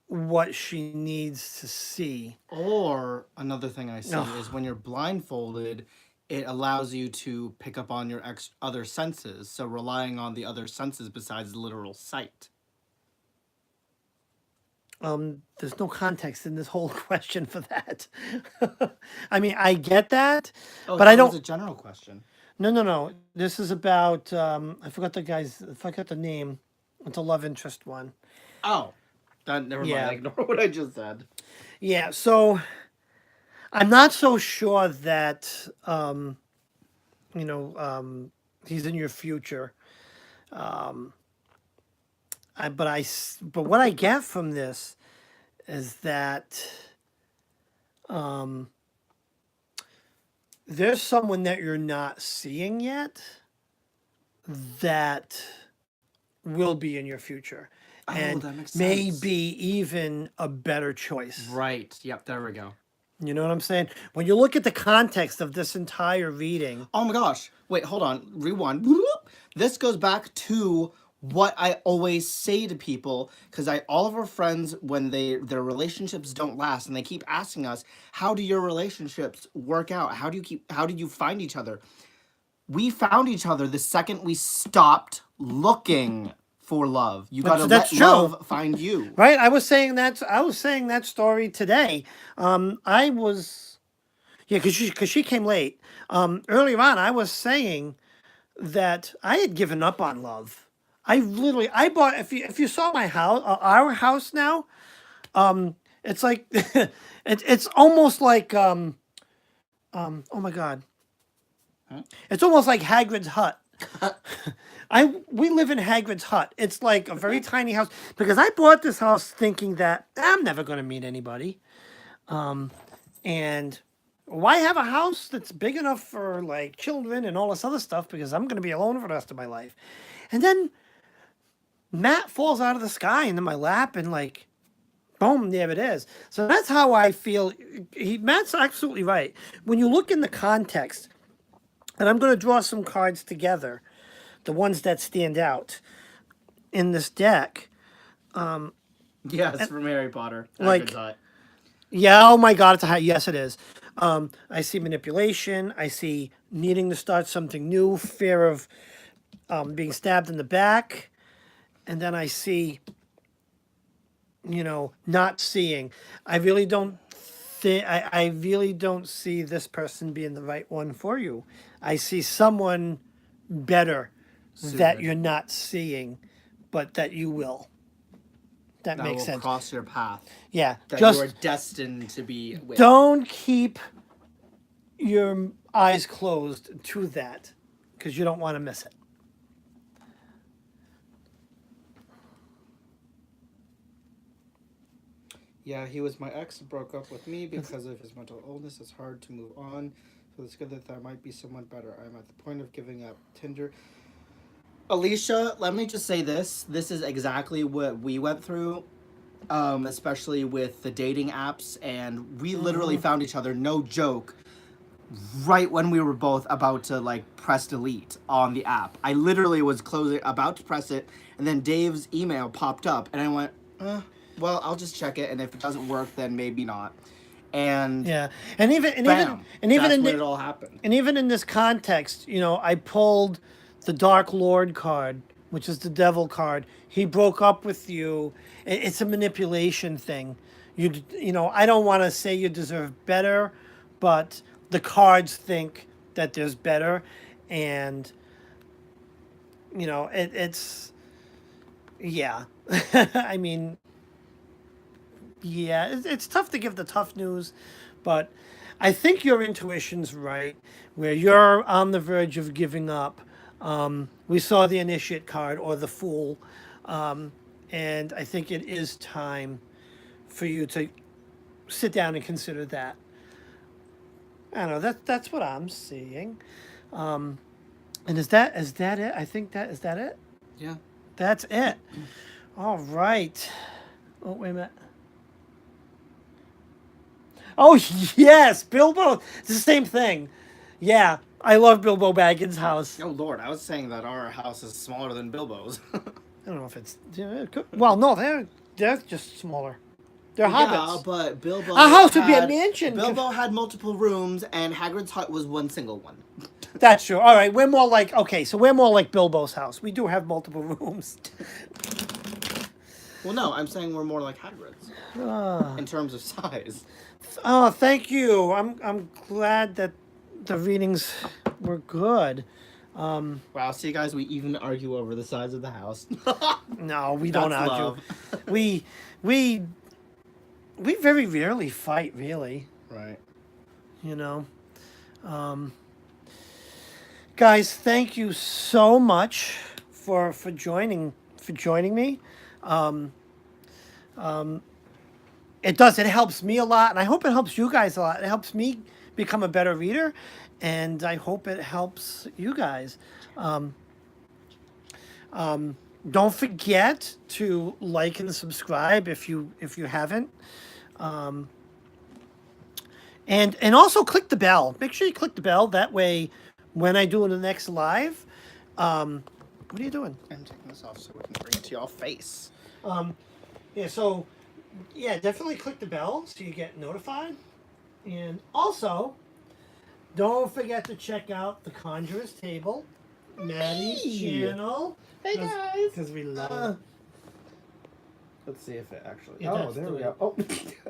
what she needs to see. Or another thing I see is when you're blindfolded, it allows you to pick up on your other senses. So relying on the other senses besides literal sight. There's no context in this whole question for that. I mean, I get that, but I don't. It's a general question. No. This is about I forgot the name. It's a love interest one. Oh, never mind. Ignore what I just said. Yeah. So I'm not so sure that he's in your future. But what I get from this is that there's someone that you're not seeing yet that will be in your future. And that makes may sense. be even a better choice. Right. Yep, there we go. You know what I'm saying? When you look at the context of this entire reading. Oh my gosh. Wait, hold on. Rewind. This goes back to what I always say to people, because all of our friends, when their relationships don't last, and they keep asking us, how do your relationships work out? How do you find each other? We found each other the second we stopped looking for love. You got to let love find you. Right? I was saying that story today. Because she came late. Earlier on, I was saying that I had given up on love. I bought, if you saw my house, our house now, it's like it's almost like oh my god, Huh? it's almost like Hagrid's hut. We live in Hagrid's hut. It's like a very tiny house because I bought this house thinking that I'm never going to meet anybody. And why have a house that's big enough for like children and all this other stuff because I'm going to be alone for the rest of my life. And then Matt falls out of the sky into my lap and like boom, there it is. So that's how I feel. Matt's absolutely right. When you look in the context, and I'm going to draw some cards together, the ones that stand out in this deck. Yes, from Harry Potter. Like- Hagrid's hut. Yeah, oh my God, yes, it is. I see manipulation. I see needing to start something new, fear of being stabbed in the back. And then I see, not seeing. I really don't I really don't see this person being the right one for you. I see someone better that Suited. you're not seeing, but that you will. That That makes will sense. cross your path. Yeah, That just you are destined to be with. don't keep your eyes closed to that because you don't want to miss it. Yeah, he was my ex, broke up with me because of his mental illness. It's hard to move on. So it's good that there might be someone better. I'm at the point of giving up Tinder. Alicia, let me just say this. This is exactly what we went through, especially with the dating apps. And we literally found each other, no joke, right when we were both about to like press delete on the app. I literally was about to press it, and then Dave's email popped up, and I went, well, I'll just check it, and if it doesn't work, then maybe not. And Yeah, and even bam, even that's in when it all happened. and even in this context, I pulled the Dark Lord card, which is the Devil card. He broke up with you. It's a manipulation thing. I don't want to say you deserve better, but the cards think that there's better, and it's yeah. I mean, yeah, it's tough to give the tough news, but I think your intuition's right. Where you're on the verge of giving up. We saw the Initiate card or the Fool, and I think it is time for you to sit down and consider that. I don't know. That's what I'm seeing. And is that it? I think that is that it. Yeah. That's it. All right. Oh, wait a minute. Oh, yes, Bilbo. It's the same thing. Yeah, I love Bilbo Baggins' house. Oh Lord, I was saying that our house is smaller than Bilbo's. I don't know if it's. Yeah, it could, well, no, they're just smaller. They're Yeah, hobbits. but Bilbo. Our house would be a had- mansion. Bilbo had multiple rooms, and Hagrid's hut was one single one. That's true. All right, we're more like Bilbo's house. We do have multiple rooms. Well, no, I'm saying we're more like Hagrid's in terms of size. Oh, thank you. I'm glad that the readings were good. Wow, see, guys, we even argue over the size of the house. No, we don't That's argue. love. We very rarely fight, really. Right. Guys, thank you so much for joining me. It helps me a lot, and I hope it helps you guys a lot. It helps me become a better reader, and I hope it helps you guys. Don't forget to like and subscribe if you haven't. And also click the bell. Make sure you click the bell. That way, when I do the next live, what are you doing? I'm taking this off so we can bring it to y'all face. Yeah, so, yeah, definitely click the bell so you get notified. And also, don't forget to check out the Conjurer's Table, Maddie's Hey! channel. Hey, guys! Because we love Let's see if it actually. It Oh, does there do we it. go.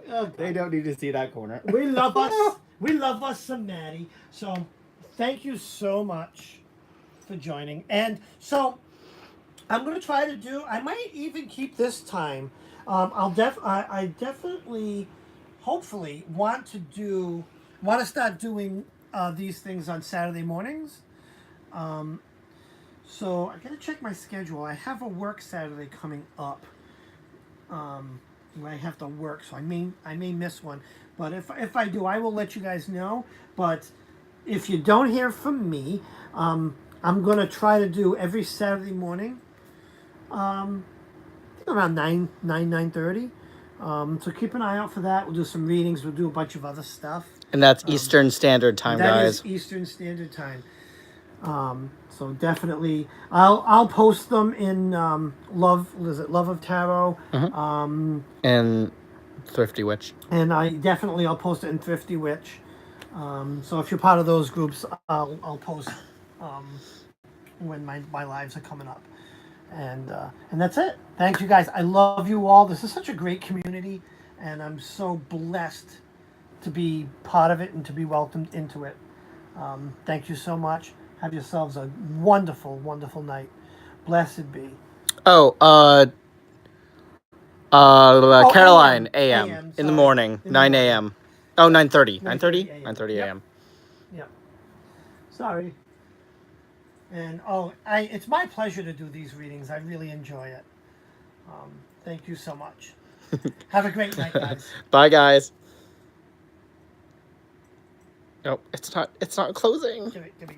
Oh, they don't need to see that corner. We love us. We love us some Maddie. So, thank you so much for joining. And so I'm going to try to do. I might even keep this time. I definitely, hopefully, want to start doing these things on Saturday mornings. So I got to check my schedule. I have a work Saturday coming up. Where I have to work, so I may miss one. But if I do, I will let you guys know. But if you don't hear from me, I'm gonna try to do every Saturday morning, I think around 9:30. So keep an eye out for that. We'll do some readings. We'll do a bunch of other stuff. And that's Eastern Standard Time, That guys. is Eastern Standard Time. So definitely, I'll post them in Love of Tarot, And Thrifty Witch. and I'll post it in Thrifty Witch. So if you're part of those groups, I'll post when my lives are coming up, and that's it. Thank you guys. I love you all. This is such a great community, and I'm so blessed to be part of it and to be welcomed into it. Thank you so much. Have yourselves a wonderful, wonderful night. Blessed be. Oh, Caroline, AM, AM in sorry. the morning, In the 9 morning. a.m. Oh, 9:30. 9:30 9:30? a.m. 9:30 Yep. a.m. Yeah. Sorry. And it's my pleasure to do these readings. I really enjoy it. Thank you so much. Have a great night, guys. Bye, guys. Oh, it's not closing. Give me.